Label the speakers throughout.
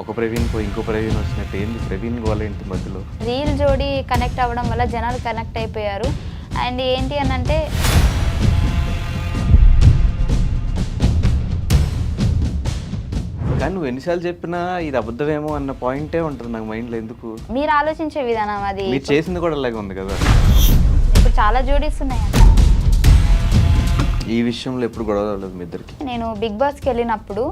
Speaker 1: ఒక ప్రవీణ్ పోయి ఇంకో ప్రవీణ్ వచ్చినట్టు ఏంది ప్రవీణ్ గోల ఏంటి మధ్యలో?
Speaker 2: రీల్ జోడి కనెక్ట్ అవ్వడం వల్ల జనాలు కనెక్ట్ అయిపోయారు. అండ్ ఏంటి అని అంటే
Speaker 1: కానీ నువ్వు ఎన్నిసార్లు చెప్పినా ఇది అబద్ధమేమో అన్న పాయింటే ఉంటుంది నాకు మైండ్లో. ఎందుకు
Speaker 2: మీరు ఆలోచించే విధానం అది.
Speaker 1: మీరు చేసింది కూడా అలాగే ఉంది కదా.
Speaker 2: ఇప్పుడు చాలా జోడీస్ ఉన్నాయి.
Speaker 1: ఈ విషయంలో ఎప్పుడు గొడవ అవ్వలేదు మీ ఇద్దరికి?
Speaker 2: నేను బిగ్ బాస్కి వెళ్ళినప్పుడు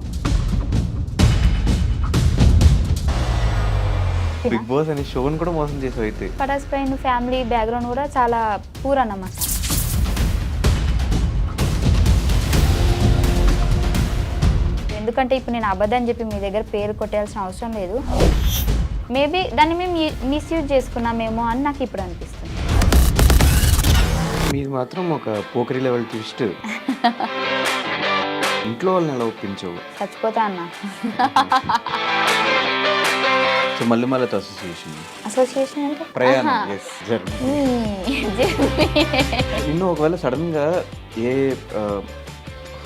Speaker 1: బిగ్ బాస్ అనే షోని కూడా మోసం చేసావు అయితే.
Speaker 2: పటాస్ పైన ఫ్యామిలీ బ్యాక్గ్రౌండ్ కూడా చాలా పూర్ అన్నమాట. ఎందుకంటే ఇప్పుడు నేను అబద్ధం చెప్పి మీ దగ్గర పేరు కొట్టేయాల్సిన అవసరం లేదు. మేబీ దాన్ని మేము మిస్యూజ్ చేసుకున్నామేమో అని నాకు ఇప్పుడు అనిపిస్తుంది.
Speaker 1: మీరు మాత్రం ఒక పోకరీ లెవెల్ ట్విస్ట్. ఇంట్లో వాళ్ళని ఎలా ఒప్పించవు?
Speaker 2: చచ్చిపోతా అన్న.
Speaker 1: సో మళ్ళీ అసోసియేషన్
Speaker 2: అంటే
Speaker 1: ప్రయాణం. నిన్ను ఒకవేళ సడన్గా ఏ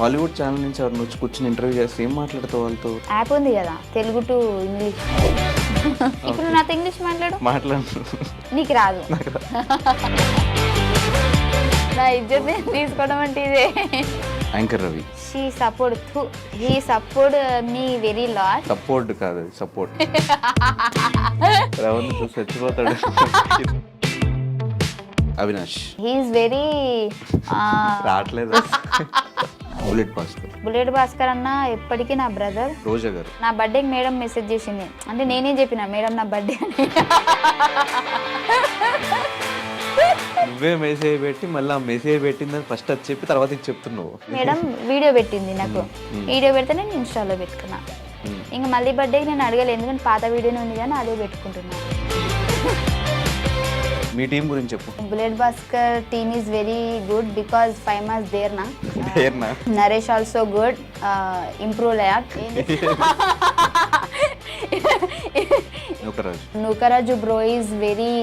Speaker 1: హాలీవుడ్ ఛానల్ నుంచి ఎవరిని వచ్చి కూర్చొని ఇంటర్వ్యూ చేస్తే ఏం మాట్లాడతావు వాళ్ళతో?
Speaker 2: యాప్ ఉంది కదా తెలుగు టు ఇంగ్లీష్. ఇప్పుడు నాతో ఇంగ్లీష్ మాట్లాడు. నీకు రాదు. నా ఇజ్జత్ తీసుకోవడం అంటే ఇదే.
Speaker 1: Anchor Ravi
Speaker 2: he support me very lot.
Speaker 1: Support కాదు సపోర్ట్. రవణ్ చూసి చచ్చిపోతాడు. అవినాష్
Speaker 2: హీఈస్ వెరీ
Speaker 1: రావట్లేదు.
Speaker 2: బుల్లెట్ భాస్కర్ అన్న ఎప్పటికీ నా బ్రదర్.
Speaker 1: రోజా గారు
Speaker 2: నా బర్త్డేకి మేడం మెసేజ్ చేసింది. అంటే నేనే చెప్పిన మేడం నా బర్త్డే అని.
Speaker 1: నువ్వే మెసేజ్ పెట్టి మళ్ళీ మెసేజ్ పెట్టిందని ఫస్ట్ అది చెప్పి తర్వాత ఇది చెప్తున్నావు.
Speaker 2: మేడం వీడియో పెట్టింది నాకు. వీడియో పెడితే నేను ఇన్స్టాలో పెట్టుకున్నా. ఇంకా మళ్ళీ బర్త్డేకి నేను అడగలేదు, ఎందుకంటే పాత వీడియోనే ఉంది కానీ అదే పెట్టుకుంటున్నాను.
Speaker 1: మీ టీం గురించి చెప్పు.
Speaker 2: Bullet Bhaskar team is very good because 5 months there నా. Naresh also good, improve lot. Nookaraju bro is very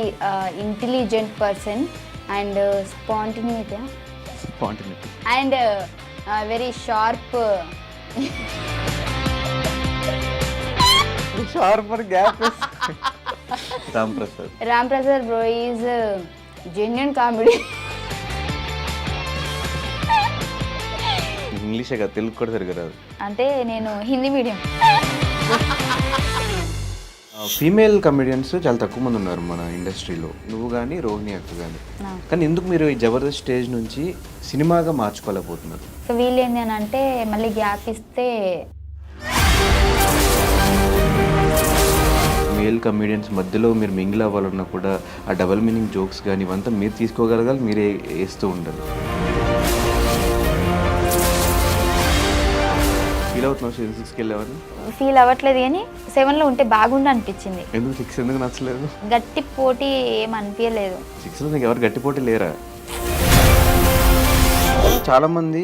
Speaker 2: intelligent person and spontaneity and very sharp. Ram Prasad bro is genuine comedy.
Speaker 1: ఇంగ్లీషే కదా, తెలుగు కూడా సరిగ్గా రాదు.
Speaker 2: అంటే నేను హిందీ మీడియం.
Speaker 1: ఫీమేల్ కమెడియన్స్ చాలా తక్కువ మంది ఉన్నారు మన ఇండస్ట్రీలో, నువ్వు కానీ రోహిణి అక్క కానీ. కానీ ఎందుకు మీరు ఈ జబర్దస్త్ స్టేజ్ నుంచి సినిమాగా మార్చుకోలేకపోతున్నారు?
Speaker 2: సో వీళ్ళు ఏంటి అని అంటే మళ్ళీ గ్యాప్ ఇస్తే
Speaker 1: మేల్ కమెడియన్స్ మధ్యలో మీరు మింగిల్ అవ్వాలన్నా కూడా ఆ డబల్ మీనింగ్ జోక్స్ కానీ ఇవంతా మీరు తీసుకోగలగాలి, మీరే వేస్తూ ఉండాలి. ఫీల్ అవుతున్నావు సీజన్ 6కి వెళ్ళేవారు?
Speaker 2: ఫీల్ అవ్వట్లేదు కానీ 7లో ఉంటే బాగుండు అనిపించింది.
Speaker 1: ఎందుకు 6 ఎందుకు నచ్చలేదు?
Speaker 2: గట్టి పోటీ ఏం అనిపించలేదు.
Speaker 1: 6లో నీకు ఎవరు గట్టి పోటీ లేరా? చాలా మంది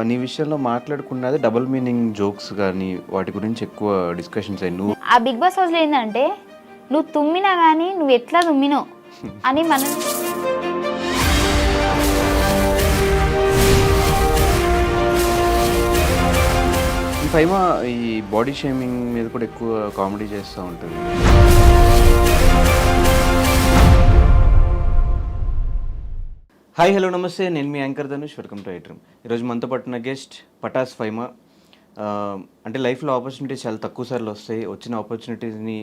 Speaker 1: నీ విషయంలో మాట్లాడుకున్నది డబుల్ మీనింగ్ జోక్స్ కానీ వాటి గురించి ఎక్కువ డిస్కషన్స్ అయ్యి. నువ్వు
Speaker 2: ఆ బిగ్ బాస్ హౌస్లో ఏంటంటే నువ్వు తుమ్మినా కానీ నువ్వు ఎట్లా తుమ్మినో అని మనం
Speaker 1: పైమా ఈ బాడీ షేమింగ్ మీద కూడా ఎక్కువ కామెడీ చేస్తూ ఉంటుంది. హాయ్ హలో నమస్తే, నేను మీ anchor Dhanush. Welcome to iDream. ఈరోజు మనతో పట్టిన గెస్ట్ పటాస్ ఫైమా. అంటే లైఫ్లో ఆపర్చునిటీస్ చాలా తక్కువ సార్లు వస్తాయి. వచ్చిన ఆపర్చునిటీస్ని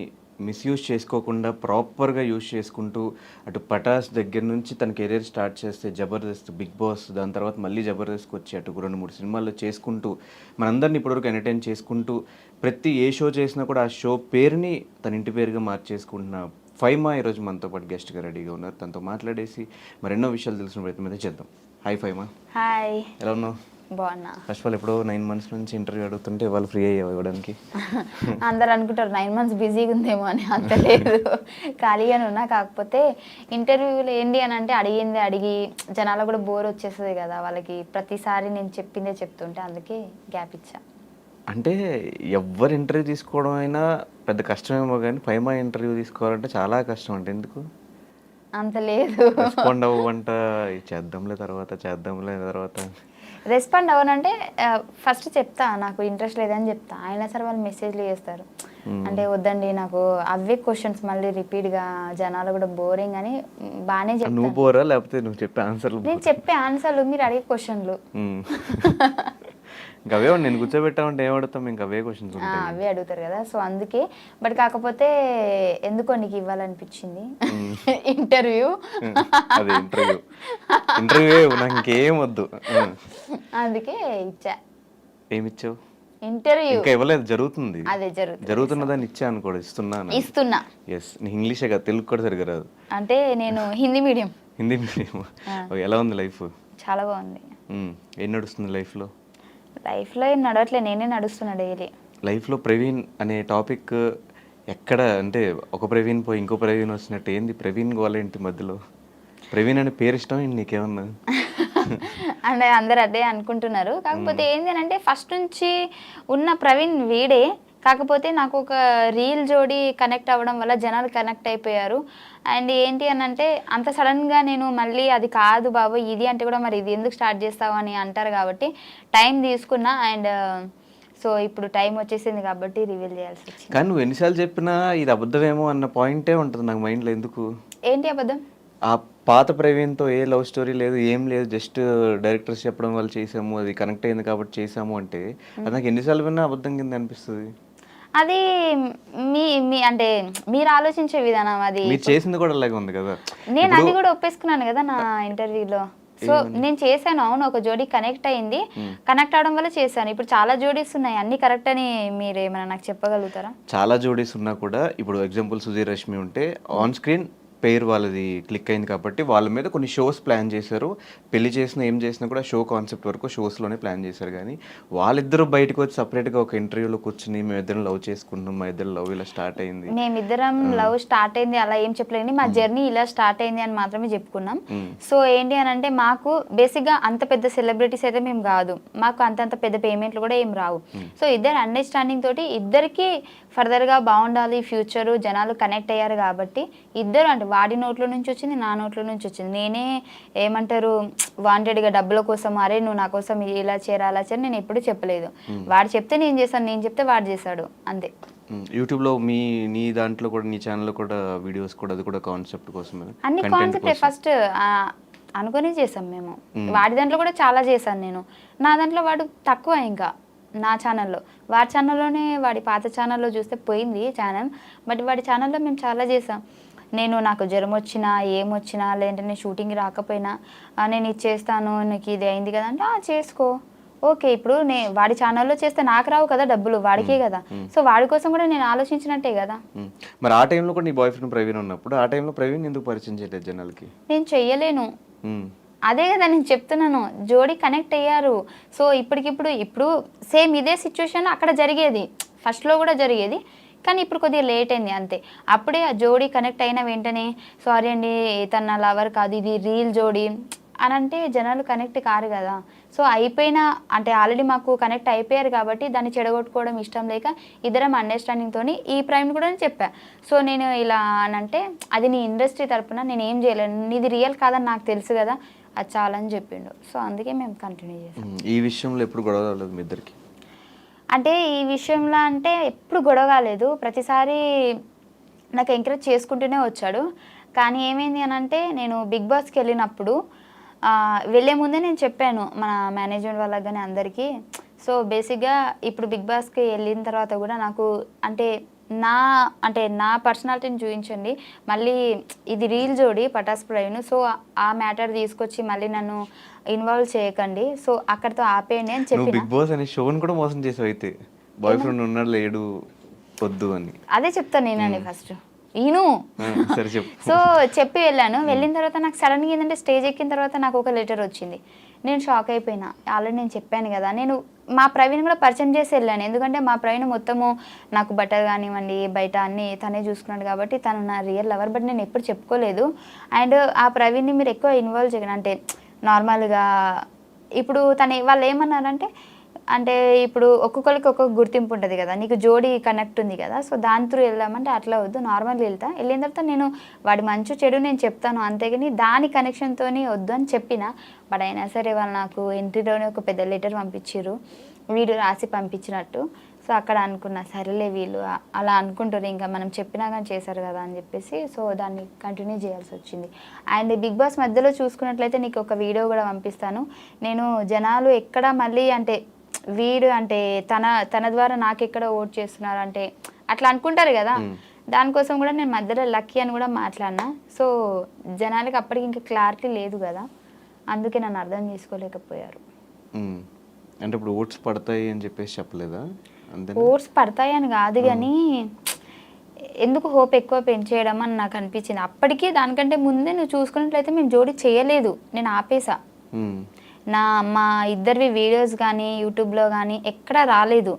Speaker 1: మిస్యూజ్ చేసుకోకుండా ప్రాపర్గా యూజ్ చేసుకుంటూ అటు పటాస్ దగ్గర నుంచి తన కెరీర్ స్టార్ట్ చేస్తే జబర్దస్త్, బిగ్ బాస్, దాని తర్వాత మళ్ళీ జబర్దస్త్కి వచ్చి అటు 2-3 సినిమాల్లో చేసుకుంటూ మనందరినీ ఇప్పటివరకు ఎంటర్టైన్ చేసుకుంటూ ప్రతి ఏ షో చేసినా కూడా ఆ షో పేరుని తన ఇంటి పేరుగా మార్చేసుకుంటున్న ఫైమా ఈరోజు మనతో పాటు గెస్ట్గా రెడీగా ఉన్నారు. తనతో మాట్లాడేసి మరెన్నో విషయాలు తెలిసిన ప్రయత్నం అయితే చేద్దాం. హాయ్ ఫైమా.
Speaker 2: హాయ్.
Speaker 1: ఎలా ఉన్నావు?
Speaker 2: బాగున్నా.
Speaker 1: ఫస్ట్ ఆఫ్ ఆల్ ఎప్పుడో 9 months నుంచి ఇంటర్వ్యూ అడుగుతుంటే వాళ్ళు ఫ్రీ అయ్యావు ఇవ్వడానికి.
Speaker 2: అందరు అనుకుంటారు 9 months బిజీగా ఉందేమో అని. అంత లేదు, ఖాళీగానే ఉన్నా. కాకపోతే ఇంటర్వ్యూలో ఏంటి అని అంటే అడిగి జనాలు కూడా బోర్ వచ్చేస్తుంది కదా వాళ్ళకి, ప్రతిసారి నేను చెప్పిందే చెప్తుంటే అందుకే గ్యాప్ ఇచ్చా.
Speaker 1: అంటే ఎవరు ఇంటర్వ్యూ తీసుకోవడం అయినా పెద్ద కష్టమేమో కానీ ఫైమా ఇంటర్వ్యూ తీసుకోవాలంటే చాలా కష్టం. అంటే ఎందుకు
Speaker 2: అంత లేదు?
Speaker 1: రెస్పాండ్ అవ్వంట, చేద్దాంలే తర్వాత
Speaker 2: రెస్పాండ్ అవ్వనంటే ఫస్ట్ చెప్తా నాకు ఇంట్రెస్ట్ లేదని చెప్తా. అయినా సరే వాళ్ళు మెసేజ్లు చేస్తారు, అంటే వద్దండి నాకు అవే క్వశ్చన్స్ మళ్ళీ రిపీట్గా జనాలు కూడా బోరింగ్ అని బాగానే
Speaker 1: నువ్వు
Speaker 2: చెప్తాను.
Speaker 1: బోరా లేకపోతే నువ్వు చెప్పే ఆన్సర్లు
Speaker 2: నేను చెప్పే ఆన్సర్లు మీరు అడిగే క్వశ్చన్లు
Speaker 1: ఇంకా అవే నేను కూర్చోబెట్టామంటే ఏం అడుగుతాం, ఇంకా అవే క్వశ్చన్స్ ఉంటాయి.
Speaker 2: అవే అడుగుతారు కదా, సో అందుకే. బట్ కాకపోతే ఎందుకో నీకు ఇవ్వాలనిపించింది ఇంటర్వ్యూ.
Speaker 1: అదే ఇంటర్వ్యూ నాకు ఇంకేం వద్దు.
Speaker 2: అందుకే ఇచ్చా.
Speaker 1: ఏమిచ్చావు?
Speaker 2: ఇంటర్వ్యూ
Speaker 1: ఇంకా ఇవ్వలేదు, జరుగుతుంది.
Speaker 2: అదే
Speaker 1: జరుగుతున్నదాన్ని ఇచ్చా అనుకోడు, ఇస్తున్నా. ఎస్, నీ ఇంగ్లీషే కదా, తెలుగు కూడా సరిగా రాదు.
Speaker 2: అంటే నేను హిందీ మీడియం.
Speaker 1: హిందీ మీడియం. ఎలా ఉంది లైఫ్?
Speaker 2: చాలా బాగుంది.
Speaker 1: ఏం నడుస్తుంది లైఫ్లో?
Speaker 2: లైఫ్లో ఏం నడవట్లే, నేనే నడుస్తున్నా డైలీ.
Speaker 1: లైఫ్లో ప్రవీణ్ అనే టాపిక్ ఎక్కడ అంటే ఒక ప్రవీణ్ పోయి ఇంకో ప్రవీణ్ వచ్చినట్టు ఏంది ప్రవీణ్ గోలేంటి మధ్యలో? ప్రవీణ్ అనే పేరు ఇష్టం ఏంటి నీకేమన్నా?
Speaker 2: అంటే అందరు అదే అనుకుంటున్నారు. కాకపోతే ఏంటి అని అంటే ఫస్ట్ నుంచి ఉన్న ప్రవీణ్ వీడే. కాకపోతే నాకు ఒక రీల్ జోడి కనెక్ట్ అవ్వడం వల్ల జనాలు కనెక్ట్ అయిపోయారు. అండ్ ఏంటి అని అంటే అంత సడన్గా నేను మళ్ళీ అది కాదు బాబు ఇది అంటే కూడా మరి ఇది ఎందుకు స్టార్ట్ చేస్తావు అని అంటారు కాబట్టి టైం తీసుకున్నా. అండ్ సో ఇప్పుడు టైం వచ్చేసింది కాబట్టి రివీల్ చేయాల్సి వచ్చింది.
Speaker 1: కానీ నువ్వు ఎన్నిసార్లు చెప్పినా ఇది అబద్ధమేమో అన్న పాయింటే ఉంటుంది నాకు మైండ్లో. ఎందుకు?
Speaker 2: ఏంటి అబద్ధం?
Speaker 1: ఆ పాత ప్రవీణ్తో ఏ లవ్ స్టోరీ లేదు, ఏం లేదు, జస్ట్ డైరెక్టర్స్ చెప్పడం వల్ల చేసాము, అది కనెక్ట్ అయింది కాబట్టి చేసాము అంటే అది నాకు ఎన్నిసార్లు విన్నా అబద్ధం కింద అనిపిస్తుంది.
Speaker 2: అది మీ మీ అంటే మీరు ఆలోచించే విధానం. అది
Speaker 1: మీరు చేసింది కూడా అలాగే ఉంది కదా.
Speaker 2: నేను అది కూడా ఒప్పేసుకున్నాను కదా నా ఇంటర్వ్యూలో. సో నేను చేశాను, అవును, ఒక జోడీ కనెక్ట్ అయింది, కనెక్ట్ అవడం వల్ల చేశాను. ఇప్పుడు చాలా జోడీస్ ఉన్నాయి, అన్ని కరెక్ట్ అని మీరు ఏమైనా నాకు చెప్పగలుగుతారా?
Speaker 1: చాలా జోడీస్ ఉన్నా కూడా ఇప్పుడు ఎగ్జాంపుల్ సుధీర్ రష్మి ఉంటే ఆన్ స్క్రీన్ పేరు వాళ్ళది క్లిక్ అయింది కాబట్టి వాళ్ళ మీద కొన్ని షోస్ ప్లాన్ చేశారు. పెళ్లి చేసినా ఏం చేసినా కూడా షో కాన్సెప్ట్ వరకు షోస్లోనే ప్లాన్ చేశారు. కానీ వాళ్ళిద్దరూ బయటకు వచ్చి సపరేట్గా ఒక ఇంటర్వ్యూలో కూర్చుని మేమిద్దరం లవ్ చేసుకుంటున్నాం, మా ఇద్దరు లవ్ ఇలా స్టార్ట్ అయింది,
Speaker 2: మేమిద్దరం లవ్ స్టార్ట్ అయింది అలా ఏం చెప్పలేదు, మా జర్నీ ఇలా స్టార్ట్ అయింది అని మాత్రమే చెప్పుకున్నాం. సో ఏంటి అని అంటే మాకు బేసిక్గా అంత పెద్ద సెలబ్రిటీస్ అయితే మేము కాదు, మాకు అంతంత పెద్ద పేమెంట్లు కూడా ఏం రావు. సో ఇద్దరు అండర్స్టాండింగ్ తోటి ఇద్దరికి ఫర్దర్గా బాగుండాలి ఫ్యూచరు, జనాలు కనెక్ట్ అయ్యారు కాబట్టి ఇద్దరు అంటే వాడి నోట్లో నుంచి వచ్చింది, నా నోట్లో నుంచి వచ్చింది. నేనే ఏమంటారు వాంటెడ్గా డబ్బుల కోసం అరే నువ్వు నా కోసం ఇలా చేరా అలా చేరా నేను ఎప్పుడు చెప్పలేదు. వాడు చెప్తే నేను చేశాను, నేను చెప్తే వాడు చేశాడు, అంతే.
Speaker 1: యూట్యూబ్లో నీ దాంట్లో కూడా నీ ఛానల్లో కూడా వీడియోస్ కూడా అది కూడా కాన్సెప్ట్ కోసమే,
Speaker 2: అన్ని కాన్సెప్టే ఫస్ట్ అనుకుని చేసాం మేము. వాడి దాంట్లో కూడా చాలా చేశాను నేను, నా దాంట్లో వాడు తక్కువ. ఇంకా నా ఛానల్లో, వాడి ఛానల్లోనే వాడి పాత ఛానల్లో చూస్తే పోయింది ఛానల్, బట్ వాడి ఛానల్లో మేము చాలా చేసాం. నేను నాకు జ్వరం వచ్చినా ఏమొచ్చినా లేదంటే నేను షూటింగ్ రాకపోయినా నేను ఇది చేస్తాను, నీకు ఇది అయింది కదా అంటే చేసుకో, ఓకే. ఇప్పుడు వాడి ఛానల్లో చేస్తే నాకు రావు కదా డబ్బులు, వాడికే కదా. సో వాడి కోసం కూడా నేను ఆలోచించినట్టే కదా.
Speaker 1: మరి ఆ టైంలో కూడా నీ బాయ్ ఫ్రెండ్ ప్రవీణ్ ఉన్నప్పుడు ఆ టైంలో ప్రవీణ్ ఎందుకు పరిచయం చేయలేదు జనాలకి?
Speaker 2: నేను చెయ్యలేను, అదే కదా నేను చెప్తున్నాను, జోడీ కనెక్ట్ అయ్యారు. సో ఇప్పుడు సేమ్ ఇదే సిచ్యువేషన్ అక్కడ జరిగేది, ఫస్ట్లో కూడా జరిగేది, కానీ ఇప్పుడు కొద్దిగా లేట్ అయింది అంతే. అప్పుడే ఆ జోడీ కనెక్ట్ అయిన వెంటనే సారీ అండి తన లవర్ కాదు ఇది రీల్ జోడీ అని అంటే జనాలు కనెక్ట్ కారు కదా. సో అయిపోయినా అంటే ఆల్రెడీ మాకు కనెక్ట్ అయిపోయారు కాబట్టి దాన్ని చెడగొట్టుకోవడం ఇష్టం లేక ఇద్దరం అండర్స్టాండింగ్తో ఈ ప్రైమ్ కూడా చెప్పా. సో నేను ఇలా అని అంటే అది నీ ఇండస్ట్రీ తరపున నేను ఏం చేయలేను, నీది రియల్ కాదని నాకు తెలుసు కదా, అది చాలని చెప్పిండు. సో అందుకే మేము కంటిన్యూ చేసాం.
Speaker 1: ఈ విషయంలో ఎప్పుడు గొడవ రాలేదు మీ ఇద్దరికి?
Speaker 2: అంటే ఈ విషయంలో అంటే ఎప్పుడు గొడవ కాలేదు, ప్రతిసారి నాకు ఎంకరేజ్ చేసుకుంటూనే వచ్చాడు. కానీ ఏమైంది అని అంటే నేను బిగ్ బాస్కి వెళ్ళినప్పుడు వెళ్ళే ముందే నేను చెప్పాను మన మేనేజ్మెంట్ వాళ్ళకి కానీ అందరికీ. సో బేసిక్గా ఇప్పుడు బిగ్ బాస్కి వెళ్ళిన తర్వాత కూడా నాకు అంటే నా పర్సనాలిటీని చూపించండి, మళ్ళీ ఇది రీల్ జోడి పటాస్ ప్రవీణ్, సో ఆ మ్యాటర్ తీసుకొచ్చి మళ్ళీ నన్ను ఇన్వాల్వ్ చేయకండి, సో అక్కడితో ఆపేయండి అని చెప్పి.
Speaker 1: బిగ్ బాస్ అనే షోని కూడా మోసం చేసావు అయితే, బాయ్ ఫ్రెండ్ ఉన్నాడు లేడు వద్దు అని.
Speaker 2: అదే చెప్తాను నేనండి ఫస్ట్ సో చెప్పి వెళ్ళాను. వెళ్ళిన తర్వాత నాకు సడన్గా ఏంటంటే స్టేజ్ ఎక్కిన తర్వాత నాకు ఒక లెటర్ వచ్చింది, నేను షాక్ అయిపోయినా. ఆల్రెడీ నేను చెప్పాను కదా, నేను మా ప్రవీణ్ కూడా పరిచయం చేసి వెళ్ళాను, ఎందుకంటే మా ప్రవీణ్ మొత్తము నాకు బట్టలు కానివ్వండి బయట అన్నీ తనే చూసుకున్నాడు కాబట్టి తను నా రియల్ లవర్, బట్ నేను ఎప్పుడు చెప్పుకోలేదు. అండ్ ఆ ప్రవీణ్ని మీరు ఎక్కువ ఇన్వాల్వ్ చేయను అంటే నార్మల్గా ఇప్పుడు వాళ్ళు ఏమన్నారంటే అంటే ఇప్పుడు ఒక్కొక్కరికి ఒక్కొక్క గుర్తింపు ఉంటుంది కదా, నీకు జోడీ కనెక్ట్ ఉంది కదా, సో దాని త్రూ వెళ్దామంటే అట్లా వద్దు, నార్మల్గా వెళ్ళిన తర్వాత నేను వాడి మంచి చెడు నేను చెప్తాను అంతేగాని దాని కనెక్షన్తో వద్దు అని చెప్పిన. బట్ అయినా సరే వాళ్ళు నాకు ఎంట్రీలోనే ఒక పెద్ద లెటర్ పంపించారు, వీడియో రాసి పంపించినట్టు. సో సో అక్కడ అనుకున్నా సరేలే వీళ్ళు అలా అనుకుంటారు, ఇంకా మనం చెప్పినా కానీ చేశారు కదా అని చెప్పేసి సో దాన్ని కంటిన్యూ చేయాల్సి వచ్చింది. అండ్ బిగ్ బాస్ మధ్యలో చూసుకున్నట్లయితే నీకు ఒక వీడియో కూడా పంపిస్తాను. నేను జనాలు ఎక్కడ మళ్ళీ అంటే వీడు అంటే తన ద్వారా నాకు ఎక్కడ ఓట్ చేస్తున్నారు అంటే అట్లా అనుకుంటారు కదా, దానికోసం కూడా నేను మధ్యలో లక్కీ అని కూడా మాట్లాడినా. సో జనాలకి అప్పటికి ఇంకా క్లారిటీ లేదు కదా, అందుకే నన్ను అర్థం చేసుకోలేకపోయారు.
Speaker 1: అంటే ఇప్పుడు ఓట్స్ పడతాయి అని చెప్పేసి చెప్పలేదా?
Speaker 2: ఓట్స్ పడతాయి అని కాదు కానీ ఎందుకు హోప్ ఎక్కువ పెంచేయడం అని నాకు అనిపించింది. అప్పటికి దానికంటే ముందే నువ్వు చూసుకున్నట్లయితే మేము జోడీ చేయలేదు, నేను ఆపేసా. మా ఇద్దరివి వీడియోస్ కానీ యూట్యూబ్లో కానీ ఎక్కడా రాలేదు.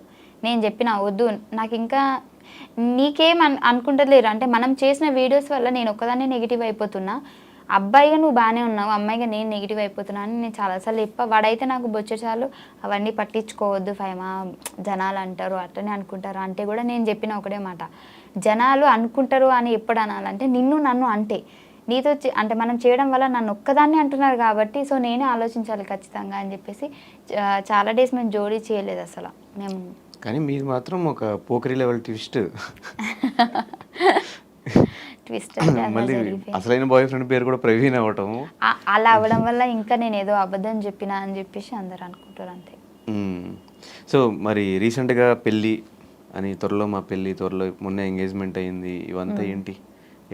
Speaker 2: నేను చెప్పిన వద్దు నాకు ఇంకా నీకేం అనుకుంటలేరు అంటే మనం చేసిన వీడియోస్ వల్ల నేను ఒక్కదాన్నే నెగిటివ్ అయిపోతున్నా, అబ్బాయిగా నువ్వు బాగానే ఉన్నావు, అమ్మాయిగా నేను నెగిటివ్ అయిపోతున్నా అని నేను చాలాసార్లు చెప్పా. వాడైతే నాకు బొచ్చచాలు అవన్నీ పట్టించుకోవద్దు ఫైమా, జనాలు అంటారు అట్లనే అనుకుంటారు అంటే కూడా నేను చెప్పిన ఒకటే మాట, జనాలు అనుకుంటారు అని ఎప్పుడు అనాలంటే నన్ను అంటే నీతో అంటే మనం చేయడం వల్ల నన్ను ఒక్కదాన్ని అంటున్నారు కాబట్టి సో నేనే ఆలోచించాలి ఖచ్చితంగా అని చెప్పేసి చాలా డేస్ మేము జోడీ చేయలేదు అసలు మేము.
Speaker 1: కానీ మీరు మాత్రం ఒక పోకరి లెవెల్ ట్విస్ట్
Speaker 2: ట్విస్ట్
Speaker 1: మళ్ళీ అసలైన బాయ్ ఫ్రెండ్ పేరు కూడా ప్రవీణ్ అవ్వటం,
Speaker 2: అలా అవ్వడం వల్ల ఇంకా నేను ఏదో అబద్ధం చెప్పినా అని చెప్పేసి అందరు అనుకుంటారు అంతే.
Speaker 1: సో మరి రీసెంట్గా పెళ్ళి అని, త్వరలో మా పెళ్ళి, త్వరలో మొన్న ఎంగేజ్మెంట్ అయింది, ఇవంతా ఏంటి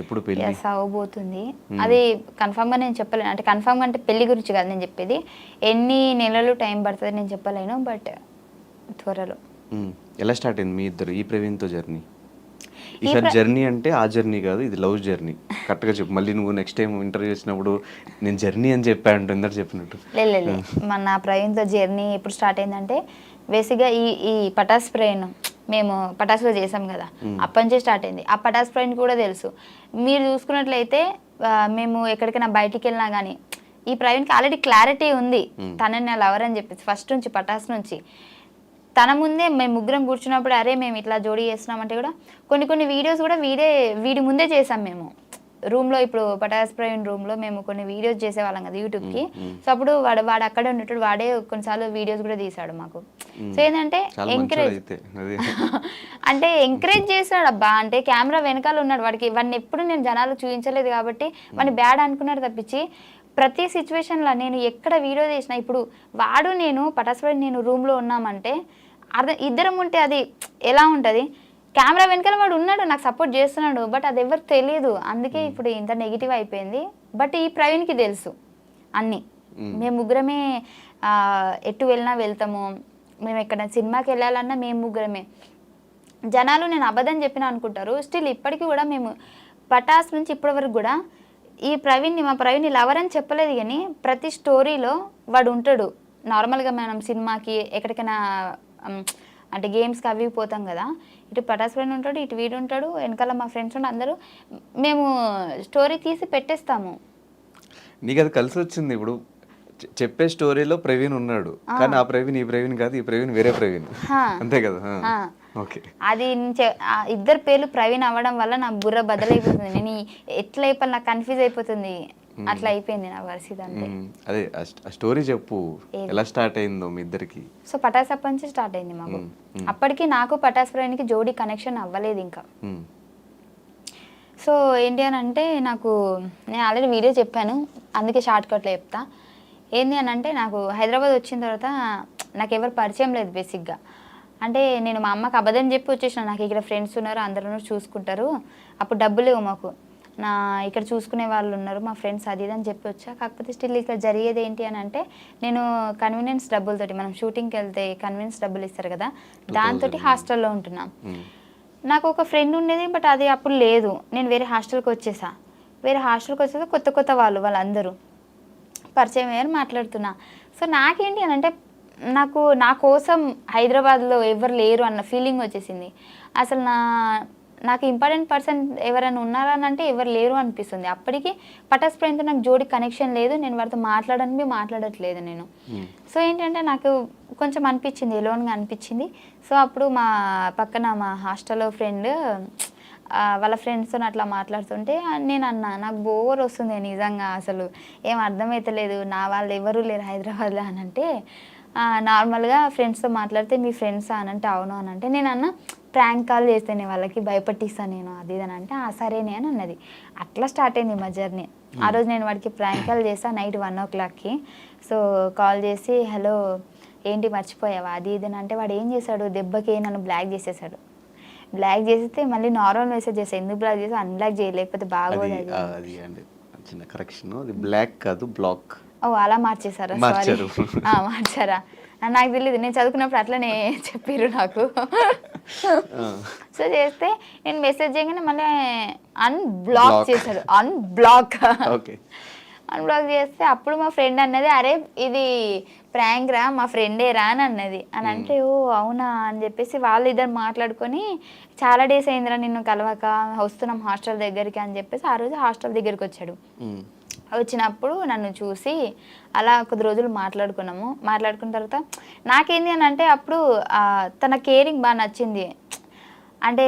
Speaker 1: ఎప్పుడు పెళ్ళి
Speaker 2: అవబోతుంది అది కన్ఫామ్ గా నేను చెప్పలేను. అంటే కన్ఫామ్ గా అంటే పెళ్లి గురించి కాదు నేను చెప్పేది, ఎన్ని నెలలు టైం పడుతుంది నేను చెప్పలేను, బట్ త్వరలో.
Speaker 1: ఎలా స్టార్ట్ అయింది మీ ఇద్దరు ఈ ప్రవీణ్తో జర్నీ? ఈసారి జర్నీ అంటే ఆ జర్నీ కాదు, ఇది లవ్ జర్నీ. కరెక్ట్గా చెప్పు, మళ్ళీ నువ్వు నెక్స్ట్ టైం ఇంటర్వ్యూ చేసినప్పుడు నేను జర్నీ అని చెప్పాను ఇందరు చెప్పినట్టు.
Speaker 2: లేదు మన ప్రవీణ్తో జర్నీ ఎప్పుడు స్టార్ట్ అయిందంటే బేసిక్గా ఈ పటాస్ ప్రయాణం మేము పటాస్లో చేసాం కదా, అప్పటి నుంచే స్టార్ట్ అయింది. ఆ పటాస్ ప్రయాణం కూడా తెలుసు. మీరు చూసుకున్నట్లయితే మేము ఎక్కడికైనా బయటికి వెళ్ళినా కానీ ఈ ప్రవీణ్కి ఆల్రెడీ క్లారిటీ ఉంది తనని నా లవర్ అని చెప్పేసి ఫస్ట్ నుంచి పటాస్ నుంచి. తన ముందే మేము ముగ్గురం కూర్చున్నప్పుడు అరే మేము ఇట్లా జోడీ చేస్తున్నామంటే కూడా కొన్ని వీడియోస్ కూడా వీడి ముందే చేసాం మేము రూమ్లో. ఇప్పుడు పటాస్ ప్రవీణ్ రూమ్లో మేము కొన్ని వీడియోస్ చేసేవాళ్ళం కదా యూట్యూబ్కి. సో అప్పుడు వాడు అక్కడే ఉన్నట్టు వాడే కొన్నిసార్లు వీడియోస్ కూడా తీసాడు మాకు. సో ఏంటంటే ఎంకరేజ్ చేశాడు అబ్బా, అంటే కెమెరా వెనకాల ఉన్నాడు. వాడిని ఎప్పుడు నేను జనాలు చూపించలేదు కాబట్టి వాడిని బ్యాడ్ అనుకున్నాడు తప్పించి ప్రతి సిచ్యువేషన్లో నేను ఎక్కడ వీడియో చేసినా ఇప్పుడు వాడు నేను పటాస్ ప్రవీణ్ నేను రూమ్లో ఉన్నామంటే ఇద్దరం ఉంటే అది ఎలా ఉంటుంది, కెమెరా వెనకాల వాడు ఉన్నాడు నాకు సపోర్ట్ చేస్తున్నాడు, బట్ అది ఎవరికి తెలియదు. అందుకే ఇప్పుడు ఇంత నెగిటివ్ అయిపోయింది. బట్ ఈ ప్రవీణ్కి తెలుసు అన్నీ. మేము ముగ్గురమే ఎటు వెళ్ళినా వెళ్తాము, మేము ఎక్కడ సినిమాకి వెళ్ళాలన్నా మేము ముగ్గురమే. జనాలు నేను అబద్ధం చెప్పినా అనుకుంటారు, స్టిల్ ఇప్పటికీ కూడా మేము పటాస్ నుంచి ఇప్పటి వరకు కూడా మా ప్రవీణ్ని లవర్ అని చెప్పలేదు కానీ ప్రతి స్టోరీలో వాడు ఉంటాడు. నార్మల్గా మనం సినిమాకి ఎక్కడికైనా అంటే గేమ్స్కి అవి పోతాం కదా, ఇటు పటాస్ ప్రవీణ్ ఉంటాడు, ఇటు వీడు ఉంటాడు, వెనకాల మా ఫ్రెండ్స్ ఉంటే అందరూ మేము స్టోరీ తీసి పెట్టేస్తాము.
Speaker 1: నీకు అది కలిసి వచ్చింది. ఇప్పుడు చెప్పే స్టోరీలో ప్రవీణ్ ఉన్నాడు కానీ ఆ ప్రవీణ్ ఈ ప్రవీణ్ కాదు, ఈ ప్రవీణ్ వేరే ప్రవీణ్, అంతే కదా?
Speaker 2: అది ఇద్దరు పేర్లు ప్రవీణ్ అవ్వడం వల్ల నా బుర్ర బదలైపోతుంది, నేను ఎట్లా అయిపోయి నాకు కన్ఫ్యూజ్ అయిపోతుంది, అట్లా అయిపోయింది నా పరిస్థితి అంతే.
Speaker 1: అదే స్టోరీ చెప్పు, ఎలా స్టార్ట్ అయిందో మీ ఇద్దరికి?
Speaker 2: సో పటాస్ అప్పటి నుంచి స్టార్ట్ అయింది మాకు. అప్పటికి నాకు పటాస్ ప్రవీణ్కి జోడీ కనెక్షన్ అవ్వలేదు ఇంకా. సో ఏంటి అని అంటే నేను ఆల్రెడీ వీడియో చెప్పాను, అందుకే షార్ట్ కట్లో చెప్తా. ఏంటి అని అంటే నాకు హైదరాబాద్ వచ్చిన తర్వాత నాకు ఎవరు పరిచయం లేదు బేసిక్గా. అంటే నేను మా అమ్మకి అబద్ధం చెప్పి వచ్చేసిన, నాకు ఇక్కడ ఫ్రెండ్స్ ఉన్నారు అందరూ చూసుకుంటారు, అప్పుడు డబ్బులు లేవు మాకు, ఇక్కడ చూసుకునే వాళ్ళు ఉన్నారు మా ఫ్రెండ్స్ అది ఇది అని చెప్పి వచ్చా. కాకపోతే స్టిల్ ఇక్కడ జరిగేది ఏంటి అని అంటే నేను కన్వీనియన్స్ డబ్బులతోటి, మనం షూటింగ్కి వెళ్తే కన్వీనియన్స్ డబ్బులు ఇస్తారు కదా, దాంతో హాస్టల్లో ఉంటున్నాం. నాకు ఒక ఫ్రెండ్ ఉండేది బట్ అది అప్పుడు లేదు, నేను వేరే హాస్టల్కి వచ్చేసా. వేరే హాస్టల్కి వచ్చేసి కొత్త వాళ్ళందరూ పరిచయం అయ్యారు, మాట్లాడుతున్నా. సో నాకేంటి అని అంటే నా కోసం హైదరాబాద్లో ఎవరు లేరు అన్న ఫీలింగ్ వచ్చేసింది. అసలు నాకు ఇంపార్టెంట్ పర్సన్ ఎవరైనా ఉన్నారా అని అంటే ఎవరు లేరు అనిపిస్తుంది. అప్పటికి పటాస్ ప్రవీణ్తో నాకు జోడి కనెక్షన్ లేదు, నేను వారితో మాట్లాడట్లేదు నేను. సో ఏంటంటే నాకు కొంచెం అనిపించింది, ఎలోన్గా అనిపించింది. సో అప్పుడు మా పక్కన మా హాస్టల్లో ఫ్రెండ్ వాళ్ళ ఫ్రెండ్స్తో అట్లా మాట్లాడుతుంటే నేను అన్నా నాకు బోర్ వస్తుంది నిజంగా, అసలు ఏం అర్థమవుతలేదు, నా వాళ్ళు ఎవరూ లేరు హైదరాబాద్లో అని అంటే నార్మల్గా ఫ్రెండ్స్తో మాట్లాడితే మీ ఫ్రెండ్స్ అని అంటే అవును అని అంటే నేను అన్న ప్రాంక్ కాల్ చేస్తేనే వాళ్ళకి భయపట్టిస్తాను నేను అది ఇది అని అంటే సరేనే అని అన్నది. అట్లా స్టార్ట్ అయింది మా జర్నీ. ఆ రోజు నేను వాడికి ప్రాంక్ కాల్ చేసా నైట్ 1:00కి. సో కాల్ చేసి హలో ఏంటి మర్చిపోయావా అది ఇది అని అంటే వాడు ఏం చేశాడు దెబ్బకి నన్ను బ్లాక్ చేసేసాడు. బ్లాక్ చేస్తే మళ్ళీ నార్మల్ మెసేజ్ చేస్తాను ఎందుకు బ్లాక్ చేసి అన్బ్లాక్ చేయలేకపోతే బాగోదు అది
Speaker 1: అది అండి చిన్న కరెక్షన్, అది బ్లాక్ కాదు బ్లాక్.
Speaker 2: ఓ అలా మార్చేసారా? సారీ మార్చారా? నాకు తెలియదు, నేను చదువుకున్నప్పుడు అట్లనే చెప్పారు నాకు. సో చేస్తే నేను మెసేజ్ చేయగానే మళ్ళీ అన్బ్లాక్ చేశాడు. అన్బ్లాక్ చేస్తే అప్పుడు మా ఫ్రెండ్ అన్నది అరే ఇది ప్రాంక్ రా మా ఫ్రెండే రా అని అన్నది. అని అంటే ఓ అవునా అని చెప్పేసి వాళ్ళు ఇద్దరు మాట్లాడుకొని చాలా డేస్ అయిందిరా నిన్ను కలవక వస్తున్నాం హాస్టల్ దగ్గరికి అని చెప్పేసి ఆ రోజు హాస్టల్ దగ్గరికి వచ్చాడు. వచ్చినప్పుడు నన్ను చూసి అలా కొద్ది రోజులు మాట్లాడుకున్నాము. మాట్లాడుకున్న తర్వాత నాకేంది అని అంటే అప్పుడు తన కేరింగ్ బాగా నచ్చింది. అంటే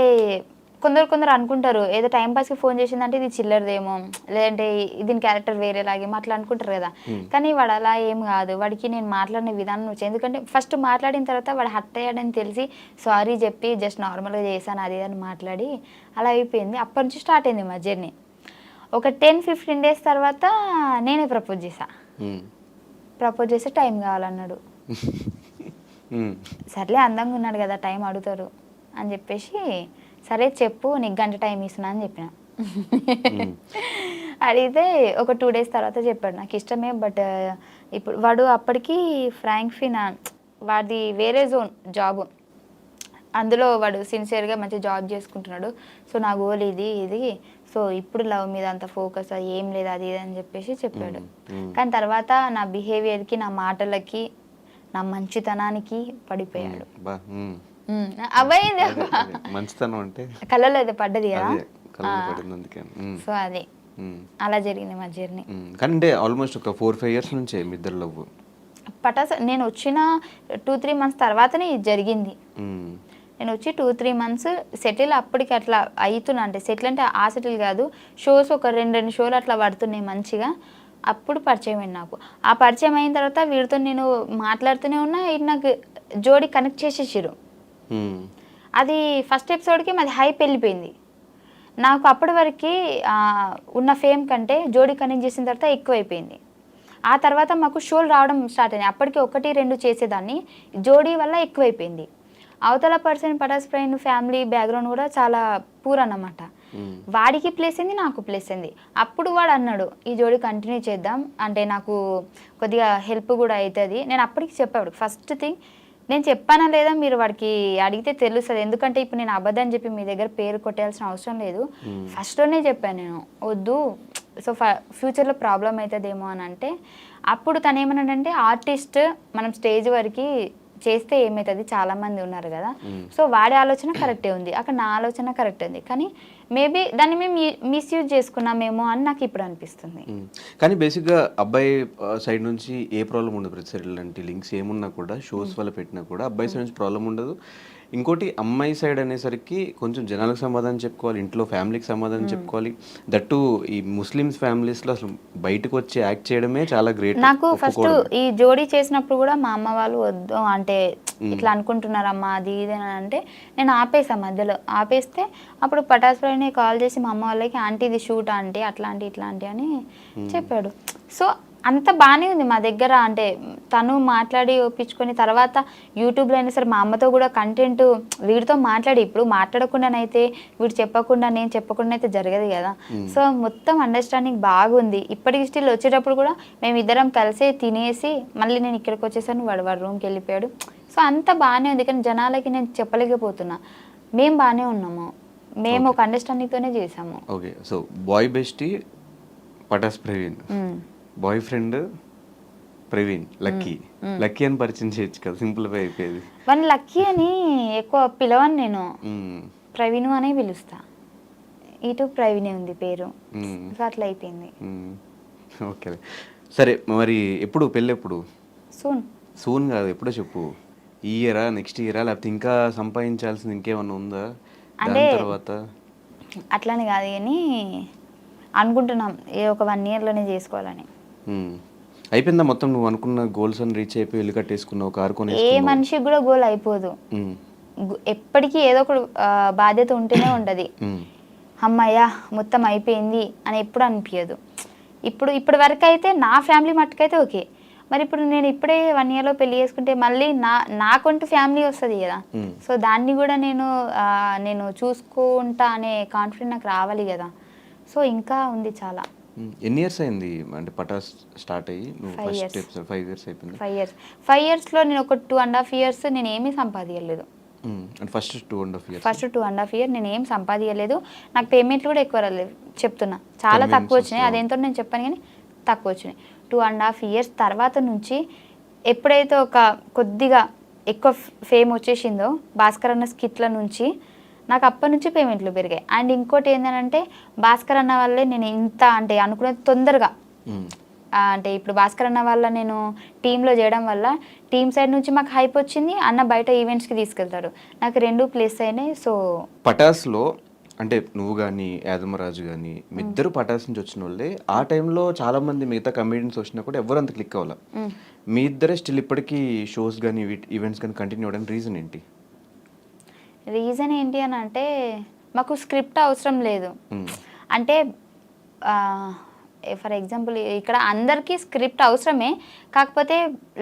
Speaker 2: కొందరు అనుకుంటారు ఏదో టైంపాస్కి ఫోన్ చేసిందంటే ఇది చిల్లరదేమో లేదంటే దీని క్యారెక్టర్ వేరేలాగేమో అట్లా అనుకుంటారు కదా. కానీ వాడు అలా ఏం కాదు. వాడికి నేను మాట్లాడిన విధానం వచ్చి ఎందుకంటే ఫస్ట్ మాట్లాడిన తర్వాత వాడు హర్ట్ అయ్యాడని తెలిసి సారీ చెప్పి జస్ట్ నార్మల్గా చేశాను అది అని మాట్లాడి అలా అయిపోయింది. అప్పటి నుంచి స్టార్ట్ అయింది మా జర్నీ. ఒక 10-15 డేస్ తర్వాత నేనే ప్రపోజ్ చేశా. ప్రపోజ్ చేస్తే టైం కావాలన్నాడు. సర్లే అందంగా ఉన్నాడు కదా టైం అడుగుతారు అని చెప్పేసి సరే చెప్పు నీకు గంట టైం ఇస్తున్నా అని చెప్పిన. అడిగితే ఒక 2 డేస్ తర్వాత చెప్పాడు నాకు ఇష్టమే బట్ ఇప్పుడు వాడు అప్పటికి ఫ్రాంక్ఫిన్ వాడి వేరే జోన్ జాబ్, అందులో వాడు సిన్సియర్గా మంచి జాబ్ చేసుకుంటున్నాడు. సో నా గోల్ ఇది సో ఇప్పుడు లవ్ మీద అంత ఫోకస్ ఏం లేదు అది ఇది అని చెప్పేసి చెప్పాడు. కానీ తర్వాత నా బిహేవియర్కి నా మాటలకి నా మంచితనానికి పడిపోయాడు. అబ్బాయింది
Speaker 1: మంచితనం అంటే
Speaker 2: కళ్ళలో అయితే పడ్డది కదా. సో అది అలా జరిగింది మా జర్నీ.
Speaker 1: కానీ అంటే ఆల్మోస్ట్ ఒక 4-5 ఇయర్స్ నుంచే మీ ఇద్దరు లవ్.
Speaker 2: పటాస్ నేను వచ్చిన 2-3 మంత్స్ తర్వాతనే ఇది జరిగింది. నేను వచ్చి 2-3 మంత్స్ సెటిల్ అప్పటికి అట్లా అవుతున్నా. అంటే సెటిల్ అంటే ఆ సెటిల్ కాదు, షోస్ ఒక 2 షోలు అట్లా పడుతున్నాయి మంచిగా. అప్పుడు పరిచయం అయింది నాకు. ఆ పరిచయం అయిన తర్వాత వీడితో నేను మాట్లాడుతూనే ఉన్నా. ఇది నాకు జోడీ కనెక్ట్ చేసేసారు. అది ఫస్ట్ ఎపిసోడ్కి మాది హైప్ వెళ్ళిపోయింది. నాకు అప్పటి వరకు ఉన్న ఫేమ్ కంటే జోడీ కనెక్ట్ చేసిన తర్వాత ఎక్కువైపోయింది. ఆ తర్వాత మాకు షోలు రావడం స్టార్ట్ అయినాయి. అప్పటికి 1-2 చేసేదాన్ని, జోడీ వల్ల ఎక్కువైపోయింది. అవతల person Patas friend family background కూడా చాలా పూర్ అన్నమాట. వాడికి ప్లేస్ అయింది, నాకు ప్లేస్ అయింది. అప్పుడు వాడు అన్నాడు ఈ జోడీ కంటిన్యూ చేద్దాం అంటే నాకు కొద్దిగా హెల్ప్ కూడా అవుతుంది. నేను అప్పటికి చెప్పాడు ఫస్ట్ థింగ్ నేను చెప్పానా లేదా మీరు వాడికి అడిగితే తెలుస్తుంది. ఎందుకంటే ఇప్పుడు నేను అబద్ధం చెప్పి మీ దగ్గర పేరు కొట్టేయాల్సిన అవసరం లేదు. ఫస్ట్లోనే చెప్పాను నేను వద్దు సో ఫ్యూచర్లో ప్రాబ్లం అవుతుందేమో అని అంటే అప్పుడు తను ఏమన్నాడంటే ఆర్టిస్ట్ మనం స్టేజ్ వరకు చేస్తే ఏమవుతుంది చాలామంది ఉన్నారు కదా. సో వాడి ఆలోచన కరెక్టే ఉంది, అక్కడ నా ఆలోచన కరెక్ట్ ఉంది. కానీ మేబీ దాన్ని మేము మిస్యూజ్ చేసుకున్నామేమో అని నాకు ఇప్పుడు అనిపిస్తుంది.
Speaker 1: కానీ బేసిక్గా అబ్బాయి సైడ్ నుంచి ఏ ప్రాబ్లం ఉండదు. ప్రతి లాంటి లింక్స్ ఏమున్నా కూడా షోస్ వల్ల పెట్టినా కూడా అబ్బాయి సైడ్ నుంచి ప్రాబ్లం ఉండదు. ఇంకోటి అమ్మాయి సైడ్ అనేసరికి కొంచెం జనాలకు సమాధానం చెప్పుకోవాలి, ఇంట్లో ఫ్యామిలీకి సమాధానం చెప్పుకోవాలి. దట్టు ఈ ముస్లిమ్స్ ఫ్యామిలీస్లో అసలు బయటకు వచ్చి యాక్ట్ చేయడమే చాలా గ్రేట్.
Speaker 2: నాకు ఫస్ట్ ఈ జోడీ చేసినప్పుడు కూడా మా అమ్మ వాళ్ళు వద్దు అంటే ఇట్లా అనుకుంటున్నారమ్మా అది ఇది అని అంటే నేను ఆపేసా మధ్యలో. ఆపేస్తే అప్పుడు పటాస్ ఫ్రైని కాల్ చేసి మా అమ్మ వాళ్ళకి ఆంటీ ఇది షూట్ ఆంటీ అట్లాంటి ఇట్లాంటి అని చెప్పాడు. సో అంత బాగానే ఉంది మా దగ్గర. అంటే తను మాట్లాడి ఒప్పించుకొని తర్వాత యూట్యూబ్లో అయినా సరే మా అమ్మతో కూడా కంటెంట్ వీడితో మాట్లాడి ఇప్పుడు మాట్లాడకుండానైతే వీడు చెప్పకుండా నేను చెప్పకుండా అయితే జరగదు కదా. సో మొత్తం అండర్స్టాండింగ్ బాగుంది. ఇప్పటికి స్టిల్ వచ్చేటప్పుడు కూడా మేము ఇద్దరం కలిసి తినేసి మళ్ళీ నేను ఇక్కడికి వచ్చేసాను, వాడు రూమ్కి వెళ్ళిపోయాడు. సో అంత బాగానే ఉంది. కానీ జనాలకి నేను చెప్పలేకపోతున్నా మేము బాగానే ఉన్నాము, మేము ఒక అండర్స్టాండింగ్తోనే చేసాము.
Speaker 1: Okay so boy bestie Patas Praveen, boy friend Praveen Lucky అని పరిచయం చేయొచ్చు కదా, సింపుల్గా అయిపోయేది.
Speaker 2: వన్ లక్కీ అని ఎక్కువ పిలవను నేను, ప్రవీణ్ అనే పిలుస్తా. ఇటు ప్రవీణే ఉంది పేరు, అట్లా అయిపోయింది.
Speaker 1: ఓకే సరే మరి ఎప్పుడు పెళ్ళి ఎప్పుడు?
Speaker 2: సూన్
Speaker 1: కాదు ఎప్పుడో చెప్పు. ఈ ఇయరా నెక్స్ట్ ఇయరా లేకపోతే ఇంకా సంపాదించాల్సింది ఇంకేమన్నా ఉందా
Speaker 2: అంటే
Speaker 1: తర్వాత?
Speaker 2: అట్లని కాదు కానీ అనుకుంటున్నాం ఒక 1 ఇయర్లోనే చేసుకోవాలని.
Speaker 1: అయిపోయిందా మొత్తం నువ్వు అనుకున్న గోల్స్ అని రీచ్ అయిపోయి ఇల్లు కట్టేసుకున్నావు, కారు
Speaker 2: ఏ
Speaker 1: కొనేసుకున్నావు?
Speaker 2: మనిషికి కూడా గోల్ అయిపోదు.
Speaker 1: ఉమ్,
Speaker 2: ఎప్పటికీ ఏదో ఒక బాధ్యత ఉంటూనే ఉంటుంది.
Speaker 1: ఉమ్,
Speaker 2: అమ్మయ్య మొత్తం అయిపోయింది అని ఎప్పుడు అనిపించదు. ఇప్పటి వరకు అయితే నా ఫ్యామిలీ మట్టుకైతే ఓకే. మరి ఇప్పుడు నేను ఇప్పుడే 1 yearలో పెళ్లి చేసుకుంటే మళ్ళీ నాకంటూ ఫ్యామిలీ వస్తుంది కదా.
Speaker 1: ఉమ్.
Speaker 2: సో దాన్ని కూడా నేను చూసుకుంటా అనే కాన్ఫిడెంట్ నాకు రావాలి కదా. సో ఇంకా ఉంది చాలా.
Speaker 1: ఎన్ని ఇయర్స్ అయింది అంటే పటాస్ స్టార్ట్ అయ్యి నువ్వు
Speaker 2: 5
Speaker 1: ఫస్ట్
Speaker 2: years.
Speaker 1: ఎపిసోడ్ 5 years అయిపోయింది?
Speaker 2: 5 yearsలో నేను ఒక 2.5 years నేను ఏమీ సంపాదించలేదు.
Speaker 1: అంటే ఫస్ట్ 2.5 years?
Speaker 2: ఫస్ట్ 2.5 years నేను ఏం సంపాదించలేదు. నాకు పేమెంట్లు కూడా ఎక్కువ రాలేదు, చెప్తున్నా చాలా తక్కువ వచ్చినాయి. అదేంతో నేను చెప్పాను కానీ తక్కువ వచ్చినాయి. 2.5 years తర్వాత నుంచి ఎప్పుడైతే ఒక కొద్దిగా ఎక్కువ ఫేమ్ వచ్చేసిందో భాస్కర్ అన్న స్కిట్ల నుంచి నాకు అప్పటి నుంచి పేమెంట్లు పెరిగాయి. అండ్ ఇంకోటి ఏంటంటే భాస్కర్ అన్న వల్లే నేను ఇంత అంటే అనుకునేది తొందరగా అంటే ఇప్పుడు భాస్కర్ అన్న వల్ల నేను టీంలో చేయడం వల్ల టీం సైడ్ నుంచి మాకు హైప్ వచ్చింది. అన్న బయట ఈవెంట్స్కి తీసుకెళ్తాడు, నాకు 2 ప్లేస్ అయినాయి. సో
Speaker 1: పటాస్లో అంటే నువ్వు కానీ యాదమరాజు కానీ మీ ఇద్దరు పటాస్ నుంచి వచ్చిన వాళ్ళే. ఆ టైంలో చాలా మంది మిగతా కమెడియన్స్ వచ్చినా కూడా ఎవరు అంత క్లిక్ అవ్వాలి. మీ ఇద్దరే స్టిల్ ఇప్పటికీ షోస్ కానీ ఈవెంట్స్ కానీ కంటిన్యూ అవ్వడానికి రీజన్ ఏంటి?
Speaker 2: రీజన్ ఏంటి అని అంటే మాకు స్క్రిప్ట్ అవసరం లేదు. అంటే ఫర్ ఎగ్జాంపుల్ ఇక్కడ అందరికీ స్క్రిప్ట్ అవసరమే, కాకపోతే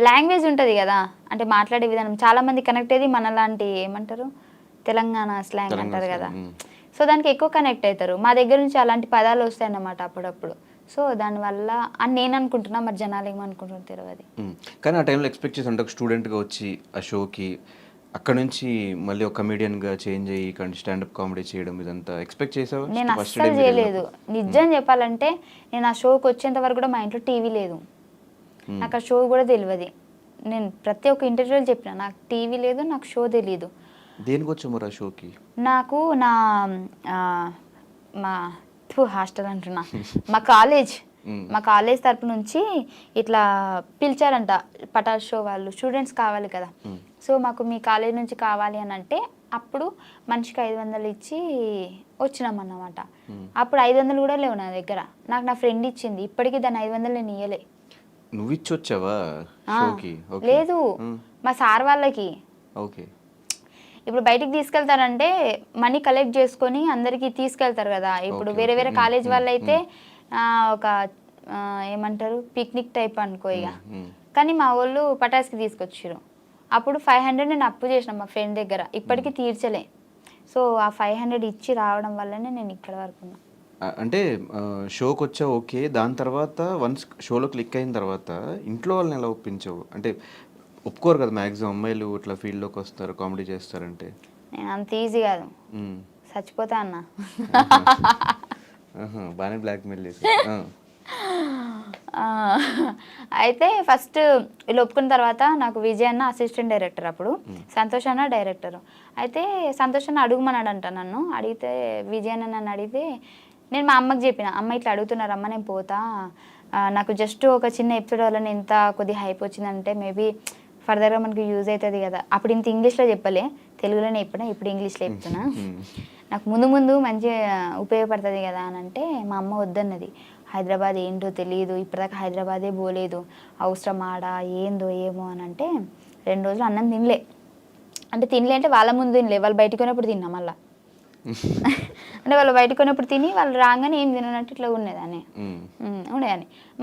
Speaker 2: లాంగ్వేజ్ ఉంటుంది కదా, అంటే మాట్లాడే విధానం చాలామంది కనెక్ట్ అయ్యేది మనలాంటి ఏమంటారు తెలంగాణ స్లాంగ్ అంటారు కదా. సో దానికి ఎక్కువ కనెక్ట్ అవుతారు. మా దగ్గర నుంచి అలాంటి పదాలు వస్తాయి అన్నమాట అప్పుడప్పుడు. సో దానివల్ల అని నేను అనుకుంటున్నా, మరి జనాలు ఏమనుకుంటున్నారు తెలియదు.
Speaker 1: కానీ ఆ టైంలో ఎక్స్పెక్ట్ చేసి అంటే ఒక స్టూడెంట్గా వచ్చి ఆ షోకి అక్కడ నుంచి మళ్ళీ ఒక కమెడియన్గా చేంజ్ అయ్యి స్టాండప్ కామెడీ చేయడం ఇదంతా ఎక్స్పెక్ట్ చేసావా?
Speaker 2: నేను అస్సలు చేయలేదు. నిజం చెప్పాలంటే నేను ఆ షోకి వచ్చేంత వరకు కూడా మా ఇంట్లో టీవీ లేదు, నాకు ఆ షో కూడా తెలియదు. నేను ప్రతి ఒక్క ఇంటర్వ్యూలో చెప్పిన నాకు టీవీ లేదు, నాకు షో తెలియదు.
Speaker 1: దేనికి వచ్చాము మరి ఆ షోకి?
Speaker 2: నాకు మా హాస్టల్ అంటున్నా మా కాలేజ్ తరపు నుంచి ఇట్లా పిలిచారంట పటాస్ షో వాళ్ళు, స్టూడెంట్స్ కావాలి కదా. సో మాకు మీ కాలేజ్ నుంచి కావాలి అని అంటే అప్పుడు మనిషికి 500 ఇచ్చి వచ్చినామన్నమాట. అప్పుడు 500 కూడా లేవు నా దగ్గర, నాకు నా ఫ్రెండ్ ఇచ్చింది. ఇప్పటికీ దాన్ని 500 నేను ఇయ్యలే.
Speaker 1: నువ్వు ఇచ్చి వచ్చావా షోకి?
Speaker 2: లేదు, మా సార్ వాళ్ళకి.
Speaker 1: ఓకే.
Speaker 2: ఇప్పుడు బయటికి తీసుకెళ్తారంటే మనీ కలెక్ట్ చేసుకొని అందరికి తీసుకెళ్తారు కదా. ఇప్పుడు వేరే వేరే కాలేజ్ వాళ్ళు అయితే ఒక ఏమంటారు పిక్నిక్ టైప్ అనుకో ఇక. కానీ మా వాళ్ళు పటాస్కి తీసుకొచ్చారు. అప్పుడు 500 నేను అప్పు చేసిన మా ఫ్రెండ్ దగ్గర, ఇప్పటికీ తీర్చలే. సో ఆ 500 ఇచ్చి రావడం వల్లనే నేను ఇక్కడ వరకు ఉన్నా.
Speaker 1: అంటే షోకి వచ్చా ఓకే, దాని తర్వాత వన్స్ షోలో క్లిక్ అయిన తర్వాత ఇంట్లో వాళ్ళని ఎలా ఒప్పించావు? అంటే ఒప్పుకోరు కదా మ్యాక్సిమం అమ్మాయిలు ఇట్లా ఫీల్డ్లోకి వస్తారు కామెడీ చేస్తారంటే.
Speaker 2: నేను అంత ఈజీ కాదు, చచ్చిపోతా అన్న.
Speaker 1: బాగానే బ్లాక్మెయిల్ చేసి.
Speaker 2: అయితే ఫస్ట్ వీళ్ళు ఒప్పుకున్న తర్వాత నాకు విజయ్ అన్న అసిస్టెంట్ డైరెక్టర్, అప్పుడు సంతోష్ అన్న డైరెక్టర్. అయితే సంతోష్ అన్న అడుగుమన్నాడంట నన్ను. అడిగితే విజయ్ అన్న నన్ను అడిగితే నేను మా అమ్మకి చెప్పిన, అమ్మ ఇట్లా అడుగుతున్నారమ్మ నేను పోతా, నాకు జస్ట్ ఒక చిన్న ఎపిసోడ్ వల్ల ఇంత కొద్దిగా హైప్ వచ్చిందంటే మేబీ ఫర్దర్గా మనకు యూజ్ అవుతుంది కదా. అప్పుడు ఇంత ఇంగ్లీష్లో చెప్పలే, తెలుగులోనే చెప్పినా, ఇప్పుడు ఇంగ్లీష్లో చెప్తున్నా. నాకు ముందు మంచిగా ఉపయోగపడుతుంది కదా అని అంటే మా అమ్మ వద్దన్నది. హైదరాబాద్ ఏంటో తెలియదు, ఇప్పటిదాకా హైదరాబాదే పోలేదు, అవసరం ఆడ ఏందో ఏమో అని అంటే 2 రోజులు అన్నం తినలే. అంటే వాళ్ళ ముందు తినలే, వాళ్ళు బయటకు పోయినప్పుడు తిన్నా మళ్ళా. అంటే వాళ్ళు బయటకు పోయినప్పుడు తిని వాళ్ళు రాగానే ఏం తినట్టు ఇట్లా ఉండేదాన్ని.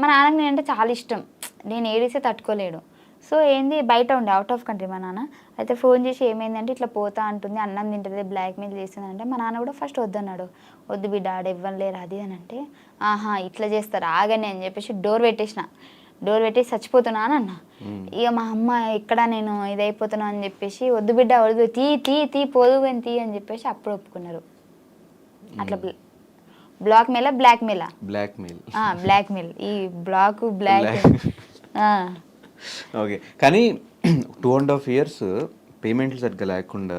Speaker 2: మా నాన్నకి నేనంటే చాలా ఇష్టం, నేను ఏడిస్తే తట్టుకోలేడు. సో ఏంది బయట ఉండే అవుట్ ఆఫ్ కంట్రీ మా నాన్న. అయితే ఫోన్ చేసి ఏమైందంటే ఇట్లా పోతా అంటుంది, అన్నం తింటుంది, బ్లాక్మెయిల్ చేస్తుంది అంటే మా నాన్న కూడా ఫస్ట్ వద్దన్నాడు. వద్దు బిడ్డ ఆడ ఇవ్వలేరు అది అని అంటే ఇట్లా చేస్తారు ఆగని అని చెప్పేసి డోర్ పెట్టేసి చచ్చిపోతున్నా అని అన్న. ఇక మా అమ్మ ఎక్కడ నేను ఇదైపోతున్నా అని చెప్పేసి వద్దు బిడ్డ వద్దు తీ పోదు అని తీ అని చెప్పేసి అప్పుడు ఒప్పుకున్నారు. అట్లా బ్లాక్మెయిల్ ఈ బ్లాక్
Speaker 1: ఓకే. కానీ 2.5 years పేమెంట్లు సరిగ్గా లేకుండా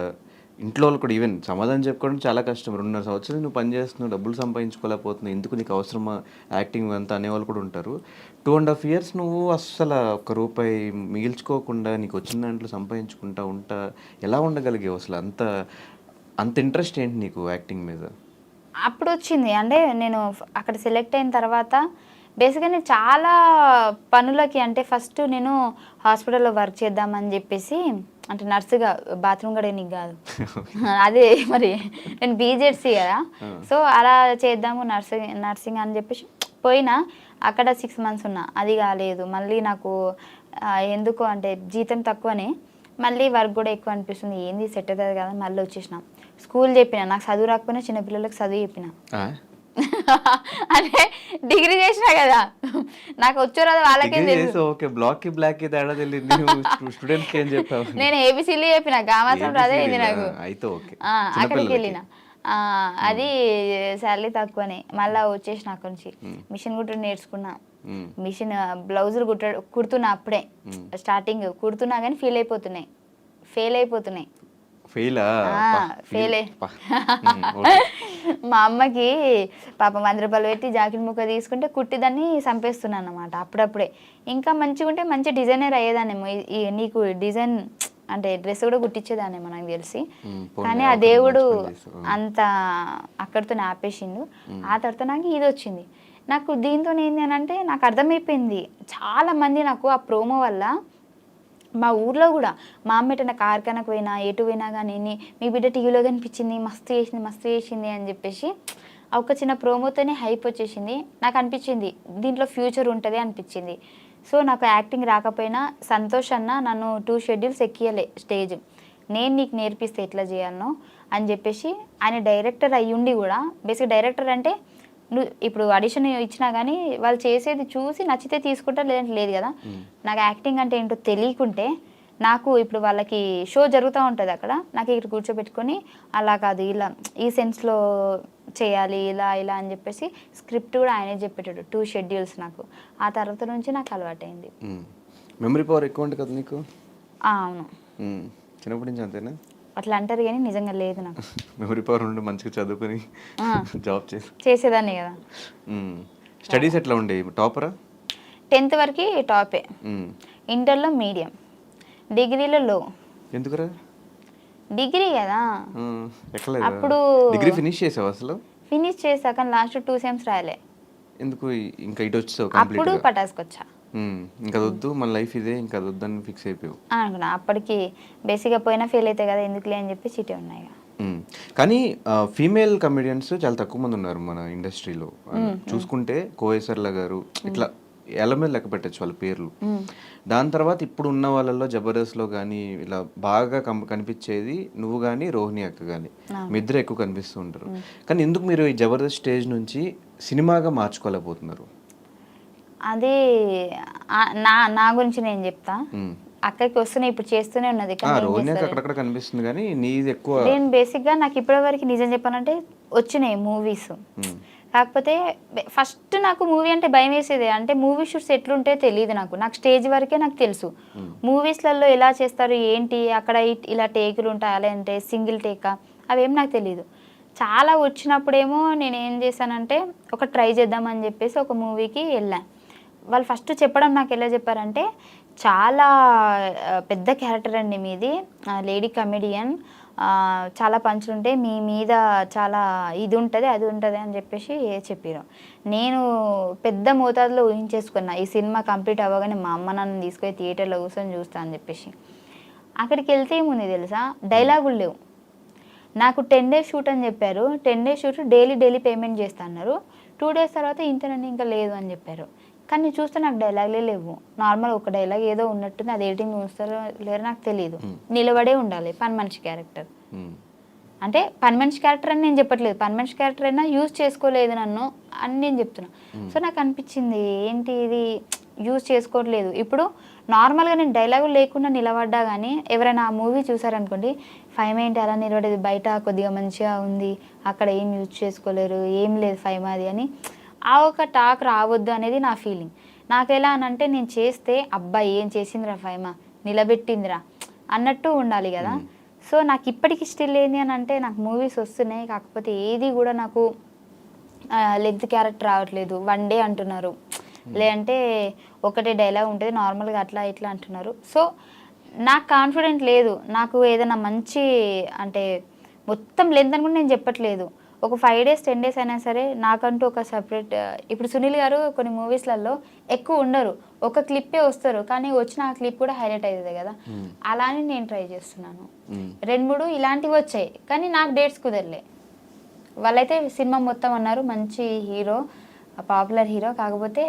Speaker 1: ఇంట్లో వాళ్ళు కూడా ఈవెన్ సమాధానం చెప్పుకోవడం చాలా కష్టం. 2.5 సంవత్సరాలు నువ్వు పని చేస్తున్నావు, డబ్బులు సంపాదించుకోలేకపోతున్నావు, ఎందుకు నీకు అవసరమా యాక్టింగ్ అంతా అనేవాళ్ళు కూడా ఉంటారు. 2.5 years నువ్వు అస్సలు ₹1 మిగిల్చుకోకుండా నీకు వచ్చిన దాంట్లో సంపాదించుకుంటా ఎలా ఉండగలిగావు అసలు? అంత ఇంట్రెస్ట్ ఏంటి నీకు యాక్టింగ్ మీద?
Speaker 2: అప్పుడు వచ్చింది. అంటే నేను అక్కడ సెలెక్ట్ అయిన తర్వాత బేసిక్గా నేను చాలా పనులకి అంటే ఫస్ట్ నేను హాస్పిటల్లో వర్క్ చేద్దామని చెప్పేసి అంటే నర్సుగా బాత్రూమ్ కడగనీకి కాదు అదే మరి నేను బీజెడ్సీ కదా సో అలా చేద్దాము నర్సింగ్ అని చెప్పేసి పోయినా అక్కడ 6 months ఉన్నా అది కాలేదు మళ్ళీ నాకు ఎందుకు అంటే జీతం తక్కువనే మళ్ళీ వర్క్ కూడా ఎక్కువ అనిపిస్తుంది ఏంది సెట్ అవుతుంది కదా మళ్ళీ వచ్చేసిన స్కూల్ చెప్పిన నాకు చదువు రాకపోయినా చిన్నపిల్లలకు చదువు చెప్పిన అంటే డిగ్రీ చేసినా కదా నాకు వచ్చో రాదు వాళ్ళకే తెలుసు
Speaker 1: ఓకే బ్లాక్ కి బ్లాక్ కి తేడా తెలియదు స్టూడెంట్స్ కి ఏం చెప్పావు
Speaker 2: నేను ఏబిసిలు చెప్పిన గామాసం రాదే ఇది నాకు
Speaker 1: అయితే ఓకే
Speaker 2: అక్కడికి వెళ్ళిన అది శాలరీ తక్కువనే మళ్ళీ వచ్చేసిన అక్కడి నుంచి మిషన్ కుట్టడం నేర్చుకున్నా మిషన్ బ్లౌజులు కుడుతున్నా అప్పుడే స్టార్టింగ్ కుడుతున్నా కానీ ఫెయిల్ అయిపోతున్నాయి మా అమ్మకి పాప 100 రూపాయలు పెట్టి జాకెట్ ముక్క తీసుకుంటే కుట్టిదాన్ని చంపేస్తున్నాను అన్నమాట అప్పుడప్పుడే ఇంకా మంచిగా ఉంటే మంచి డిజైనర్ అయ్యేదాన్నేమో నీకు డిజైన్ అంటే డ్రెస్ కూడా కుట్టించేదాన్నేమో నాకు తెలిసి కానీ ఆ దేవుడు అంత అక్కడితో ఆపేసిండు ఆ తర్వాత నాకు ఇది వచ్చింది నాకు దీంతో ఏంటి అని అంటే నాకు అర్థమైపోయింది చాలా మంది నాకు ఆ ప్రోమో వల్ల మా ఊర్లో కూడా మా అమ్మ ఎటన్నా కార్ఖానకు పోయినా ఎటు పోయినా కానీ మీ బిడ్డ టీవీలో కనిపించింది మస్తు చేసింది అని చెప్పేసి ఒక చిన్న ప్రోమోతోనే హైప్ వచ్చేసింది నాకు అనిపించింది దీంట్లో ఫ్యూచర్ ఉంటుంది అనిపించింది సో నాకు యాక్టింగ్ రాకపోయినా సంతోష్ అన్న నన్ను 2 schedules ఎక్కియలే స్టేజ్ నేను నీకు నేర్పిస్తే ఎట్లా చేయాలనో అని చెప్పేసి ఆయన డైరెక్టర్ అయ్యుండి కూడా బేసిక్ డైరెక్టర్ అంటే నువ్వు ఇప్పుడు ఆడిషన్ ఇచ్చినా కానీ వాళ్ళు చేసేది చూసి నచ్చితే తీసుకుంటారు లేదంటే లేదు కదా నాకు యాక్టింగ్ అంటే ఏంటో తెలియకుంటే నాకు ఇప్పుడు వాళ్ళకి షో జరుగుతూ ఉంటుంది అక్కడ నాకు ఇక్కడ కూర్చోబెట్టుకొని అలా కాదు ఇలా ఈ సెన్స్లో చేయాలి ఇలా ఇలా అని చెప్పేసి స్క్రిప్ట్ కూడా ఆయనే చెప్పేటాడు 2 schedules నాకు ఆ తర్వాత నుంచి నాకు అలవాటైంది
Speaker 1: మెమరీ పవర్ ఎక్కువ ఉంటుంది కదా నీకు
Speaker 2: అవును
Speaker 1: చిన్నప్పటి నుంచి అంతేనా
Speaker 2: అట్లా అంటారు కానీ నిజంగా లేదు నాకు
Speaker 1: మెమరీ పవర్ ఉండి మంచిగా చదువుకొని జాబ్
Speaker 2: చేసేదాన్ని కదా
Speaker 1: స్టడీస్ ఎట్లా ఉండే టాపరా
Speaker 2: 10th వరకు టాపే ఇంటర్లో మీడియం డిగ్రీలో లో
Speaker 1: ఎందుకురా
Speaker 2: డిగ్రీ కదా అప్పుడు
Speaker 1: డిగ్రీ ఫినిష్ చేసావు అసలు
Speaker 2: ఫినిష్ చేసా కానీ లాస్ట్ 2 sems రాయలే
Speaker 1: ఎందుకు ఇంకా ఇటు వచ్చావు
Speaker 2: అప్పుడు పటాస్కి వచ్చా
Speaker 1: ఇంకా వద్దు మన లైఫ్ ఇదే ఇంకా వద్దని ఫిక్స్ అయిపోయావు
Speaker 2: అనుకున్నా అప్పటికి బేసిక్గా పోయినా ఫెయిల్ అవుతాయి కదా ఎందుకులే అని చెప్పి చీటే ఉన్నాయి
Speaker 1: కానీ ఫీమేల్ కమెడియన్స్ చాలా తక్కువ మంది ఉన్నారు మన ఇండస్ట్రీలో చూసుకుంటే కోయేసర్ల గారు ఇట్లా మీద లెక్క పెట్టచ్చు వాళ్ళ పేర్లు దాని తర్వాత ఇప్పుడు ఉన్న వాళ్ళలో జబర్దస్త్లో కానీ ఇలా బాగా కనిపించేది నువ్వు కానీ రోహిణి అక్క కానీ మీ ఇద్దరు ఎక్కువ కనిపిస్తూ ఉంటారు కానీ ఎందుకు మీరు ఈ జబర్దస్త్ స్టేజ్ నుంచి సినిమాగా మార్చుకోలేకపోతున్నారు
Speaker 2: అది నా గురించి నేను చెప్తా అక్కడికి వస్తున్నాయి ఇప్పుడు చేస్తూనే ఉన్నది
Speaker 1: అక్కడక్కడ కనిపిస్తుంది కానీ నీది ఎక్కువ
Speaker 2: నేను బేసిక్గా నాకు ఇప్పటివరకు నిజం చెప్పానంటే వచ్చినాయి మూవీస్ కాకపోతే ఫస్ట్ నాకు మూవీ అంటే భయం వేసేది అంటే మూవీ షూట్స్ ఎట్లుంటాయో తెలియదు నాకు స్టేజ్ వరకే నాకు తెలుసు మూవీస్లలో ఎలా చేస్తారు ఏంటి అక్కడ ఇలా టేకులు ఉంటాయి అలా అంటే సింగిల్ టేకా అవేం నాకు తెలియదు చాలా వచ్చినప్పుడేమో నేను ఏం చేశానంటే ఒక ట్రై చేద్దామని చెప్పేసి ఒక మూవీకి వెళ్ళాను వాళ్ళు ఫస్ట్ చెప్పడం నాకు ఎలా చెప్పారంటే చాలా పెద్ద క్యారెక్టర్ అండి మీది లేడీ కమెడియన్ చాలా పంచులు ఉంటాయి మీ మీద చాలా ఇది ఉంటుంది అది ఉంటుంది అని చెప్పేసి చెప్పారు నేను పెద్ద మోతాదులో ఊహించేసుకున్నా ఈ సినిమా కంప్లీట్ అవ్వగానే మా అమ్మ నన్ను తీసుకొని థియేటర్లో కూర్చొని చూస్తా అని చెప్పేసి అక్కడికి వెళ్తే ఏముంది తెలుసా డైలాగులు లేవు నాకు 10 days షూట్ అని చెప్పారు 10 days షూట్ డైలీ పేమెంట్ చేస్తా అన్నారు 2 days తర్వాత ఇంతనండి ఇంకా లేదు అని చెప్పారు కానీ చూస్తే నాకు డైలాగ్లే లేవు నార్మల్ ఒక డైలాగ్ ఏదో ఉన్నట్టుంది అది ఎడిటింగ్ చూస్తారో లేరో నాకు తెలియదు నిలబడే ఉండాలి పని మనిషి క్యారెక్టర్ అంటే పని మనిషి క్యారెక్టర్ అని నేను చెప్పట్లేదు పని మనిషి క్యారెక్టర్ అయినా యూజ్ చేసుకోలేదు నన్ను అని నేను చెప్తున్నా సో నాకు అనిపించింది ఏంటి ఇది యూజ్ చేసుకోవట్లేదు ఇప్పుడు నార్మల్గా నేను డైలాగులు లేకుండా నిలబడ్డా కానీ ఎవరైనా ఆ మూవీ చూసారనుకోండి ఫైమ్ ఏంటి అలా నిలబడేది బయట కొద్దిగా మంచిగా ఉంది అక్కడ ఏం యూజ్ చేసుకోలేరు ఏం లేదు ఫైమ్ అది అని ఆ ఒక టాక్ రావద్దు అనేది నా ఫీలింగ్ నాకు ఎలా అనంటే నేను చేస్తే అబ్బాయి ఏం చేసిందిరా ఫైమా నిలబెట్టిందిరా అన్నట్టు ఉండాలి కదా సో నాకు ఇప్పటికి స్టిల్ ఏంది అని అంటే నాకు మూవీస్ వస్తున్నాయి కాకపోతే ఏది కూడా నాకు లెగ్త్ క్యారెక్టర్ రావట్లేదు 1 day అంటున్నారు లేదంటే ఒకటే డైలాగ్ ఉంటుంది నార్మల్గా అట్లా ఇట్లా అంటున్నారు సో నాకు కాన్ఫిడెంట్ లేదు నాకు ఏదైనా మంచి అంటే మొత్తం లెంత్ అని కూడా నేను చెప్పట్లేదు ఒక 5 డేస్ 10 డేస్ అయినా సరే నాకంటూ ఒక సపరేట్, ఇప్పుడు సునీల్ గారు కొన్ని మూవీస్లలో ఎక్కువ ఉండరు, ఒక క్లిప్పే వస్తారు, కానీ వచ్చిన ఆ క్లిప్ కూడా హైలైట్ అవుతుంది కదా, అలానే నేను ట్రై చేస్తున్నాను. 2-3 ఇలాంటివి వచ్చాయి, కానీ నాకు డేట్స్ కుదరలే. వాళ్ళైతే సినిమా మొత్తం అన్నారు మంచి హీరో, పాపులర్ హీరో, కాకపోతే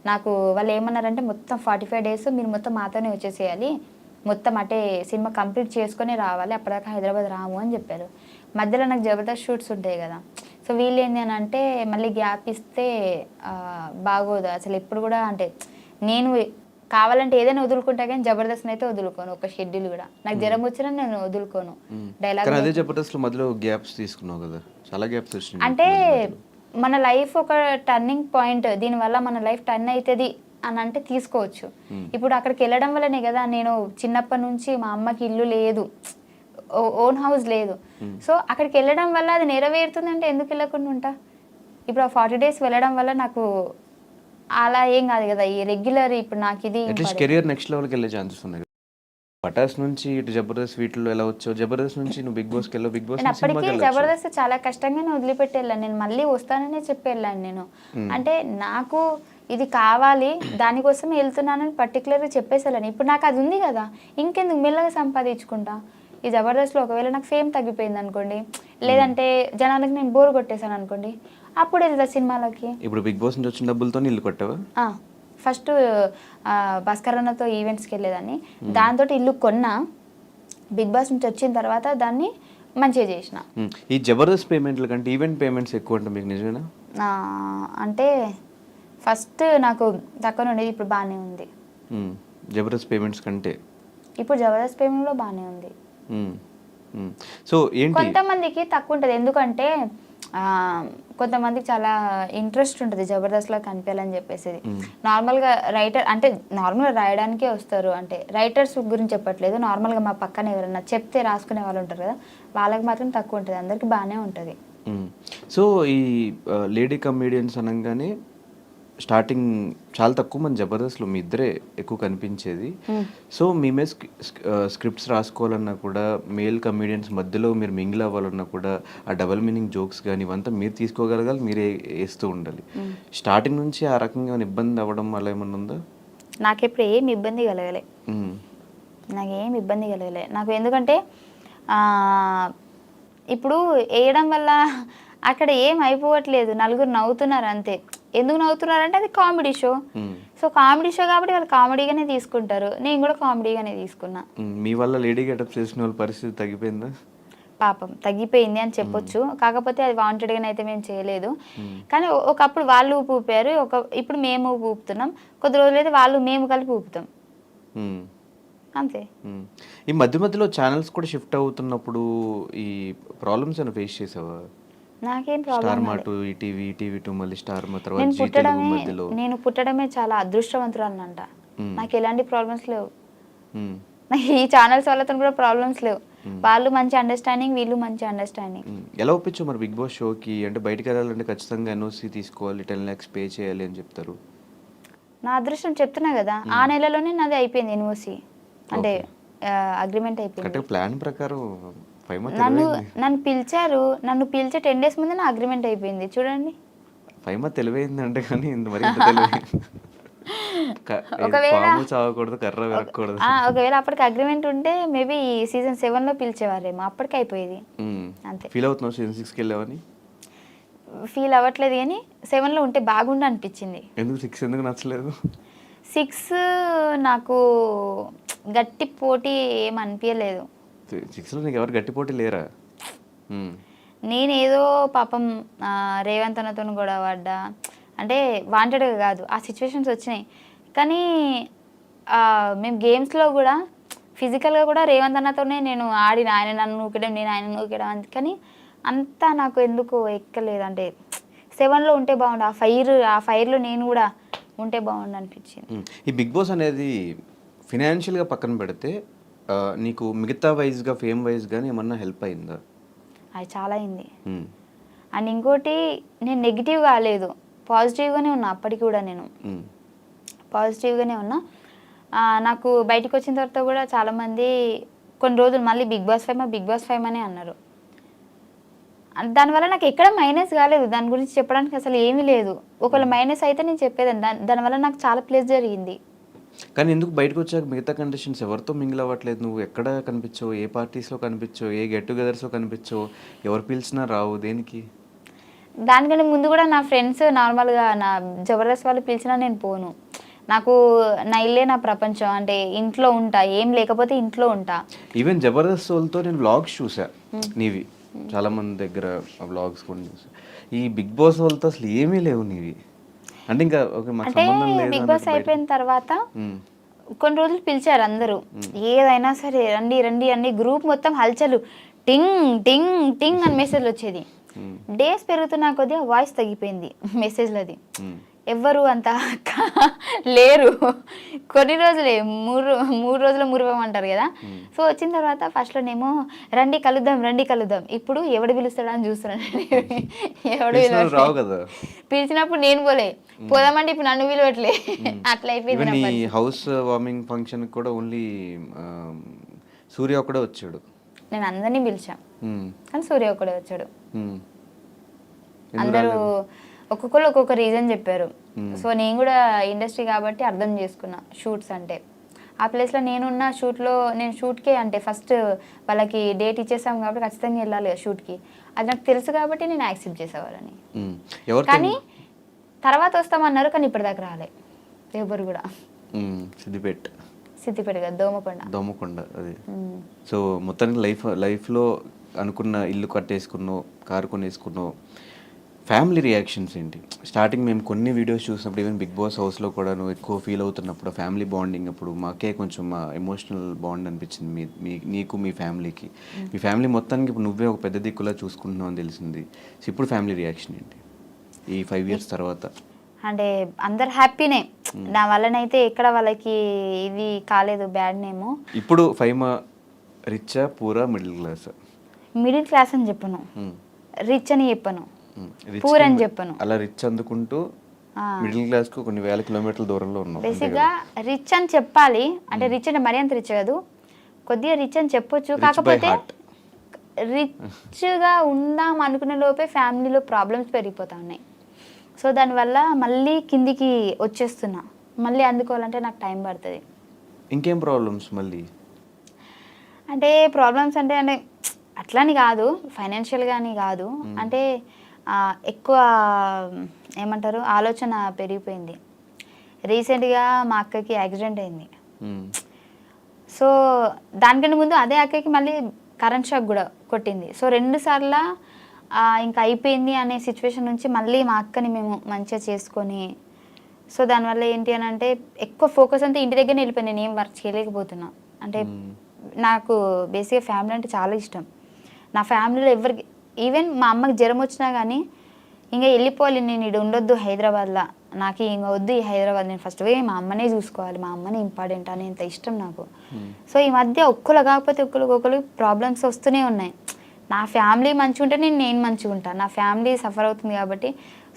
Speaker 2: నాకు వాళ్ళు ఏమన్నారంటే మొత్తం 45 డేస్ మీరు మొత్తం మాతోనే వచ్చేసేయాలి, మొత్తం అటే సినిమా కంప్లీట్ చేసుకొని రావాలి, అప్పటిదాకా హైదరాబాద్ రాము అని చెప్పారు. మధ్యలో నాకు జబర్దస్త్ షూట్స్ ఉంటాయి కదా, సో వీళ్ళు ఏంటి అని అంటే మళ్ళీ గ్యాప్ ఇస్తే బాగోదు అసలు. ఎప్పుడు కూడా అంటే నేను కావాలంటే ఏదైనా వదులుకుంటా, కానీ జబర్దస్త్ అయితే వదులుకోను, ఒక షెడ్యూల్ కూడా. నాకు జ్వరం వచ్చినా నేను వదులుకోను. డైలాగ్
Speaker 1: అదే జబర్దస్త్ లో మధ్యలో గ్యాప్స్ తీసుకున్నావు కదా, చాలా గ్యాప్స్ వచ్చినాయి
Speaker 2: అంటే మన లైఫ్ ఒక టర్నింగ్ పాయింట్, దీనివల్ల మన లైఫ్ టర్న్ అవుతుంది అని అంటే తీసుకోవచ్చు. ఇప్పుడు అక్కడికి వెళ్ళడం వల్లనే కదా నేను చిన్నప్పటి నుంచి మా అమ్మకి ఇల్లు లేదు, ఓన్ హౌస్ లేదు, సో అక్కడికి వెళ్ళడం వల్ల అది నెరవేరుతుంది అంటే ఎందుకు వెళ్ళకుండా ఉంటా. ఇప్పుడు ఆ 40 డేస్ వెళ్ళడం వల్ల నాకు అలా ఏం కాదు కదా, ఈ రెగ్యులర్ ఇప్పుడు నాకు ఇది
Speaker 1: అట్లీస్ట్ కెరియర్ నెక్స్ట్ లెవెల్కి వెళ్ళే ఛాన్సెస్ ఉన్నాయి. పటాస్ నుంచి ఇటు జబర్దస్త్ వీటిలో ఎలా వచ్చావు, జబర్దస్త్ నుంచి నువ్వు బిగ్ బాస్కి వెళ్ళావు, బిగ్ బాస్
Speaker 2: నేను అప్పటికి జబర్దస్త్ చాలా కష్టంగానే వదిలిపెట్టి వెళ్ళాను, నేను మళ్ళీ వస్తాననే చెప్పి వెళ్ళాను నేను. అంటే నాకు ఇది కావాలి దానికోసం వెళ్తున్నానని పర్టికులర్గా చెప్పేసాను. ఇప్పుడు నాకు అది ఉంది కదా, ఇంకెందుకు మెల్లగా సంపాదించుకుంటా. ఈ జబర్దస్త్లో ఒకవేళ నాకు ఫేమ్ తగ్గిపోయింది అనుకోండి, లేదంటే జనాలకు నేను బోర్ కొట్టేశాను అనుకోండి, అప్పుడు వెళ్తా సినిమాలకి.
Speaker 1: ఇప్పుడు బిగ్ బాస్ నుంచి వచ్చిన డబ్బులతో ఇల్లు కొట్టావా?
Speaker 2: ఫస్ట్ భాస్కర్ అన్నతో ఈవెంట్స్కి వెళ్ళేదాన్ని, దాంతో ఇల్లు కొన్నా. బిగ్ బాస్ నుంచి వచ్చిన తర్వాత దాన్ని మంచిగా చేసిన.
Speaker 1: ఈ జబర్దస్త్ పేమెంట్ల కంటే ఈవెంట్ పేమెంట్స్ ఎక్కువ అంటే మీకు నిజమేనా?
Speaker 2: అంటే ఫస్ట్ నాకు తక్కువ ఉండేది, ఇప్పుడు బాగానే ఉంది.
Speaker 1: జబర్దస్త్ పేమెంట్స్ కంటే
Speaker 2: ఇప్పుడు జబర్దస్త్ పేమెంట్లో బాగానే ఉంది.
Speaker 1: సో ఏంటి
Speaker 2: కొంతమందికి తక్కువ ఉంటుంది, ఎందుకంటే కొంతమందికి చాలా ఇంట్రెస్ట్ ఉంటుంది జబర్దస్త్లో కనిపించాలని చెప్పేసి. నార్మల్గా రైటర్ అంటే నార్మల్గా రాయడానికే వస్తారు, అంటే రైటర్స్ గురించి చెప్పట్లేదు, నార్మల్గా మా పక్కన ఎవరైనా చెప్తే రాసుకునే వాళ్ళు ఉంటారు కదా, వాళ్ళకి మాత్రం తక్కువ ఉంటుంది, అందరికి బాగానే ఉంటుంది.
Speaker 1: సో ఈ లేడీ కమేడియన్స్ అనగానే స్టార్టింగ్ చాలా తక్కువ మంది జబర్దస్త్లో మీ ఇద్దరే ఎక్కువ కనిపించేది. సో మేమే స్క్రిప్ట్స్ రాసుకోవాలన్నా కూడా, మేల్ కమేడియన్స్ మధ్యలో మీరు మింగిల్ అవ్వాలన్నా కూడా, ఆ డబల్ మీనింగ్ జోక్స్ కానీ ఇవంతా మీరు తీసుకోగలగాలి, మీరే వేస్తూ ఉండాలి. స్టార్టింగ్ నుంచి ఆ రకంగా ఇబ్బంది అవ్వడం అలా ఏమన్నా ఉందా?
Speaker 2: నాకెప్పుడు ఏం ఇబ్బంది కలగలే, నాకేం ఇబ్బంది కలగలే నాకు. ఎందుకంటే ఇప్పుడు వేయడం వల్ల అక్కడ ఏం అయిపోవట్లేదు, నలుగురు నవ్వుతున్నారు అంతే. ఎందుకు నవ్వుతున్నారు అంటే అది comedy show, so comedy show కాబట్టి వాళ్ళు కామెడీగానే తీసుకుంటారు, నేను కూడా కామెడీగానే తీసుకున్నా.
Speaker 1: మీ వల్ల లేడీ గెటప్ చేసిన వాళ్ళ పరిస్థితి తగ్గిపోయిందా?
Speaker 2: పాపం తగ్గిపోయింది అని చెప్పొచ్చు, కాకపోతే అది వాంటెడ్గానే అయితే మేము చేయలేదు. కానీ ఒకప్పుడు వాళ్ళు ఊపి ఊపారు, ఇప్పుడు మేము ఊపుతున్నాం, కొద్ది రోజులైతే వాళ్ళు మేము కలిపి ఊపుతాం అంతే.
Speaker 1: ఈ మధ్య మధ్యలో ఛానల్స్ కూడా షిఫ్ట్ అవుతున్నప్పుడు ఈ ప్రాబ్లమ్స్ ఏమైనా ఫేస్ చేసావా?
Speaker 2: నాకేం ప్రాబ్లం, నేను పుట్టడమే చాలా అదృష్టవంతురాలంట, నాకు ఎలాంటి ప్రాబ్లమ్స్ లేవు. నాకు ఈ ఛానల్స్ వాళ్ళతో కూడా ప్రాబ్లమ్స్ లేవు, వాళ్ళు మంచి అండర్స్టాండింగ్, వీళ్ళు మంచి అండర్స్టాండింగ్.
Speaker 1: ఎలా ఒప్పించు మరి బిగ్ బాస్ షోకి? అంటే బయటకు వెళ్ళాలంటే ఖచ్చితంగా ఎన్ఓసి తీసుకోవాలి, 10 lakhs పే చేయాలి అని చెప్తారు.
Speaker 2: నా అదృష్టం చెప్తున్నా కదా, ఆ నెలలోనే నాది అయిపోయింది ఎన్ఓసి, అంటే అగ్రిమెంట్ అయిపోయింది.
Speaker 1: ప్లాన్ ప్రకారం
Speaker 2: నన్ను పిలిచారు, నన్ను పిలిచే 10 days ముందే నా అగ్రిమెంట్ అయిపోయింది చూడండి.
Speaker 1: ఫైమా తెలివైంది అంటే కానీ
Speaker 2: ఒకవేళ అప్పటికి అగ్రిమెంట్ ఉంటే మేబీ సీజన్ 7లో పిలిచేవారేమో, అప్పటికి అయిపోయేది అంతే.
Speaker 1: ఫీల్ అవుతున్నావు సీజన్ 6కి వెళ్ళావని?
Speaker 2: ఫీల్ అవ్వట్లేదు, కానీ 7లో ఉంటే బాగుండు అనిపించింది.
Speaker 1: ఎందుకు 6 ఎందుకు నచ్చలేదు?
Speaker 2: 6 నాకు గట్టి పోటీ ఏం అనిపించలేదు.
Speaker 1: 6లో నీకు ఎవరు గట్టి పోటీ లేరా?
Speaker 2: నేనేదో పాపం రేవంత్ అన్నతో గొడవ పడ్డా, అంటే వాంటెడ్గా కాదు, ఆ సిచ్యువేషన్స్ వచ్చినాయి. కానీ మేము గేమ్స్లో కూడా ఫిజికల్గా కూడా రేవంత్ అన్నతోనే నేను ఆడిన, ఆయన నన్ను నూకడం, నేను ఆయన నూకడం, కానీ అంతా నాకు ఎందుకు ఎక్కలేదు. అంటే 7లో ఉంటే బాగుండు, ఆ ఫైర్లో నేను కూడా ఉంటే బాగుండు అనిపించింది.
Speaker 1: ఈ బిగ్ బాస్ అనేది ఫినాన్షియల్గా పక్కన పెడితే నీకు మిగతా వైజ్గా, ఫేమ్ వైజ్ కానీ ఏమన్నా హెల్ప్ అయిందా?
Speaker 2: అది చాలా అయింది. అండ్ ఇంకోటి, నేను నెగిటివ్ కాలేదు, పాజిటివ్గానే ఉన్నా. అప్పటికి కూడా నేను పాజిటివ్గానే ఉన్నా. నాకు బయటకు వచ్చిన తర్వాత కూడా చాలామంది కొన్ని రోజులు మళ్ళీ బిగ్ బాస్ ఫైమ్ అనే అన్నారు. దానివల్ల నాకు ఎక్కడ మైనస్ కాలేదు, దాని గురించి చెప్పడానికి అసలు ఏమీ లేదు. ఒకవేళ మైనస్ అయితే నేను చెప్పేదాన్ని. దానివల్ల నాకు చాలా ప్లస్ జరిగింది.
Speaker 1: కానీ ఎందుకు బయటకు వచ్చాక మిగతా కండిషన్స్ ఎవరితో మింగిల్ అవ్వట్లేదు? నువ్వు ఎక్కడ కనిపించవు, ఏ పార్టీస్లో కనిపించవు, ఏ గెట్ టుగెదర్స్లో కనిపించవు, ఎవరు పిలిచినా రావు, దేనికి?
Speaker 2: దానికంటే ముందు కూడా నా ఫ్రెండ్స్ నార్మల్గా నా జబర్దస్త్ వాళ్ళు పిలిచినా నేను పోను. నాకు నా ఇల్లే నా ప్రపంచం. అంటే ఇంట్లో ఉంటా, ఏం లేకపోతే ఇంట్లో ఉంటా.
Speaker 1: ఈవెన్ జబర్దస్త్ వాళ్ళతో నేను వ్లాగ్స్ చూసా నీవి, చాలా మంది దగ్గర వ్లాగ్స్ కూడా చూసా. ఈ బిగ్ బాస్ వాళ్ళతో అసలు ఏమీ లేవు నీవి. అంటే ఇంకా మాకు
Speaker 2: అంటే
Speaker 1: సంబంధం లేదు
Speaker 2: బిగ్ బాస్ అయిపోయిన తర్వాత కొన్ని రోజులు పిలిచారు అందరూ, ఏదైనా సరే రండి రండి అని. గ్రూప్ మొత్తం హల్చలు, టింగ్ టింగ్ టింగ్ అని మెసేజ్లు వచ్చేది. డేస్ పెరుగుతున్నా కొద్దీ వాయిస్ తగ్గిపోయింది మెసేజ్లది. ఎవ్వరు అంత లేరు. కొన్ని రోజులే, మూడు రోజులు మురివమంటారు కదా. సో వచ్చిన తర్వాత ఫస్ట్లోనేమో రండి కలుద్దాం రండి కలుద్దాం. ఇప్పుడు ఎవడు పిలుస్తాడా అని చూస్తున్నాను. ఎవడు పిలిచినప్పుడు నేను పోలే, పోదామంటే ఇప్పుడు నన్ను పిలవట్లే. అట్లా అయిపోయింది.
Speaker 1: హౌస్ వార్మింగ్ ఫంక్షన్ కూడా ఓన్లీ సూర్య ఒక్కడే వచ్చాడు.
Speaker 2: నేను అందరినీ పిలిచా కానీ సూర్య ఒక్కడే వచ్చాడు. అందరూ ఒక్కొక్కరు ఒక్కొక్క రీజన్ చెప్పారు. సో నేను కూడా ఇండస్ట్రీ కాబట్టి అర్థం చేసుకున్నా షూట్స్ అంటే. ఆ ప్లేస్లో నేనున్న నేను షూట్కే అంటే ఫస్ట్ వాళ్ళకి డేట్ ఇచ్చేసాం కాబట్టి ఖచ్చితంగా వెళ్ళాలి కదా షూట్కి. అది నాకు తెలుసు కాబట్టి నేను యాక్సెప్ట్ చేసేవాళ్ళని. కానీ తర్వాత వస్తామన్నారు కానీ ఇప్పటిదాకా రాలే ఎవరు కూడా. సిద్దిపేట కదా,
Speaker 1: దోమకొండ అది. సో మొత్తానికి లైఫ్లో అనుకున్న ఇల్లు కట్టేసుకున్నావు, కారు కొనేసుకున్నావు. ఫ్యామిలీ రియాక్షన్స్ ఏంటి? స్టార్టింగ్ మేము కొన్ని వీడియోస్ చూసినప్పుడు, ఈవెన్ బిగ్ బాస్ హౌస్లో కూడా నువ్వు ఎక్కువ ఫీల్ అవుతున్నప్పుడు, ఫ్యామిలీ బాండింగ్ అప్పుడు మాకే కొంచెం ఎమోషనల్ బాండ్ అనిపించింది నీకు మీ ఫ్యామిలీకి. మీ ఫ్యామిలీ మొత్తానికి ఇప్పుడు నువ్వే ఒక పెద్ద దిక్కులా చూసుకుంటున్నావు అని తెలిసింది. సో ఇప్పుడు ఫ్యామిలీ రియాక్షన్ ఏంటి ఈ 5 years తర్వాత?
Speaker 2: అంటే అందరు హ్యాపీనే, నా వల్లనైతే ఎక్కడ వాళ్ళకి ఇది కాలేదు బ్యాడ్ నేమ్.
Speaker 1: ఇప్పుడు ఫైమా రిచ్చా పూరా మిడిల్ క్లాస్?
Speaker 2: మిడిల్ క్లాస్ అని చెప్పను, రిచ్ అని చెప్పను, పూర్ అని చెప్పను.
Speaker 1: అలా రిచ్ అందుకుంటూ మిడిల్ క్లాస్ కు కొన్ని వేల కిలోమీటర్ల దూరంలో ఉన్నాం.
Speaker 2: బేసిక్ గా రిచ్ అని చెప్పాలి. అంటే రిచ్ అంటే మరీ అంత రిచ్ కాదు, కొద్దిగా రిచ్ అని చెప్పొచ్చు. కాకపోతే రిచ్ గా ఉందాం అనుకునే లోపే ఫ్యామిలీలో ప్రాబ్లమ్స్ పెరిగిపోతా ఉన్నాయి. సో దానివల్ల మళ్ళీ కిందికి వచ్చేస్తున్నా. మళ్ళీ అందుకోవాలంటే నాకు టైం పడుతుంది.
Speaker 1: ఇంకేం ప్రాబ్లమ్స్ మళ్ళీ?
Speaker 2: అంటే ప్రాబ్లమ్స్ అంటే అట్లని కాదు, ఫైనాన్షియల్గా అని కాదు. అంటే ఎక్కువ ఏమంటారు, ఆలోచన పెరిగిపోయింది. రీసెంట్గా మా అక్కకి యాక్సిడెంట్ అయింది. సో దానికంటే ముందు అదే అక్కకి మళ్ళీ కరెంట్ షాక్ కూడా కొట్టింది. సో 2 సార్లు ఇంకా అయిపోయింది అనే సిచ్యువేషన్ నుంచి మళ్ళీ మా అక్కని మేము మంచిగా చేసుకొని, సో దానివల్ల ఏంటి అని అంటే ఎక్కువ ఫోకస్ అంతా ఇంటి దగ్గరనే వెళ్ళిపోయింది. నేను ఏం వర్క్ చేయలేకపోతున్నా. అంటే నాకు బేసిక్గా ఫ్యామిలీ అంటే చాలా ఇష్టం. నా ఫ్యామిలీలో ఎవరికి, ఈవెన్ మా అమ్మకి జ్వరం వచ్చినా కానీ ఇంకా వెళ్ళిపోవాలి, నేను ఇక్కడ ఉండొద్దు హైదరాబాద్లో, నాకు ఇంకా వద్దు ఈ హైదరాబాద్, నేను ఫస్ట్ పోయి మా అమ్మనే చూసుకోవాలి, మా అమ్మనే ఇంపార్టెంట్ అనేంత ఇష్టం నాకు. సో ఈ మధ్య ఒక్కరు కాకపోతే ఒక్కరు ప్రాబ్లమ్స్ వస్తూనే ఉన్నాయి. నా ఫ్యామిలీ మంచిగా ఉంటే నేను మంచిగా ఉంటాను, నా ఫ్యామిలీ సఫర్ అవుతుంది కాబట్టి.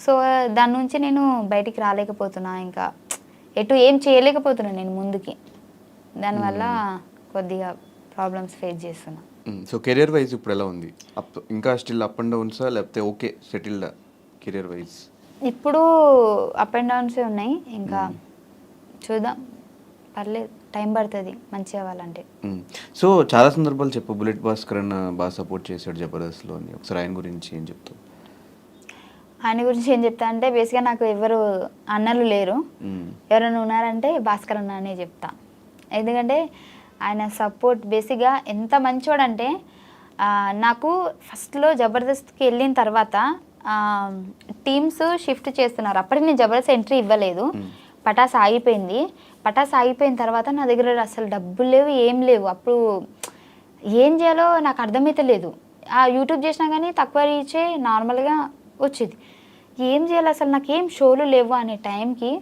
Speaker 2: సో దాని నుంచి నేను బయటికి రాలేకపోతున్నా, ఇంకా ఎటు ఏం చేయలేకపోతున్నాను నేను ముందుకి. దానివల్ల కొద్దిగా ప్రాబ్లమ్స్ ఫేస్ చేస్తున్నా.
Speaker 1: సో కెరియర్ వైజ్ ఇప్పుడు ఎలా ఉంది? ఇంకా స్టిల్ అప్ అండ్ డౌన్సా లేకపోతే ఓకే సెటిల్డ్ కెరియర్ వైజ్?
Speaker 2: ఇప్పుడు అప్ అండ్ డౌన్సే ఉన్నాయి. ఇంకా చూద్దాం, పర్లేదు, టైం పడుతుంది మంచిగా అవ్వాలంటే.
Speaker 1: సో చాలా సందర్భాలు చెప్పు, బుల్లెట్ భాస్కర్ అన్న బాగా సపోర్ట్ చేశాడు జబర్దస్త్లో అని. ఒకసారి ఆయన గురించి ఏం చెప్తావు?
Speaker 2: ఆయన గురించి ఏం చెప్తా అంటే బేసిక్గా నాకు ఎవరు అన్నలు లేరు. ఎవరైనా ఉన్నారంటే భాస్కర్ అన్న అనే చెప్తా. ఎందుకంటే ఆయన సపోర్ట్ బేసిక్గా ఎంత మంచివాడంటే, నాకు ఫస్ట్లో జబర్దస్త్కి వెళ్ళిన తర్వాత టీమ్స్ షిఫ్ట్ చేస్తున్నారు. అప్పటికి నేను జబర్దస్త్ ఎంట్రీ ఇవ్వలేదు, పటాస్ ఆగిపోయింది. పటాస్ ఆగిపోయిన తర్వాత నా దగ్గర అసలు డబ్బులు లేవు, ఏం లేవు. అప్పుడు ఏం చేయాలో నాకు అర్థమైతే లేదు. యూట్యూబ్ చేసినా కానీ తక్కువ రీచే నార్మల్గా వచ్చేది. ఏం చేయాలి అసలు, నాకు ఏం షోలు లేవు అనే టైంకి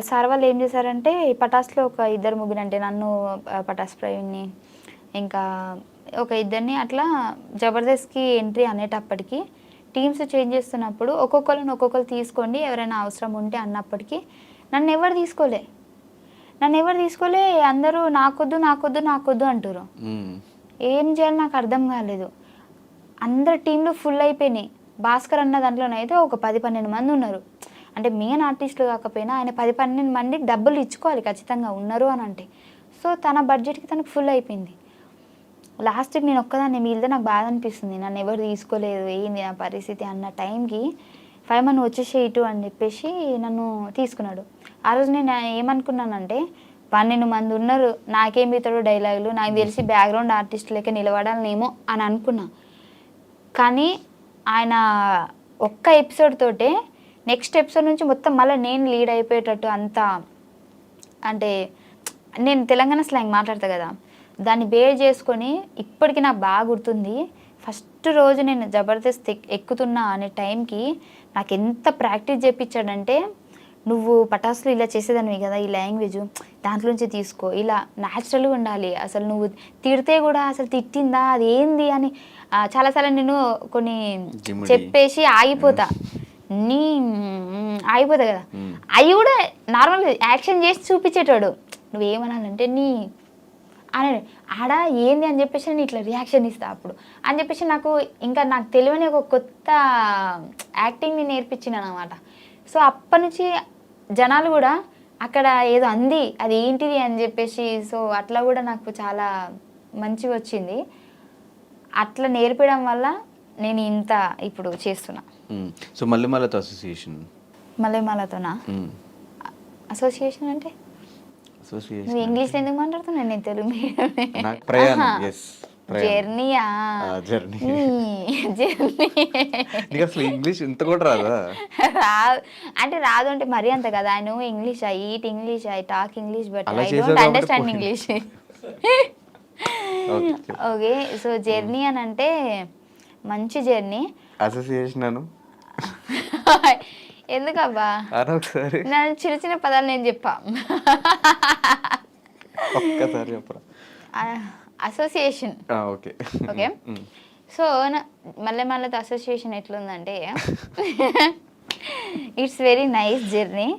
Speaker 2: సార్ వాళ్ళు ఏం చేశారంటే, పటాస్లో ఒక 2-3 అంటే నన్ను, పటాస్ ప్రవీణ్ని, ఇంకా ఒక 2 అట్లా జబర్దస్త్కి ఎంట్రీ అనేటప్పటికి టీమ్స్ చేంజ్ చేస్తున్నప్పుడు ఒక్కొక్కరు తీసుకోండి ఎవరైనా అవసరం ఉంటే అన్నప్పటికీ నన్ను ఎవరు తీసుకోలే. అందరూ నాకొద్దు అంటారు. ఏం చేయాలి నాకు అర్థం కాలేదు. అందరు టీంలు ఫుల్ అయిపోయినాయి. భాస్కర్ అన్న దాంట్లోనైతే ఒక 10-12 మంది ఉన్నారు. అంటే మెయిన్ ఆర్టిస్టులు కాకపోయినా ఆయన 10-12 మందికి డబ్బులు ఇచ్చుకోవాలి ఖచ్చితంగా ఉన్నారు అని అంటే. సో తన బడ్జెట్కి తనకు ఫుల్ అయిపోయింది. లాస్ట్కి నేను ఒక్కదాన్ని మిగిలితే నాకు బాధ అనిపిస్తుంది. నన్ను ఎవరు తీసుకోలేదు, ఏంది నా పరిస్థితి అన్న టైంకి 5 మంది వచ్చేసే ఇటు అని చెప్పేసి నన్ను తీసుకున్నాడు. ఆ రోజు నేను ఏమనుకున్నానంటే 12 మంది ఉన్నారు, నాకేం మిగతాడు డైలాగులు, నాకు తెలిసి బ్యాక్గ్రౌండ్ ఆర్టిస్ట్ లెక్క నిలబడాలనేమో అని అనుకున్నా. కానీ ఆయన ఒక్క ఎపిసోడ్ తోటే నెక్స్ట్ ఎపిసోడ్ నుంచి మొత్తం మళ్ళీ నేను లీడ్ అయిపోయేటట్టు అంతా, అంటే నేను తెలంగాణ స్లాంగ్ మాట్లాడతా కదా, దాన్ని బేర్ చేసుకొని ఇప్పటికీ నాకు బాగా గుర్తుంది. ఫస్ట్ రోజు నేను జబర్దస్త్ ఎక్కుతున్నా అనే టైంకి నాకు ఎంత ప్రాక్టీస్ చేయించాడంటే, నువ్వు పటాసులు ఇలా చేసేదానివి కదా, ఈ లాంగ్వేజ్ దాంట్లోంచి తీసుకో, ఇలా న్యాచురల్గా ఉండాలి, అసలు నువ్వు తిడితే కూడా అసలు తిట్టిందా అది ఏంది అని చాలాసార్లు నేను కొన్ని చెప్పేసి ఆగిపోతా ఆగిపోతా కదా, అవి కూడా నార్మల్గా యాక్షన్ చేసి చూపించేటాడు. నువ్వేమనాలంటే నీ అని ఆడ ఏంది అని చెప్పేసి నేను ఇట్లా రియాక్షన్ ఇస్తా అప్పుడు అని చెప్పేసి నాకు తెలియని ఒక కొత్త యాక్టింగ్ని నేర్పించినాను అనమాట. సో అప్పటి నుంచి జనాలు కూడా అక్కడ ఏదో అంది అది ఏంటిది అని చెప్పేసి, సో అట్లా కూడా నాకు చాలా మంచిగా వచ్చింది. అట్లా నేర్పడం వల్ల నేను ఇంత ఇప్పుడు చేస్తున్నా.
Speaker 1: సో మల్లెమాలతో అసోసియేషన్,
Speaker 2: మల్లెమాలతోనా అసోసియేషన్ అంటే నువ్వు ఇంగ్లీష్ ఎందుకు మాట్లాడుతున్నా, నేను తెలుగు జర్నీయా
Speaker 1: జర్నీ
Speaker 2: జర్నీ
Speaker 1: అసలు ఇంగ్లీష్ ఇంత కూడా రాదా?
Speaker 2: రాదు అంటే మరీ అంత కదా. I know English, I eat English, I talk English, but I don't understand English. Okay, so journey అని అంటే మంచి జర్నీ.
Speaker 1: అసోసియేషన్ అను
Speaker 2: ఎందుకబ్బా
Speaker 1: ఒకసారి
Speaker 2: నన్ను చిన్న చిన్న పదాలు నేను చెప్పా.
Speaker 1: ఒక్కసారి చెప్పరా.
Speaker 2: Association
Speaker 1: okay
Speaker 2: okay. సో మల్లెమాలతో అసోసియేషన్ ఎట్లుందంటే it's very nice journey.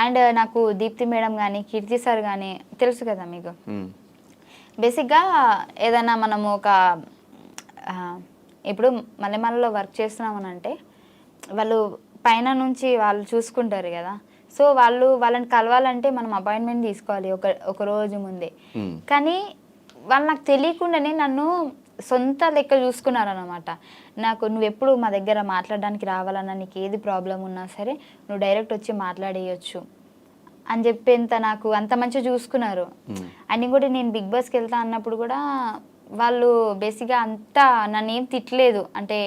Speaker 2: And నాకు దీప్తి మేడం కానీ కీర్తి సార్ కానీ తెలుసు కదా మీకు. బేసిక్గా ఏదైనా మనము ఒక ఇప్పుడు మల్లెమాలలో వర్క్ చేస్తున్నామని అంటే వాళ్ళు పైన నుంచి వాళ్ళు చూసుకుంటారు కదా. సో వాళ్ళని కలవాలంటే మనం అపాయింట్మెంట్ తీసుకోవాలి ఒక రోజు ముందే. కానీ వాళ్ళు నాకు తెలియకుండానే నన్ను సొంత లెక్క చూసుకున్నారనమాట. నువ్వు ఎప్పుడు మా దగ్గర మాట్లాడడానికి రావాలన్నా, నీకు ఏది ప్రాబ్లం ఉన్నా సరే నువ్వు డైరెక్ట్ వచ్చి మాట్లాడేయచ్చు అని చెప్పేంత నాకు అంత మంచిగా చూసుకున్నారు. అండ్ ఇంకోటి నేను బిగ్ బాస్కి వెళ్తా అన్నప్పుడు కూడా వాళ్ళు బేసిక్గా అంతా నన్ను ఏం తిట్టలేదు. అంటే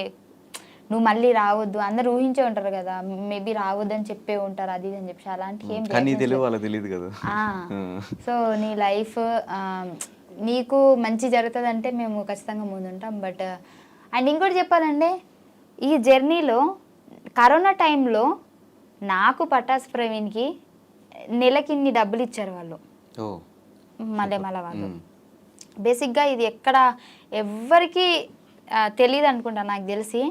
Speaker 2: నువ్వు మళ్ళీ రావద్దు, అందరు ఊహించే ఉంటారు కదా, మేబీ రావద్దు అని చెప్పే ఉంటారు అది అని చెప్పి, అలాంటి ఏం
Speaker 1: తెలియదు కదా.
Speaker 2: సో నీ లైఫ్ నీకు మంచి జరుగుతుంది అంటే మేము ఖచ్చితంగా ముందుంటాం. బట్ అండ్ ఇంకోటి చెప్పాలంటే ఈ జర్నీలో కరోనా టైంలో నాకు పటాస్ ప్రవీణ్కి నెలకి ఇన్ని డబ్బులు ఇచ్చారు వాళ్ళు, మల్లెమాల వాళ్ళు. బేసిక్గా ఇది ఎక్కడ ఎవ్వరికి తెలియదు అనుకుంటా. నాకు తెలిసి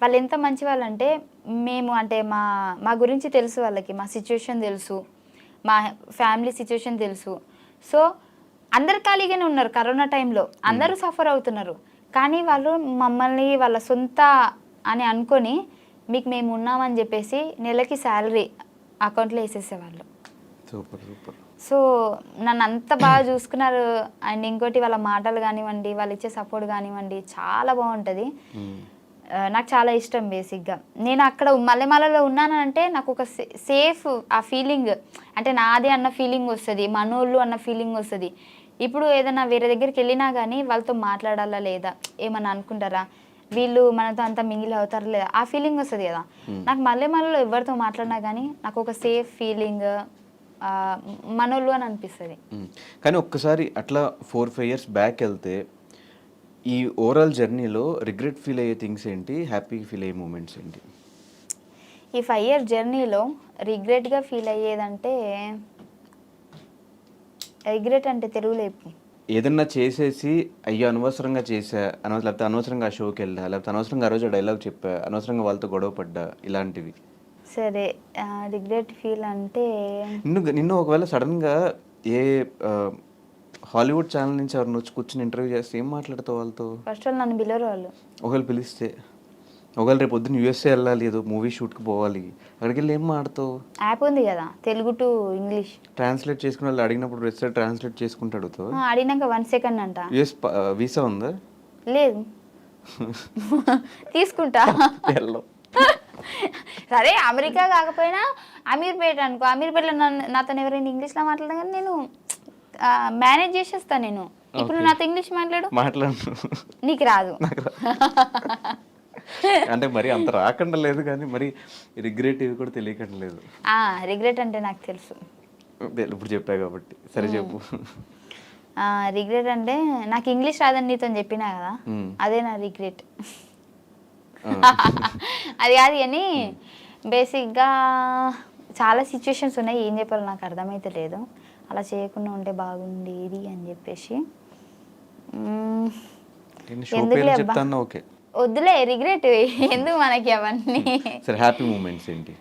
Speaker 2: వాళ్ళు ఎంత మంచి వాళ్ళు అంటే, మేము అంటే మా గురించి తెలుసు వాళ్ళకి, మా సిచ్యువేషన్ తెలుసు, మా ఫ్యామిలీ సిచ్యువేషన్ తెలుసు. సో అందరు ఖాళీగానే ఉన్నారు కరోనా టైంలో, అందరూ సఫర్ అవుతున్నారు. కానీ వాళ్ళు మమ్మల్ని వాళ్ళ సొంత అని అనుకొని మీకు మేము ఉన్నామని చెప్పేసి నెలకి శాలరీ అకౌంట్లో వేసేసేవాళ్ళు.
Speaker 1: Super super.
Speaker 2: సో నన్ను అంత బాగా చూసుకున్నారు. అండ్ ఇంకోటి వాళ్ళ మాటలు కానివ్వండి, వాళ్ళు ఇచ్చే సపోర్ట్ కానివ్వండి, చాలా బాగుంటుంది. నాకు చాలా ఇష్టం. బేసిక్గా నేను అక్కడ మల్లెమాలలో ఉన్నానంటే నాకు ఒక సేఫ్ ఆ ఫీలింగ్, అంటే నాదే అన్న ఫీలింగ్ వస్తుంది, మనోళ్ళు అన్న ఫీలింగ్ వస్తుంది. ఇప్పుడు ఏదైనా వేరే దగ్గరికి వెళ్ళినా కానీ వాళ్ళతో మాట్లాడాలా లేదా, ఏమన్నా అనుకుంటారా, వీళ్ళు మనతో అంతా మింగిల్ అవుతారా లేదా, ఆ ఫీలింగ్ వస్తుంది కదా. నాకు మల్లెమాలలో ఎవరితో మాట్లాడినా కానీ నాకు ఒక సేఫ్ ఫీలింగ్, మనోళ్ళు అని అనిపిస్తుంది.
Speaker 1: కానీ ఒక్కసారి అట్లా 4-5 years బ్యాక్ వెళ్తే ఈ ఓవరాల్ జర్నీలో రిగ్రెట్ ఫీల్ అయ్యే థింగ్స్ ఏంటి, హ్యాపీ ఫీల్ అయ్యే మూమెంట్స్ ఏంటి?
Speaker 2: ఈ 5 years జర్నీలో రిగ్రెట్గా ఫీల్ అయ్యేదంటే, రిగ్రెట్ అంటే తెలుగులో చెప్పు.
Speaker 1: ఏదన్నా చేసేసి అయ్యో అనవసరంగా చేసా, లేకపోతే అనవసరంగా ఆ షోకి వెళ్ళా, లేకపోతే అనవసరంగా ఆ రోజు డైలాగ్ చెప్పా, అనవసరంగా వాళ్ళతో గొడవ పడ్డా, ఇలాంటివి.
Speaker 2: సరే, రిగ్రెట్ ఫీల్ అంటే
Speaker 1: నిన్ను ఒకవేళ సడన్గా ఏ హాలీవుడ్ ఛానల్ నుంచి ఎవరిని వచ్చి కూర్చొని ఇంటర్వ్యూ చేస్తే ఏం మాట్లాడతావు వాళ్ళతో?
Speaker 2: ఫస్ట్ వాళ్ళు నన్ను పిలవరు వాళ్ళు.
Speaker 1: ఒకవేళ పిలిస్తే, ఒకవేళ రేపు పొద్దున్న యూఎస్ఏ వెళ్ళాలి, ఏదో మూవీ షూట్కి పోవాలి, అక్కడికి వెళ్ళి ఏం మాడతావు?
Speaker 2: యాప్ ఉంది కదా తెలుగు టు ఇంగ్లీష్.
Speaker 1: ట్రాన్స్లేట్ చేసుకుని వాళ్ళు అడిగినప్పుడు రెస్ట్ ట్రాన్స్లేట్ చేసుకుంటూ అడుగుతావు?
Speaker 2: అడిగినాక 1 సెకండ్ అంట.
Speaker 1: యూఎస్ వీసా ఉందా?
Speaker 2: లేదు. తీసుకుంటా.
Speaker 1: వెళ్ళవు.
Speaker 2: సరే అమెరికా కాకపోయినా అమీర్పేట అనుకో, అమీర్పేటలో నాతో ఎవరైనా ఇంగ్లీష్లో మాట్లాడడం కానీ నేను మేనేజ్ చేసేస్తా. నేను ఇప్పుడు నాతో ఇంగ్లీష్
Speaker 1: మాట్లాడు,
Speaker 2: నీకు రాదు.
Speaker 1: అంటే మరి అంత రాకుండా లేదు కానీ మరి రిగ్రెట్ ఇవి కూడా తెలియకుండా లేదు.
Speaker 2: రిగ్రెట్ అంటే నాకు తెలుసు,
Speaker 1: ఇప్పుడు చెప్పా కాబట్టి. సరే చెప్పు.
Speaker 2: రిగ్రెట్ అంటే నాకు ఇంగ్లీష్ రాదని నీతో చెప్పినా కదా, అదే నా రిగ్రెట్. అది కాదు కానీ బేసిక్గా చాలా సిచ్యువేషన్స్ ఉన్నాయి, ఏం చెప్పాలో నాకు అర్థమైతే లేదు. అలా చేయకుండా ఉంటే బాగుండేది అని చెప్పేసి. వద్దులే రిగ్రెట్ ఎందుకు మనకి అవన్నీ.
Speaker 1: సరే హ్యాపీ మూమెంట్స్ ఏంటి?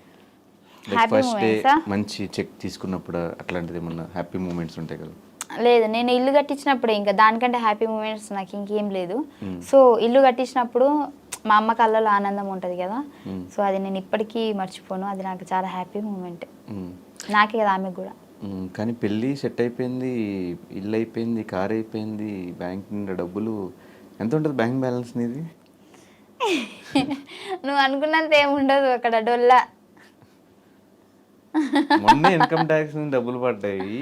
Speaker 1: ఫస్ట్ డే మంచి చెక్ తీసుకున్నప్పుడు అట్లాంటిది ఏమన్నా హ్యాపీ మూమెంట్స్ ఉంటాయి కదా?
Speaker 2: లేదు, నేను ఇల్లు కట్టించినప్పుడే, ఇంకా దానికంటే హ్యాపీ మూమెంట్స్ నాకు ఇంకేం లేదు. సో ఇల్లు కట్టించినప్పుడు మా అమ్మ కళ్ళలో ఆనందం ఉంటుంది కదా, సో అది నేను ఇప్పటికీ మర్చిపోను. అది నాకు చాలా హ్యాపీ మూమెంట్, నాకే కదా ఆమెకు కూడా.
Speaker 1: కానీ పెళ్ళి సెట్ అయిపోయింది, ఇల్లు అయిపోయింది, కార్ అయిపోయింది, బ్యాంక్ నిండా డబ్బులు. ఎంత ఉంటుంది బ్యాంక్ బ్యాలెన్స్ నీది?
Speaker 2: నువ్వు అనుకున్నంత ఏముండదు అక్కడ, డొల్లా.
Speaker 1: మొన్న ఇన్కమ్ ట్యాక్స్ నుంచి డబ్బులు పడ్డాయి.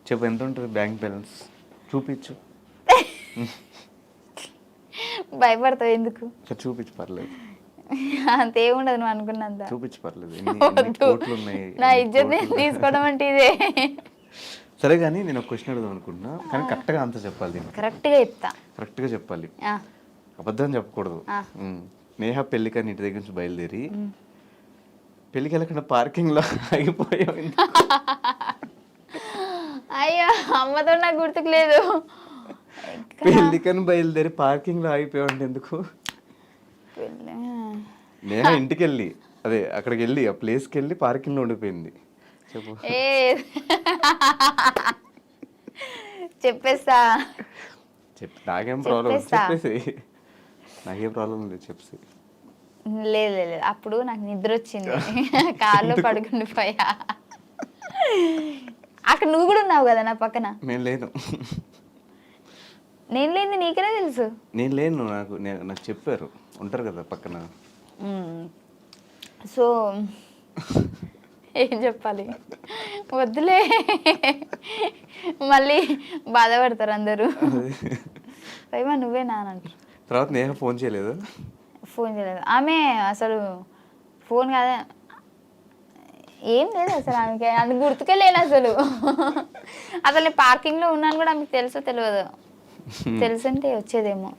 Speaker 1: చెప్పు ఎంత ఉంటుంది బ్యాంక్ బ్యాలెన్స్? చూపించు.
Speaker 2: భయపడతావు ఎందుకు?
Speaker 1: చూపించు, పర్లేదు.
Speaker 2: అంతేముండదు నువ్వు అనుకున్నంత.
Speaker 1: చూపించు, పర్లేదు.
Speaker 2: నా ఇజ్జత్ తీసుకోవడం అంటే ఇదే.
Speaker 1: సరే కానీ నేను ఒక క్వశ్చన్ అడుగుదాం అనుకుంటున్నా, కానీ కరెక్ట్గా ఆన్సర్ చెప్పాలి.
Speaker 2: కరెక్ట్గా చెప్తా.
Speaker 1: కరెక్ట్గా చెప్పాలి, అబద్ధం చెప్పకూడదు. నేహ పెళ్ళికని ఇంటి దగ్గర నుంచి బయలుదేరి పెళ్ళికి వెళ్ళకుండా పార్కింగ్లో ఆగిపోయావు.
Speaker 2: అయ్యో అమ్మతో నాకు గుర్తుకు లేదు.
Speaker 1: పెళ్ళికని బయలుదేరి పార్కింగ్లో ఆగిపోయావు అంటే ఎందుకు? నేహ ఇంటికి వెళ్ళి అదే అక్కడికి వెళ్ళి ఆ ప్లేస్కి వెళ్ళి పార్కింగ్లో ఉండిపోయింది. చెప్పు.
Speaker 2: చెప్పేస్తా.
Speaker 1: నాకేం ప్రాబ్లం? చెప్పేసి. నాకేం ప్రాబ్లం లేదు, చెప్పేసి.
Speaker 2: లేదు లేదు, అప్పుడు నాకు నిద్ర వచ్చింది, కార్లో పడుకుండిపోయా. అక్కడ నువ్వు కూడా ఉన్నావు కదా నా పక్కన.
Speaker 1: నేను లేను.
Speaker 2: నేను లేదు నీకెలా తెలుసు?
Speaker 1: నేను లేను, నాకు చెప్పారు, ఉంటారు కదా పక్కన.
Speaker 2: సో ఏం చెప్పాలి, వద్దులే, మళ్ళీ బాధపడతారు అందరూ. పైమా నువ్వే నానంటారు.
Speaker 1: తర్వాత నేహ ఫోన్ చేయలేదు?
Speaker 2: ఫోన్ చేయలేదు ఆమె, అసలు ఫోన్ కాదా ఏం లేదు అసలు ఆమెకి, అది గుర్తుకెళ్ళాను అసలు. అసలు నేను పార్కింగ్లో ఉన్నాను కూడా ఆమెకు తెలుసో తెలియదు, తెలుసుంటే వచ్చేదేమో.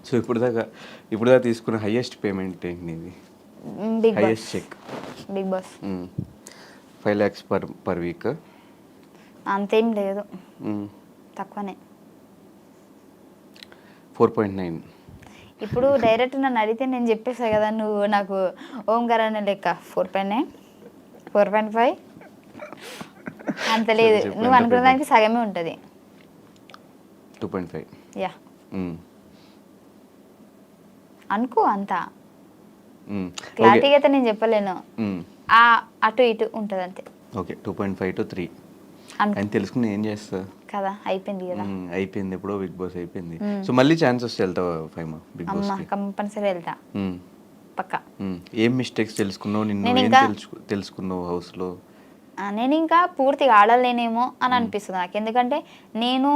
Speaker 1: సో ఇప్పుడు దాకా తీసుకున్న హైయెస్ట్ పేమెంట్ ఏంటి నీది?
Speaker 2: Big
Speaker 1: highest check?
Speaker 2: Big boss
Speaker 1: 5 lakhs per week?
Speaker 2: అంతేం లేదు, తక్కువనే.
Speaker 1: 4.9.
Speaker 2: ఇప్పుడు డైరెక్ట్ నన్ను అడిగితే నేను చెప్పేసా కదా, నువ్వు నాకు ఓంకార్ అనే లెక్క 4.9 4.5 అంత లేదు. నువ్వు అనుకున్న దానికి సగమే ఉంటుంది.
Speaker 1: 2.5
Speaker 2: యా అనుకో, అంత క్లారిటీగా అయితే నేను చెప్పలేను, అటు ఇటు ఉంటుంది అంతే.
Speaker 1: ఓకే, 2.5 to 3 అని తెలుసుకుని ఏం చేస్తా
Speaker 2: కదా, అయిపోయింది కదా.
Speaker 1: అయిపోయింది ఎప్పుడో, బిగ్ బాస్ అయిపోయింది. సో మళ్ళీ ఛాన్స్ వస్తే వెళ్తావా ఫైమా బిగ్ బాస్?
Speaker 2: కంపల్సరీ వెళ్తా పక్కా.
Speaker 1: ఏం మిస్టేక్స్ తెలుసుకున్నావు, నిన్ను ఏం తెలుసుకున్నావు హౌస్ లో?
Speaker 2: నేను ఇంకా పూర్తిగా ఆడలేనేమో అని అనిపిస్తుంది నాకు, ఎందుకంటే నేను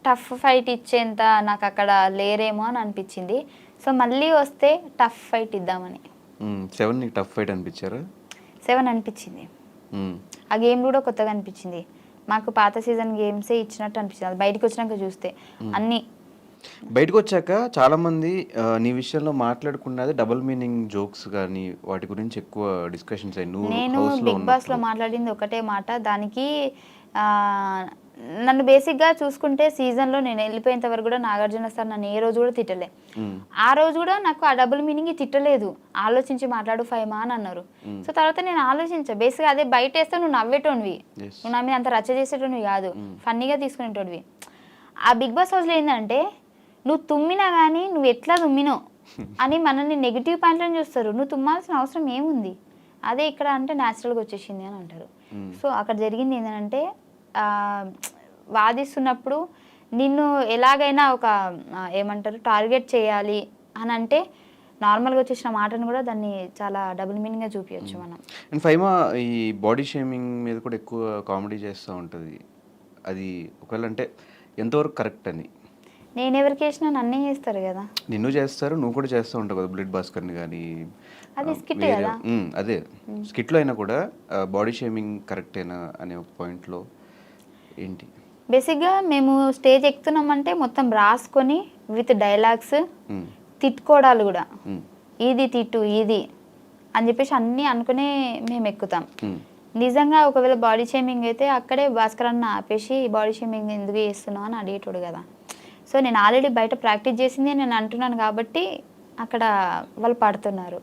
Speaker 2: టఫ్ ఫైట్ ఇచ్చేంత నాకు అక్కడ లేరేమో అని అనిపించింది. సో మళ్ళీ వస్తే టఫ్ ఫైట్ ఇద్దామని.
Speaker 1: 7 నీకు టఫ్ ఫైట్ అనిపించారా?
Speaker 2: 7 అనిపించింది. ఆ గేమ్ కూడా కొత్తగా అనిపించింది, మాకు పాత సీజన్ గేమ్సే ఇచ్చినట్టు అనిపించింది. అది బయటకు వచ్చినాక చూస్తే అన్నీ.
Speaker 1: బయటకు వచ్చాక చాలా మంది నీ విషయంలో మాట్లాడుకున్నది డబుల్ మీనింగ్ జోక్స్ కానీ వాటి గురించి ఎక్కువ డిస్కషన్స్ అయ్యి.
Speaker 2: నేను బిగ్ బాస్ లో మాట్లాడింది ఒకటే మాట, దానికి నన్ను బేసిక్గా చూసుకుంటే సీజన్లో నేను వెళ్ళిపోయేంత వరకు కూడా నాగార్జున సార్ నన్ను ఏ రోజు కూడా తిట్టలే. ఆ రోజు కూడా నాకు ఆ డబుల్ మీనింగ్ తిట్టలేదు, ఆలోచించి మాట్లాడు ఫైమా అని అన్నారు. సో తర్వాత నేను ఆలోచించా, బేసిక్గా అదే బయట వేస్తే నువ్వు నవ్వేటోనివి, నువ్వు నా మీద అంత రచ్చ చేసేటోనివి కాదు, ఫన్నీగా తీసుకునేటోనివి. ఆ బిగ్ బాస్ హౌస్లో ఏంటంటే నువ్వు తుమ్మినా కానీ నువ్వు ఎట్లా తుమ్మినో అని మనల్ని నెగిటివ్ పాయింట్లను చూస్తారు. నువ్వు తుమ్మాల్సిన అవసరం ఏముంది, అదే ఇక్కడ అంటే న్యాచురల్గా వచ్చేసింది అని అంటారు. సో అక్కడ జరిగింది ఏంటంటే వాదిస్తున్నప్పుడు నిన్ను ఎలాగైనా ఒక ఏమంటారు టార్గెట్ చేయాలి అని అంటే నార్మల్గా వచ్చేసిన మాటను కూడా దాన్ని చాలా డబుల్ మీనింగ్గా చూపించచ్చు మనం.
Speaker 1: అండ్ ఫైమా ఈ బాడీ షేమింగ్ మీద కూడా ఎక్కువ కామెడీ చేస్తూ ఉంటుంది, అది ఒకవేళ అంటే ఎంతవరకు కరెక్ట్ అని?
Speaker 2: నేను ఎవరికి వేసినా నన్నే చేస్తారు కదా.
Speaker 1: నిన్ను చేస్తారు, నువ్వు కూడా చేస్తూ ఉంటావు కదా బ్లడ్ భాస్కర్ని కానీ.
Speaker 2: అది స్కిట్ కదా.
Speaker 1: అదే స్కిట్లో అయినా కూడా బాడీ షేమింగ్ కరెక్టేనా అనే ఒక పాయింట్లో ఏంటి?
Speaker 2: బేసిక్గా మేము స్టేజ్ ఎక్కుతున్నామంటే మొత్తం రాసుకొని విత్ డైలాగ్స్, తిట్టుకోవడాలు కూడా, ఇది తిట్టు ఇది అని చెప్పేసి అన్నీ అనుకునే మేము ఎక్కుతాం. నిజంగా ఒకవేళ బాడీ షేమింగ్ అయితే అక్కడే భాస్కర్ అన్న ఆపేసి బాడీ షేమింగ్ ఎందుకు చేస్తున్నావు అని అడిగేటోడు కదా. సో నేను ఆల్రెడీ బయట ప్రాక్టీస్ చేసింది నేను అంటున్నాను కాబట్టి అక్కడ వాళ్ళు పడుతున్నారు.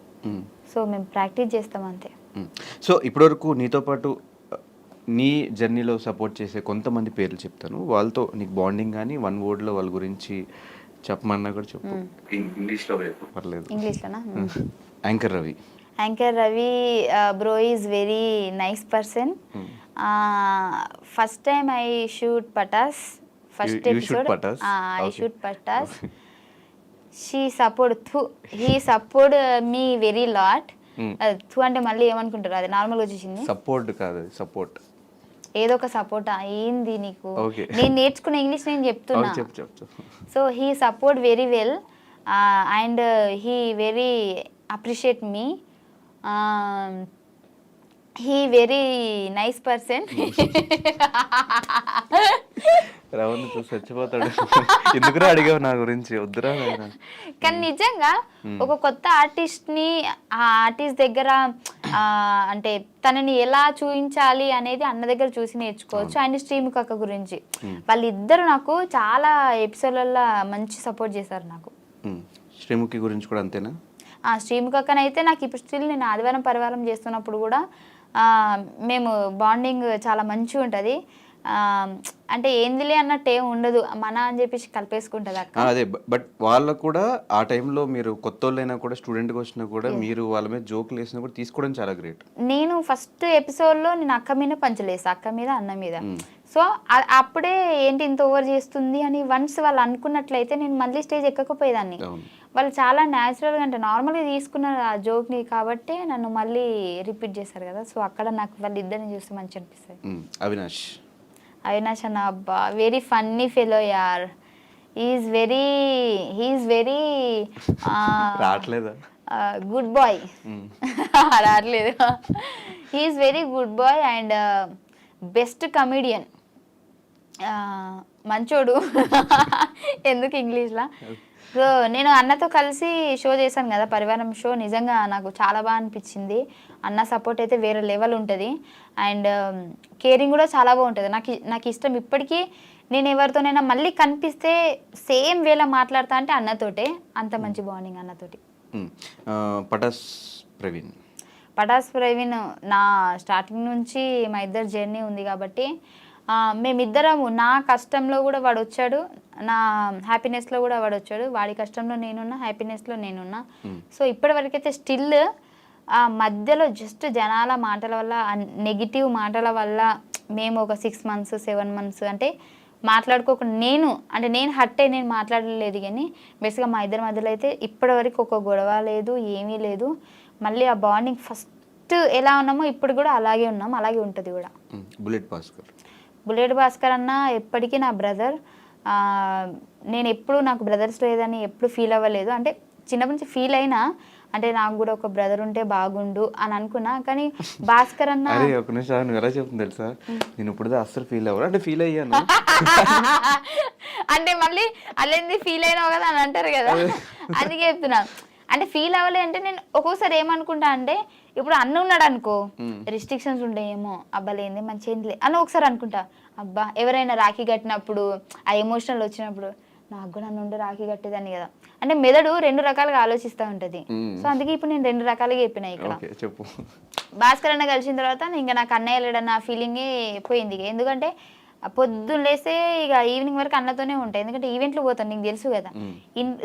Speaker 2: సో మేము ప్రాక్టీస్ చేస్తాం అంతే.
Speaker 1: సో ఇప్పటివరకు నీతో పాటు నీ జర్నీలో సపోర్ట్ చేసే కొంతమంది పేర్లు చెప్తాను, వాళ్ళతో నీకు బాండింగ్ కానీ వన్ వర్డ్లో వాళ్ళ గురించి చెప్పమన్నా కూడా చెప్పు. ఇంగ్లీష్లో పర్లేదు.
Speaker 2: ఇంగ్లీష్లోనా?
Speaker 1: Anchor Ravi.
Speaker 2: Anchor Ravi bro is very nice person. First time I shoot Patas, first episode I shoot Patas. he support me very lot. థు అంటే మళ్ళీ ఏమనుకుంటారు, అది నార్మల్గా వచ్చేసింది.
Speaker 1: సపోర్ట్ కాదు, సపోర్ట్
Speaker 2: ఏదో ఒక సపోర్ట్ ఏంది నీకు, నేను నేర్చుకున్న ఇంగ్లీష్ నేను చెప్తున్నా. So he support very well and he very appreciate me. He very nice person.
Speaker 1: రవణ్ చూసి చచ్చిపోతాడు, ఎందుకురా అడిగావు నా గురించి, వద్దురా.
Speaker 2: కానీ నిజంగా ఒక కొత్త ఆర్టిస్ట్ని ఆ ఆర్టిస్ట్ దగ్గర అంటే తనని ఎలా చూపించాలి అనేది అన్న దగ్గర చూసి నేర్చుకోవచ్చు. అండ్ శ్రీముఖి అక్క గురించి వాళ్ళిద్దరు నాకు చాలా ఎపిసోడ్లలో మంచి సపోర్ట్ చేశారు నాకు.
Speaker 1: శ్రీముఖి గురించి కూడా అంతేనా?
Speaker 2: శ్రీముఖి అక్కనైతే నాకు ఇప్పుడు స్టిల్ నేను ఆదివారం పరివారం చేస్తున్నప్పుడు కూడా మేము బాండింగ్ చాలా మంచిగా ఉంటుంది. అంటే ఏందిలే అన్నట్టు ఏం ఉండదు, మన అని చెప్పేసి కలిపేసుకుంటుంది అక్క.
Speaker 1: అదే బట్ వాళ్ళకు కూడా ఆ టైంలో మీరు కొత్త వాళ్ళైనా కూడా స్టూడెంట్గా వచ్చినా కూడా మీరు వాళ్ళ మీద జోకులు వేసినా కూడా తీసుకోవడం చాలా గ్రేట్.
Speaker 2: నేను ఫస్ట్ ఎపిసోడ్లో నేను అక్క మీద పంచలేసా, అక్క మీద అన్న మీద. సో అప్పుడే ఏంటి ఇంత ఓవర్ చేస్తుంది అని వన్స్ వాళ్ళు అనుకున్నట్లయితే నేను మళ్ళీ స్టేజ్ ఎక్కకపోయేదాన్ని. వాళ్ళు చాలా న్యాచురల్గా అంటే నార్మల్గా తీసుకున్నారు ఆ జోక్ని కాబట్టి నన్ను మళ్ళీ రిపీట్ చేశారు కదా. సో అక్కడ నాకు వాళ్ళు ఇద్దరిని చూస్తే మంచి అనిపిస్తుంది.
Speaker 1: అవినాష్
Speaker 2: అన్న అబ్బా వెరీ ఫన్నీ ఫెలో యార్. హీఈస్ వెరీ
Speaker 1: రావట్లేదా
Speaker 2: గుడ్ బాయ్. రావట్లేదు. He's very good boy and best comedian. మంచోడు. ఎందుకు ఇంగ్లీష్లా. సో నేను అన్నతో కలిసి షో చేశాను కదా, పరివారం షో. నిజంగా నాకు చాలా బాగా అనిపించింది. అన్న సపోర్ట్ అయితే వేరే లెవెల్ ఉంటుంది అండ్ కేరింగ్ కూడా చాలా బాగుంటుంది. నాకు ఇష్టం ఇప్పటికీ. నేను ఎవరితోనైనా మళ్ళీ కనిపిస్తే సేమ్ వేలా మాట్లాడతా అంటే అన్నతోటే, అంత మంచి బాండింగ్ అన్నతోటి. పటాస్ ప్రవీణ్ నా స్టార్టింగ్ నుంచి మా ఇద్దరు జర్నీ ఉంది కాబట్టి మేమిద్దరము, నా కష్టంలో కూడా వాడు వచ్చాడు, నా హ్యాపీనెస్లో కూడా వాడు వచ్చాడు. వాడి కష్టంలో నేనున్నా, హ్యాపీనెస్లో నేనున్నా. సో ఇప్పటివరకైతే స్టిల్ మధ్యలో జస్ట్ జనాల మాటల వల్ల, నెగిటివ్ మాటల వల్ల మేము ఒక 6 months 7 months అంటే మాట్లాడుకోకుండా నేను హర్ట్ అయ్యి నేను మాట్లాడలేదు. కానీ బేసిక్గా మా ఇద్దరి మధ్యలో అయితే ఇప్పటివరకు ఒక గొడవ లేదు, ఏమీ లేదు. మళ్ళీ ఆ బాండింగ్ ఫస్ట్ ఎలా ఉన్నామో ఇప్పుడు కూడా అలాగే ఉన్నాం, అలాగే ఉంటుంది కూడా. బుల్లెట్ భాస్కర్ అన్న ఎప్పటికీ నా బ్రదర్. నేను ఎప్పుడు నాకు బ్రదర్స్ లేదని ఎప్పుడు ఫీల్ అవ్వలేదు. అంటే చిన్నప్పటి నుంచి ఫీల్ అయినా అంటే నాకు కూడా ఒక బ్రదర్ ఉంటే బాగుండు అని అనుకున్నా. కానీ భాస్కర్ అన్న
Speaker 1: ఒక నిమిషం నువ్వు ఎలా చెప్తుంది తెలుసా, నేను ఇప్పుడు అస్సలు ఫీల్ అవ్వరు అంటే ఫీల్ అయ్యాను
Speaker 2: అంటే మళ్ళీ అల్లేంది ఫీల్ అయినావు కదా అని అంటారు కదా, అందుకే చెప్తున్నా. అంటే ఫీల్ అవ్వలే అంటే నేను ఒక్కొక్కసారి ఏమనుకుంటా అంటే ఇప్పుడు అన్న ఉన్నాడు అనుకో, రిస్ట్రిక్షన్స్ ఉంటాయేమో, అబ్బాలేంది మంచి ఏంటిలే అని ఒకసారి అనుకుంటా. అబ్బా ఎవరైనా రాఖీ కట్టినప్పుడు ఆ ఎమోషనల్ వచ్చినప్పుడు నాకు కూడా నుండి రాఖీ కట్టేదాన్ని కదా అంటే మెదడు 2 రకాలుగా ఆలోచిస్తూ ఉంటుంది. సో అందుకే ఇప్పుడు నేను 2 రకాలుగా చెప్పిన ఇక్కడ.
Speaker 1: చెప్పు.
Speaker 2: భాస్కర్ అన్న కలిసిన తర్వాత ఇంకా నాకు అన్నయ్య లేడన్న ఫీలింగే పోయింది. ఎందుకంటే పొద్దున్న లేస్తే ఇక ఈవినింగ్ వరకు అన్నతోనే ఉంటాయి. ఎందుకంటే ఈవెంట్లు పోతాను, నీకు తెలుసు కదా.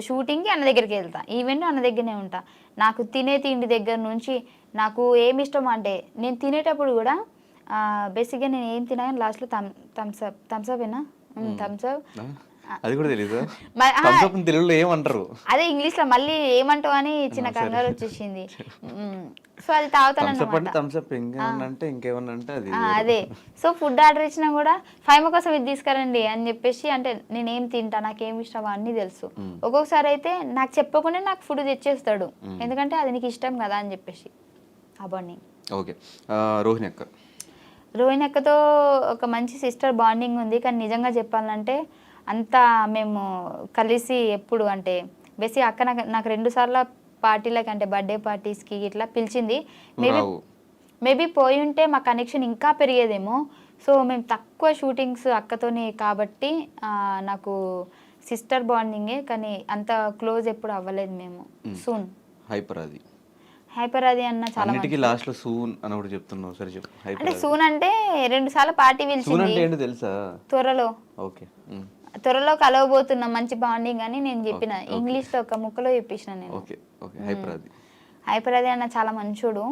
Speaker 2: షూటింగ్కి అన్న దగ్గరికి వెళ్తా, ఈవెంట్ అన్న దగ్గరనే ఉంటా. నాకు తినే తిండి దగ్గర నుంచి నాకు ఏమి ఇష్టం అంటే నేను తినేటప్పుడు కూడా బేసిక్గా నేను ఏం తినా లాస్ట్లో థమ్స్అప్ ఏనా థమ్స్అప్
Speaker 1: అది కూడా తెలీదు. తెలుగులో ఏమంటారు
Speaker 2: అదే ఇంగ్లీష్లో మళ్ళీ ఏమంటావు అని చిన్న కంగారు వచ్చేసింది. సో అది తాగుతాను అదే. సో ఫుడ్ ఆర్డర్ ఇచ్చినా కూడా ఫైమ కోసం ఇది తీసుకురండి అని చెప్పేసి అంటే నేనేం తింటా నాకేం ఇష్టమా అన్నీ తెలుసు. ఒక్కొక్కసారి అయితే నాకు చెప్పకుండా నాకు ఫుడ్ తెచ్చేస్తాడు, ఎందుకంటే అది నీకు ఇష్టం కదా అని చెప్పేసి. బాండింగ్.
Speaker 1: ఓకే. రోహిణి
Speaker 2: అక్కతో ఒక మంచి సిస్టర్ బాండింగ్ ఉంది. కానీ నిజంగా చెప్పాలంటే అంతా మేము కలిసి ఎప్పుడు అంటే బేసిక్ అక్క నాకు 2 సార్లు పార్టీలకి అంటే బర్త్డే పార్టీస్కి ఇట్లా పిలిచింది. మేబీ పోయి ఉంటే మా కనెక్షన్ ఇంకా పెరిగేదేమో. సో మేము తక్కువ షూటింగ్స్ అక్కతోనే కాబట్టి నాకు సిస్టర్ బాండింగే, కానీ అంత క్లోజ్ ఎప్పుడు అవ్వలేదు మేము. సూన్ హైపర్ అది అన్న చాలా
Speaker 1: లాస్ట్ లో సూన్ అని కూడా చెప్తున్నావు. సరే చెప్పు.
Speaker 2: అంటే సూన్ అంటే 2 సార్లు పార్టీ పిలిచింది
Speaker 1: తెలుసా?
Speaker 2: త్వరలో కలవబోతున్నాం మంచి బాండింగ్ అని నేను చెప్పిన. ఇంగ్లీష్ లో ఒక ముక్కలో చెప్పేసిన నేను. హైపర్ అది అన్న చాలా మంచోడు,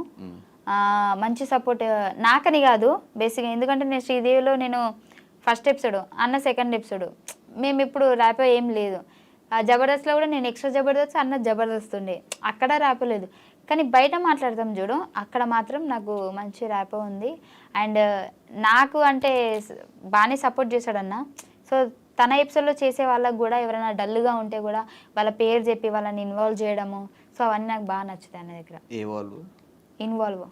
Speaker 2: మంచి సపోర్ట్ నాకని కాదు బేసిక్గా. ఎందుకంటే నేను శ్రీదేవిలో నేను ఫస్ట్ ఎపిసోడ్, అన్న సెకండ్ ఎపిసోడ్. మేము ఇప్పుడు ర్యాపో ఏం లేదు. జబర్దస్త్లో కూడా నేను ఎక్స్ట్రా జబర్దస్త్, అన్న జబర్దస్త్ ఉండే, అక్కడ ర్యాపో లేదు. కానీ బయట మాట్లాడతాం చూడు, అక్కడ మాత్రం నాకు మంచి ర్యాపో ఉంది. అండ్ నాకు అంటే బాగానే సపోర్ట్ చేశాడన్న. సో తన ఎపిసోడ్లో చేసే వాళ్ళకు కూడా ఎవరైనా డల్గా ఉంటే కూడా వాళ్ళ పేరు చెప్పి వాళ్ళని ఇన్వాల్వ్ చేయడము, సో అవన్నీ నాకు బాగా నచ్చుతాయి అన్న దగ్గర. ఇన్వాల్వ్.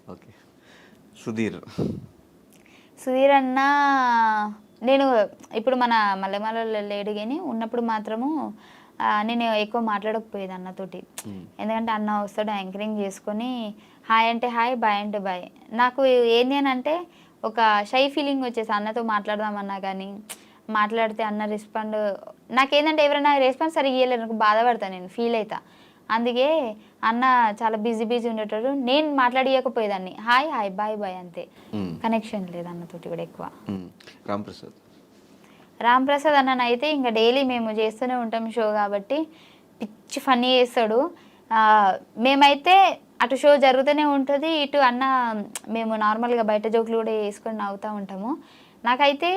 Speaker 2: సుధీర్ అన్న నేను ఇప్పుడు మన మల్లెమాలలో లేడు కానీ ఉన్నప్పుడు మాత్రము నేను ఎక్కువ మాట్లాడకపోయేది అన్నతోటి. ఎందుకంటే అన్న వస్తాడు యాంకరింగ్ చేసుకొని హాయ్ అంటే హాయ్, బాయ్ అంటే బాయ్. నాకు ఏంది అని అంటే ఒక షై ఫీలింగ్ వచ్చేసి అన్నతో మాట్లాడదామన్నా కానీ మాట్లాడితే అన్న రెస్పాండ్ నాకేంటంటే ఎవరైనా రెస్పాన్స్ సరిగ్గా ఇవ్వలేరు, నాకు బాధపడతాను, నేను ఫీల్ అవుతా. అందుకే అన్న చాలా బిజీ ఉండేటోడు, నేను మాట్లాడియకపోయేదాన్ని హాయ్ హాయ్ బాయ్ బాయ్ అంతే, కనెక్షన్ లేదు అన్నతోటి కూడా ఎక్కువ. రామ్ ప్రసాద్ అన్న అయితే ఇంకా డైలీ మేము చేస్తూనే ఉంటాం షో కాబట్టి పిచ్చి ఫన్నీ చేస్తాడు. మేమైతే అటు షో జరుగుతూనే ఉంటుంది, ఇటు అన్న మేము నార్మల్గా బయట జోకులు కూడా వేసుకొని నవ్వుతూ ఉంటాము. నాకైతే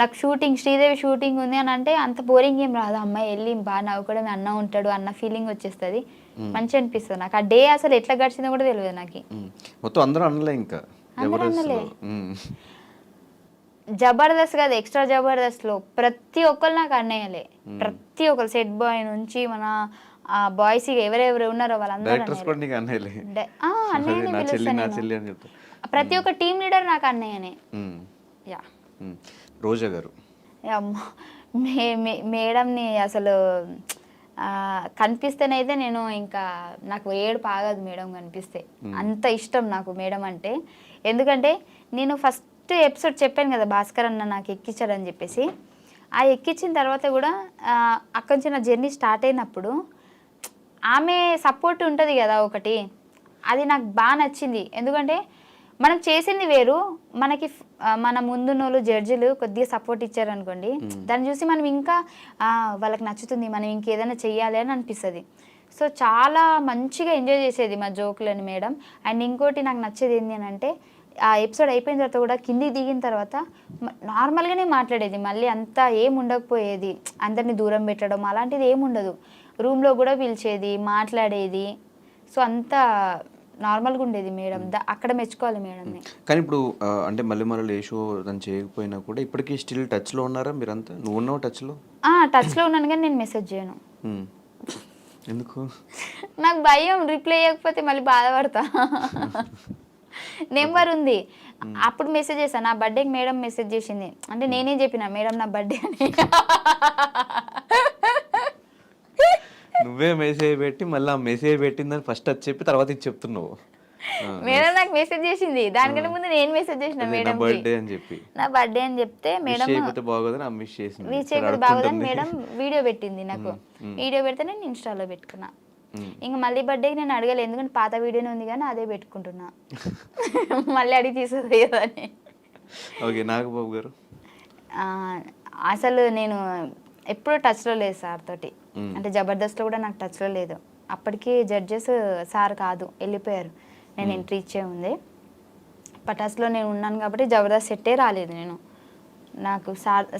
Speaker 2: నాకు షూటింగ్ శ్రీదేవి షూటింగ్ ఉంది అని అంటే అంత బోరింగ్ ఏం రాదు. అమ్మాయి వెళ్ళి బాగా నవ్వుకోవడం, అన్న ఉంటాడు అన్న ఫీలింగ్ వచ్చేస్తుంది, మంచిగా అనిపిస్తుంది నాకు. ఆ డే అసలు ఎట్లా గడిచిందో కూడా తెలియదు నాకు. జబర్దస్త్ కదా, ఎక్స్ట్రా జబర్దస్త్లో ప్రతి ఒక్కరు నాకు అన్నయ్యలే. ప్రతి ఒక్కరు సెట్ బాయ్ నుంచి మన బాయ్స్ ఎవరెవరు ఉన్నారో వాళ్ళందరూ ప్రతి ఒక్క టీమ్ లీడర్ నాకు అన్నయ్యనే.
Speaker 1: రోజా గారు
Speaker 2: మేడంని అసలు కనిపిస్తేనైతే నేను ఇంకా నాకు ఏడుపు ఆగదు మేడం కనిపిస్తే, అంత ఇష్టం నాకు మేడం అంటే. ఎందుకంటే నేను ఫస్ట్ ఎపిసోడ్ చెప్పాను కదా భాస్కర్ అన్న నాకు ఎక్కించాడని చెప్పేసి, ఆ ఎక్కించిన తర్వాత కూడా అక్కడి నుంచి నా జర్నీ స్టార్ట్ అయినప్పుడు ఆమె సపోర్ట్ ఉంటుంది కదా ఒకటి, అది నాకు బాగా నచ్చింది. ఎందుకంటే మనం చేసింది వేరు, మనకి మన ముందున్నోళ్ళు జడ్జిలు కొద్దిగా సపోర్ట్ ఇచ్చారనుకోండి, దాన్ని చూసి మనం ఇంకా వాళ్ళకి నచ్చుతుంది, మనం ఇంకేదైనా చెయ్యాలి అని అనిపిస్తుంది. సో చాలా మంచిగా ఎంజాయ్ చేసేది మా జోకులని మేడం. అండ్ ఇంకోటి నాకు నచ్చేది ఏంటి అని అంటే ఆ ఎపిసోడ్ అయిపోయిన తర్వాత కూడా కిందికి దిగిన తర్వాత నార్మల్గానే మాట్లాడేది, మళ్ళీ అంతా ఏం ఉండకపోయేది, అందరినీ దూరం పెట్టడం అలాంటిది ఏముండదు. రూమ్లో కూడా పిలిచేది, మాట్లాడేది. సో అంతా నార్మల్గా ఉండేది మేడం, అక్కడ మెచ్చుకోవాలి మేడంని.
Speaker 1: కానీ ఇప్పుడు అంటే మళ్ళీ ఏ షో దాన్ని చేయకపోయినా కూడా ఇప్పటికీ స్టిల్ టచ్లో ఉన్నారా మీరంతా? నువ్వు ఉన్నావు టచ్లో?
Speaker 2: టచ్లో ఉన్నాను కానీ నేను మెసేజ్ చేయను.
Speaker 1: ఎందుకు?
Speaker 2: నాకు భయం, రిప్లై చేయకపోతే మళ్ళీ బాధపడతా. నెంబర్ ఉంది, అప్పుడు మెసేజ్ చేశాను. నా బర్త్డేకి మేడం మెసేజ్ చేసింది అంటే నేనేం చెప్పిన మేడం నా బర్త్డే అని.
Speaker 1: నువ్వే మెసేజ్ పెట్టి మళ్ళీ ఆ మెసేజ్ పెట్టిందని ఫస్ట్ అది చెప్పి తర్వాత ఇది చెప్తున్నావు.
Speaker 2: మేడం నాకు మెసేజ్ చేసింది, దానికంటే ముందు నేను మెసేజ్ చేసిన మేడం
Speaker 1: బర్త్డే అని చెప్పి,
Speaker 2: నా బర్త్డే అని చెప్తే మేడం
Speaker 1: చేయకపోతే బాగోదని మిస్ చేసింది.
Speaker 2: విష్ చేయకపోతే బాగోదని మేడం వీడియో పెట్టింది నాకు. వీడియో పెడితే నేను ఇన్స్టాలో పెట్టుకున్నా. ఇంకా మళ్ళీ బర్త్డేకి నేను అడగలేదు, ఎందుకంటే పాత వీడియోనే ఉంది కానీ అదే పెట్టుకుంటున్నా. మళ్ళీ అడిగి తీసేది అని.
Speaker 1: ఓకే, నాగబాబు గారు
Speaker 2: అసలు నేను ఎప్పుడు టచ్లో లేదు సార్ తోటి, అంటే జబర్దస్త్లో కూడా నాకు టచ్లో లేదు. అప్పటికి జడ్జెస్ సార్ కాదు, వెళ్ళిపోయారు. నేను ఎంట్రీ ఇచ్చే ఉంది. పటాస్లో నేను ఉన్నాను కాబట్టి జబర్దస్త్ సెట్టే రాలేదు నేను. నాకు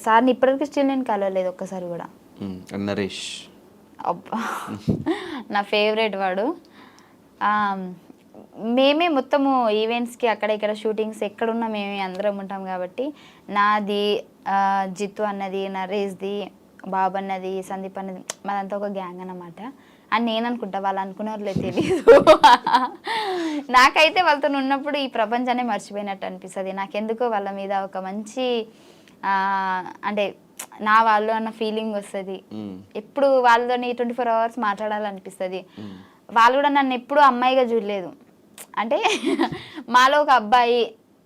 Speaker 2: సార్ని ఇప్పటికీ స్టిల్ నేను కలవలేదు ఒక్కసారి కూడా.
Speaker 1: నరేష్
Speaker 2: అబ్బా నా ఫేవరెట్ వాడు. మేమే మొత్తము ఈవెంట్స్కి అక్కడ ఇక్కడ షూటింగ్స్ ఎక్కడున్నా మేమే అందరం ఉంటాం కాబట్టి నాది, జిత్తు అన్నది, నరేష్ది, బాబు అన్నది, సందీప్ అన్నది, మాదంతా ఒక గ్యాంగ్ అన్నమాట అని నేను అనుకుంటా. వాళ్ళు అనుకునేవాళ్ళే తెలీదు. నాకైతే వాళ్ళతో ఉన్నప్పుడు ఈ ప్రపంచాన్ని మర్చిపోయినట్టు అనిపిస్తుంది. నాకెందుకో వాళ్ళ మీద ఒక మంచి అంటే నా వాళ్ళు అన్న ఫీలింగ్ వస్తుంది. ఎప్పుడు వాళ్ళతోని 24 hours మాట్లాడాలనిపిస్తుంది. వాళ్ళు కూడా నన్ను ఎప్పుడు అమ్మాయిగా చూడలేదు, అంటే మాలో ఒక అబ్బాయి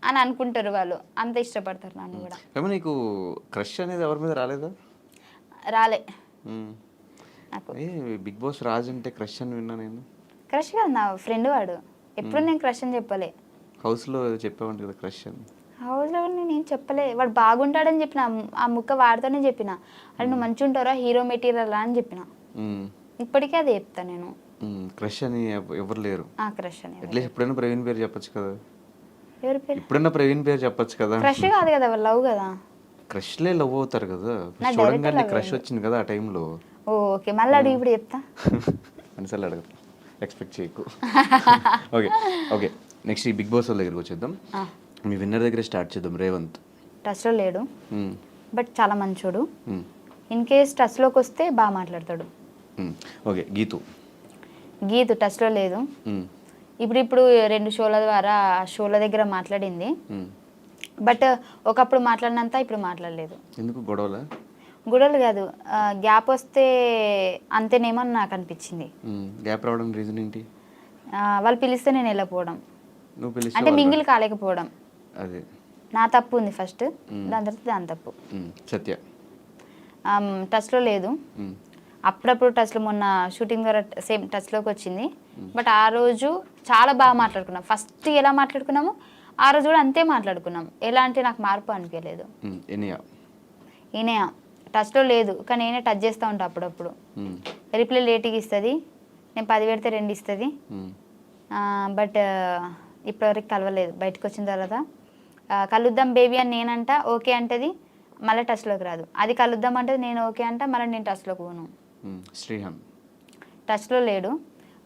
Speaker 2: అని అనుకుంటారు వాళ్ళు, అంత ఇష్టపడతారు నన్ను కూడా.
Speaker 1: నీకు క్రష్ అనేది ఎవరి మీద రాలేదా?
Speaker 2: రాలే నాకు.
Speaker 1: బిగ్ బాస్ రాజ్ అంటే క్రష్ అని విన్నా నేను.
Speaker 2: క్రష్ కాదు, నా ఫ్రెండ్ వాడు. ఎప్పుడు నేను క్రష్ అని చెప్పలే.
Speaker 1: హౌస్లో చెప్పావంట కదా క్రష్ అని.
Speaker 2: హౌస్లో నేను చెప్పలే. వాడు బాగుంటాడని చెప్పిన, ఆ ముక్క వాడితోనే చెప్పిన. అది నువ్వు మంచిగా ఉంటారా, హీరో మెటీరియల్ అని చెప్పిన. ఇప్పటికే అది చెప్తా నేను.
Speaker 1: క్రష్ అని ఎవరు లేరు.
Speaker 2: క్రష్ అని
Speaker 1: అట్లీస్ట్ ఎప్పుడైనా ప్రవీణ్ పేరు చెప్పొచ్చు కదా.
Speaker 2: ఎవరి పేరు?
Speaker 1: ఎప్పుడైనా ప్రవీణ్ పేరు చెప్పొచ్చు కదా.
Speaker 2: క్రష్ కాదు కదా, లవ్ కదా.
Speaker 1: క్రష్లే లవ్ అవుతారు కదా. చూడంగానే క్రష్ వచ్చింది కదా ఆ టైంలో.
Speaker 2: ఓకే, మళ్ళీ అడుగు, ఇప్పుడు చెప్తా.
Speaker 1: అనిసార్లు అడగదు, ఎక్స్పెక్ట్ చేయకు. ఓకే ఓకే, నెక్స్ట్ ఈ బిగ్ బాస్ వాళ్ళ దగ్గరికి వచ్చేద్దాం. మీ విన్నర్ దగ్గర స్టార్ట్ చేద్దాం. రేవంత్
Speaker 2: టచ్లో లేడు, బట్ చాలా మంచోడు. ఇన్ కేస్ టచ్లోకి వస్తే బాగా మాట్లాడతాడు.
Speaker 1: ఓకే, గీతు
Speaker 2: టచ్లో లేదు. ఇప్పుడు 2 షోల ద్వారా షోల దగ్గర మాట్లాడింది, బట్ ఒకప్పుడు మాట్లాడినంత ఇప్పుడు మాట్లాడలేదు.
Speaker 1: ఎందుకు? గొడవలు
Speaker 2: కాదు, గ్యాప్ వస్తే అంతేనేమో అని నాకు అనిపించింది.
Speaker 1: గ్యాప్ రావడం రీజన్ ఏంటి?
Speaker 2: వాళ్ళు పిలిస్తే నేను వెళ్ళకపోవడం, అంటే మింగిల్ కాలేకపోవడం.
Speaker 1: అదే
Speaker 2: నా తప్పు ఉంది ఫస్ట్, దాని తర్వాత దాని తప్పు.
Speaker 1: సత్య
Speaker 2: టచ్లో లేదు. అప్పుడప్పుడు టచ్లో, మొన్న షూటింగ్ ద్వారా సేమ్ టచ్లోకి వచ్చింది. బట్ ఆ రోజు చాలా బాగా మాట్లాడుకున్నాం. ఫస్ట్ ఎలా మాట్లాడుకున్నాము ఆ రోజు కూడా అంతే మాట్లాడుకున్నాం. ఎలాంటి నాకు మార్పు అనిపించలేదు. ఈయన టచ్లో లేదు, కానీ నేనే టచ్ చేస్తూ ఉంటా అప్పుడప్పుడు. రిప్లై లేట్గా ఇస్తుంది, నేను 10 పెడితే 2 ఇస్తుంది. బట్ ఇప్పటివరకు కలవలేదు. బయటకు వచ్చిన తర్వాత కలుద్దాం బేబీ అని నేనంట, ఓకే అంటది, మళ్ళీ టచ్లోకి రాదు. అది కలుద్దాం అంటే నేను ఓకే అంట, మళ్ళీ నేను టచ్లోకి పోను.
Speaker 1: శ్రీహాన్
Speaker 2: టచ్లో లేడు.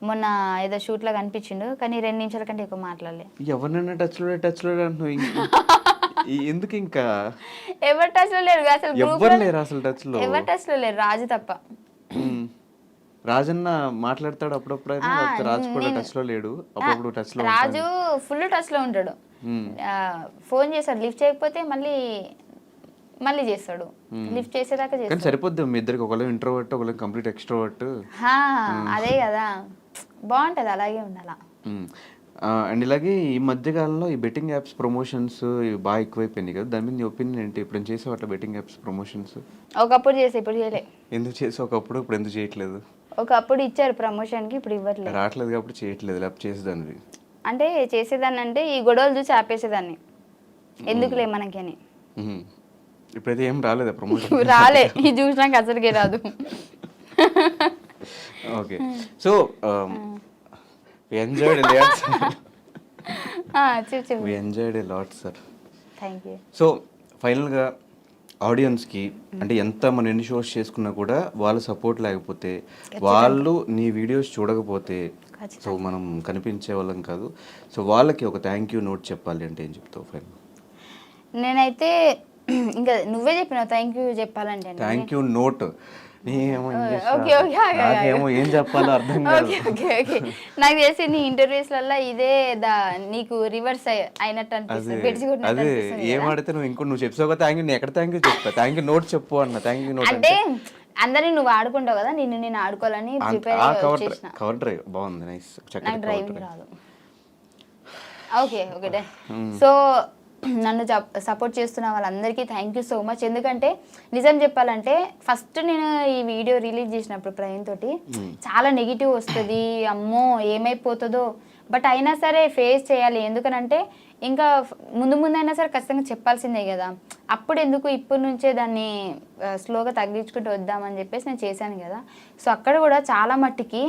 Speaker 2: మొన్న ఏదో షూట్లో కనిపించిండు, కానీ 2 నిమిషాల కంటే ఎక్కువ మాట్లాడలే.
Speaker 1: ఎవరినైనా టచ్లో ఎందుకు? ఇంకా
Speaker 2: ఎవరు టచ్లో లేరు అసలు,
Speaker 1: ఎవరు లేరు అసలు టచ్లో.
Speaker 2: ఎవరు టచ్లో లేరు, రాజు తప్ప.
Speaker 1: రాజన్న మాట్లాడతాడు అప్పుడప్పుడు, రాజు కూడా టచ్ లో లేడు. అప్పుడప్పుడు టచ్ లో,
Speaker 2: రాజు ఫుల్ టచ్ లో ఉంటాడు. ఫోన్ చేస్తాడు, లిఫ్ట్ చేయకపోతే మళ్ళీ చేస్తాడు. లిఫ్ట్ చేసేదాకా చేస్తాడు.
Speaker 1: కానీ సరిపోద్ది మీ ఇద్దరికి, ఒకళ్ళు ఇంట్రోవర్ట్, ఒకళ్ళు కంప్లీట్ ఎక్స్ట్రోవర్ట్.
Speaker 2: అదే కదా, బాగుంటది, అలాగే ఉండాలా.
Speaker 1: అండ్ ఇలాగే ఈ మధ్యకాలంలో ఈ బెట్టింగ్ యాప్స్ ప్రమోషన్స్ బాగా ఎక్కువైపోయింది కదా, దాని మీద నీ ఒపీనియన్ ఏంటి? ఇప్పుడు చేసావు అట్లా బెట్టింగ్ యాప్స్ ప్రమోషన్స్?
Speaker 2: ఒకప్పుడు చేసే, ఇప్పుడు చేయలే.
Speaker 1: ఎందుకు చేసావు ఒకప్పుడు, ఇప్పుడు ఎందుకు చేయట్లేదు?
Speaker 2: ఒకప్పుడు ఇచ్చారు ప్రమోషన్కి, ఇప్పుడు ఇవ్వట్లేదు.
Speaker 1: రావట్లేదు కాబట్టి చేయట్లేదు, లేకపోతే చేసేదాన్ని.
Speaker 2: అంటే చేసేదాన్ని అంటే ఈ గొడవలు చూసి ఆపేసేదాన్ని, ఎందుకులే మనకి అని.
Speaker 1: ఇప్పుడైతే ఏం రాలేదా ప్రమోషన్?
Speaker 2: రాలే, ఇది చూసినాక అసలుకే రాదు.
Speaker 1: Okay, so we enjoyed a lot, sir. We enjoyed a lot, sir.
Speaker 2: Thank you.
Speaker 1: So ఫైనల్గా ఆడియన్స్కి, అంటే ఎంత మనం ఎన్ని షోస్ చేసుకున్నా కూడా వాళ్ళ సపోర్ట్ లేకపోతే, వాళ్ళు నీ వీడియోస్ చూడకపోతే, సో మనం కనిపించే వాళ్ళం కాదు. సో వాళ్ళకి ఒక థ్యాంక్ యూ నోట్ చెప్పాలి అంటే ఏం చెప్తావు? ఫైనల్
Speaker 2: నేనైతే ఇంకా నువ్వే చెప్పినావు థ్యాంక్ యూ చెప్పాలంటే.
Speaker 1: థ్యాంక్ యూ నోట్
Speaker 2: ఏం
Speaker 1: చెప్పాలో అర్థం కాదు.
Speaker 2: నాకు తెలిసి నీ ఇంటర్వ్యూస్లలో ఇదే నీకు రివర్స్ అయినట్టు అనిపిస్తుంది.
Speaker 1: అదే ఏమాడితే నువ్వు చెప్తావు థ్యాంక్ యూ, నేను ఎక్కడ థ్యాంక్ యూ చెప్తా, థ్యాంక్ యూ నోట్ చెప్పు అన్న. థ్యాంక్ యూ నోట్
Speaker 2: అంటే అందరినీ నువ్వు ఆడుకుంటావు కదా, నేను ఆడుకోవాలని
Speaker 1: కవర్ డ్రైవ్ బాగుంది, నైస్.
Speaker 2: నాకు డ్రైవింగ్ రాదు. ఓకే ఓకే సో నన్ను సపోర్ట్ చేస్తున్న వాళ్ళందరికీ థ్యాంక్ యూ సో మచ్. ఎందుకంటే నిజం చెప్పాలంటే ఫస్ట్ నేను ఈ వీడియో రిలీజ్ చేసినప్పుడు ప్రవీణ్ తోటి చాలా నెగిటివ్ వస్తుంది, అమ్మో ఏమైపోతుందో, బట్ అయినా సరే ఫేస్ చేయాలి. ఎందుకనంటే ఇంకా ముందు అయినా సరే ఖచ్చితంగా చెప్పాల్సిందే కదా, అప్పుడు ఎందుకు ఇప్పటి నుంచే దాన్ని స్లోగా తగ్గించుకుంటూ వద్దామని చెప్పేసి నేను చేశాను కదా. సో అక్కడ కూడా చాలా మట్టికి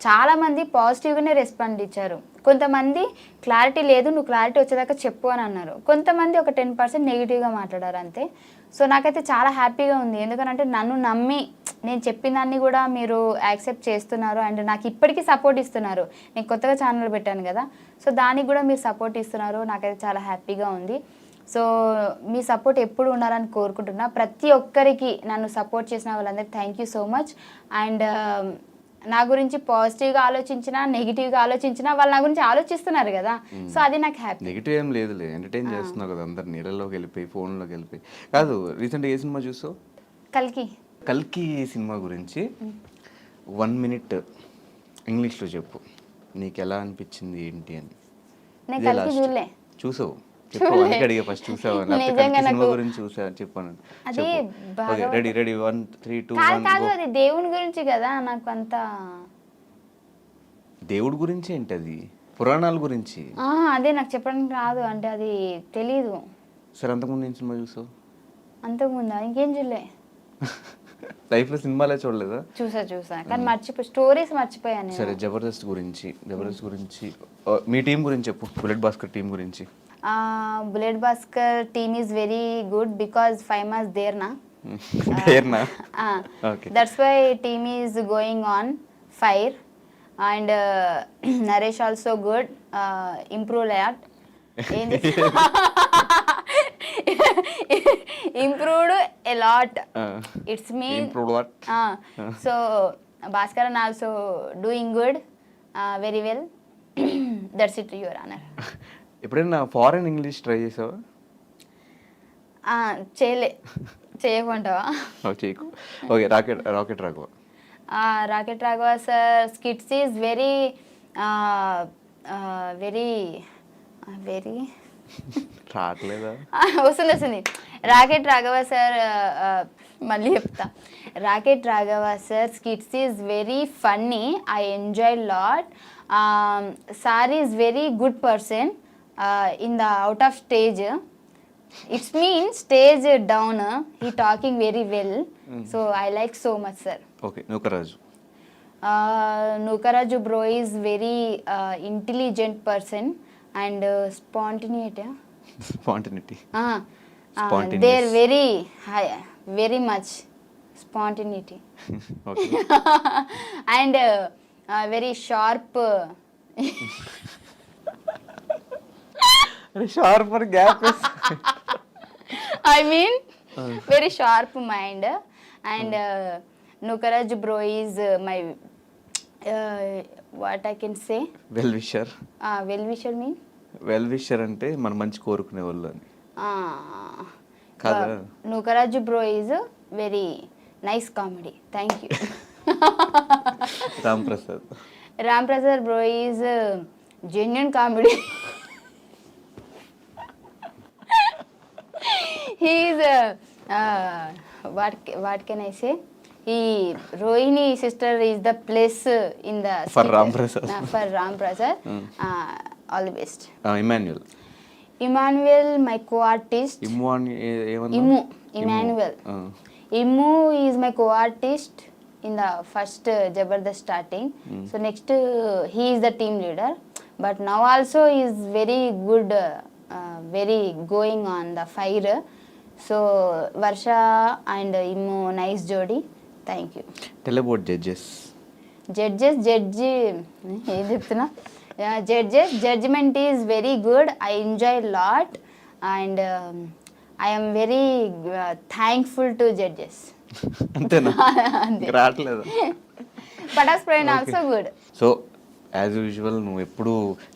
Speaker 2: చాలామంది పాజిటివ్గానే రెస్పాండ్ ఇచ్చారు. కొంతమంది క్లారిటీ లేదు, నువ్వు క్లారిటీ వచ్చేదాకా చెప్పు అని అన్నారు. కొంతమంది ఒక 10% నెగిటివ్గా మాట్లాడారు అంతే. సో నాకైతే చాలా హ్యాపీగా ఉంది, ఎందుకంటే నన్ను నమ్మి నేను చెప్పిన దాన్ని కూడా మీరు యాక్సెప్ట్ చేస్తున్నారు అండ్ నాకు ఇప్పటికీ సపోర్ట్ ఇస్తున్నారు. నేను కొత్తగా ఛానల్ పెట్టాను కదా, సో దానికి కూడా మీరు సపోర్ట్ ఇస్తున్నారు, నాకైతే చాలా హ్యాపీగా ఉంది. సో మీ సపోర్ట్ ఎప్పుడు ఉండాలని కోరుకుంటున్నా. ప్రతి ఒక్కరికి నన్ను సపోర్ట్ చేసిన వాళ్ళందరికీ thank you so much. And నా గురించి పాజిటివ్గా ఆలోచించినా నెగిటివ్గా ఆలోచించినా వాళ్ళు నా గురించి ఆలోచిస్తున్నారు కదా, సో అది నాకు హ్యాపీ.
Speaker 1: నెగిటివ్ ఏం లేదులే, ఎంటర్టైన్ చేస్తున్నావు కదా అందరు నీళ్ళలోకి వెళ్ళిపోయి ఫోన్లోకి వెళ్ళిపోయి. కాదు, రీసెంట్గా ఏ సినిమా చూసావు? కల్కి సినిమా గురించి 1 minute ఇంగ్లీష్లో చెప్పు, నీకు ఎలా అనిపించింది ఏంటి అని.
Speaker 2: నేను కల్కి చూడలే.
Speaker 1: చూసావు? చెప్పు, అందుకే అడిగా ఫస్ట్. చూసావా? సినిమా గురించి చూసా చెప్పాను. రెడీ 1 3 2 1
Speaker 2: కాదు, అది దేవుని గురించి కదా, నాకు అంత
Speaker 1: దేవుడి గురించి ఏంటి, అది పురాణాల గురించి.
Speaker 2: అదే నాకు చెప్పడానికి రాదు, అంటే అది తెలీదు.
Speaker 1: సరే, అంతకుముందు ఏం సినిమా చూసావు?
Speaker 2: అంతకుముందా ఇంకేం చూడలే.
Speaker 1: లైఫ్లో సినిమాలే చూడలేదా?
Speaker 2: చూసా కానీ స్టోరీస్ మర్చిపోయాను.
Speaker 1: సరే, జబర్దస్త్ గురించి మీ టీం గురించి చెప్పు, బుల్లెట్ భాస్కర్ టీం గురించి.
Speaker 2: Bullet Bhaskar team is very good because 5 months there na.
Speaker 1: Okay.
Speaker 2: That's why team is going on fire and Naresh also good, improve a lot. Improved a lot. It's mean
Speaker 1: improved what?
Speaker 2: So Bhaskaran also doing good, very well. That's it, your honor.
Speaker 1: ఎప్పుడైనా foreign English try చేసావా?
Speaker 2: చేయకుంటావా?
Speaker 1: చేయకు. Okay, rocket Raghava.
Speaker 2: Rocket Raghava sir skits is very very very
Speaker 1: రావట్లేదా?
Speaker 2: వస్తుంది. Rocket Raghava sir, మళ్ళీ చెప్తా. Rocket Raghava sir skits is very funny, I enjoy lot. Sir is very good person in the out of stage. It's mean stage down, he talking very well. So I like so much, sir.
Speaker 1: Okay, Nukaraju.
Speaker 2: Nukaraju bro is very intelligent person and spontaneity. They're very high, very much spontaneity.
Speaker 1: Okay.
Speaker 2: And very sharp.
Speaker 1: Sharper gap is
Speaker 2: I mean very sharp mind. And Nukaraj bro is my what I can say,
Speaker 1: well wisher.
Speaker 2: Well wisher mean
Speaker 1: well wisher అంటే మన మంచి కోరుకునే వాళ్ళు అని కదా.
Speaker 2: Nukaraj bro is very nice comedy. Thank you. Ram Prasad bro is genuine comedy. He is what can I say? Rohini sister is the place in the
Speaker 1: for Ram Prasad.
Speaker 2: For Ram Prasad. All the best. Emmanuel, my co-artist. Emmanuel. Immu is my co-artist in the first Jabardast starting. So next he is the team leader, but now also he is very good, very going on the fire. So Varsha and Immu nice jodi. Thank you.
Speaker 1: Tell about judges.
Speaker 2: Judgment is very good, I enjoy a lot and I am very thankful to judges.
Speaker 1: అంతేనా? రావట్లేదు.
Speaker 2: Patas Prain also good.
Speaker 1: So as usual నువ్వు ఎప్పుడు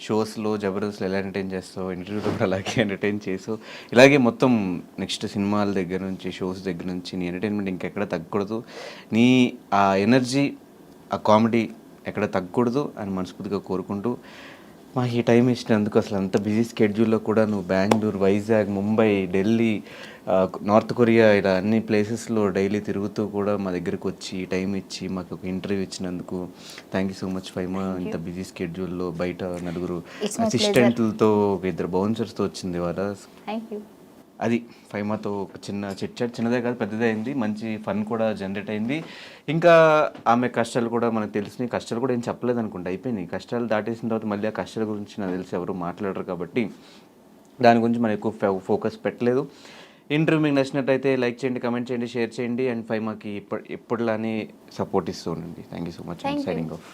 Speaker 1: షోస్లో జబర్దస్త్లో ఎలా entertain చేస్తావు, ఇంటర్వ్యూలో కూడా అలాగే ఎంటర్టైన్ చేసావు. ఇలాగే మొత్తం నెక్స్ట్ సినిమాల దగ్గర నుంచి షోస్ దగ్గర నుంచి నీ ఎంటర్టైన్మెంట్ ఇంకెక్కడ తగ్గకూడదు, నీ ఆ ఎనర్జీ ఆ కామెడీ ఎక్కడ తగ్గకూడదు అని మనస్ఫూర్తిగా కోరుకుంటూ మాకు ఈ టైం ఇచ్చినందుకు అసలు అంత బిజీ స్కెడ్యూల్లో కూడా నువ్వు బెంగళూరు, వైజాగ్, ముంబై, ఢిల్లీ, నార్త్ కొరియా ఇలా అన్ని ప్లేసెస్లో డైలీ తిరుగుతూ కూడా మా దగ్గరికి వచ్చి ఈ టైం ఇచ్చి మాకు ఒక ఇంటర్వ్యూ ఇచ్చినందుకు thank you so much Faima. ఇంత బిజీ స్కెడ్యూల్లో బయట నలుగురు
Speaker 2: It's my
Speaker 1: అసిస్టెంట్లతో ఒక ఇద్దరు బౌన్సర్స్తో వచ్చింది వాళ్ళ.
Speaker 2: Thank you.
Speaker 1: అది ఫైమాతో ఒక చిన్న చిట్ చాట్, చిన్నదే కాదు పెద్దదే అయింది, మంచి ఫన్ కూడా జనరేట్ అయింది. ఇంకా ఆమె కష్టాలు కూడా మనకు తెలిసినాయి. కష్టాలు కూడా ఏం చెప్పలేదు అనుకుంటా, అయిపోయినాయి. కష్టాలు దాటేసిన తర్వాత మళ్ళీ ఆ కష్టాల గురించి నాకు తెలిసి ఎవరు మాట్లాడరు కాబట్టి దాని గురించి మనం ఎక్కువ ఫోకస్ పెట్టలేదు. ఇంటర్వ్యూ మీకు నచ్చినట్టయితే లైక్ చేయండి, కమెంట్ చేయండి, షేర్ చేయండి. అండ్ ఫైమాకి ఎప్పటిలానే సపోర్ట్ ఇస్తూ ఉండండి. Thank you so much.
Speaker 2: Thank you.
Speaker 1: Signing off.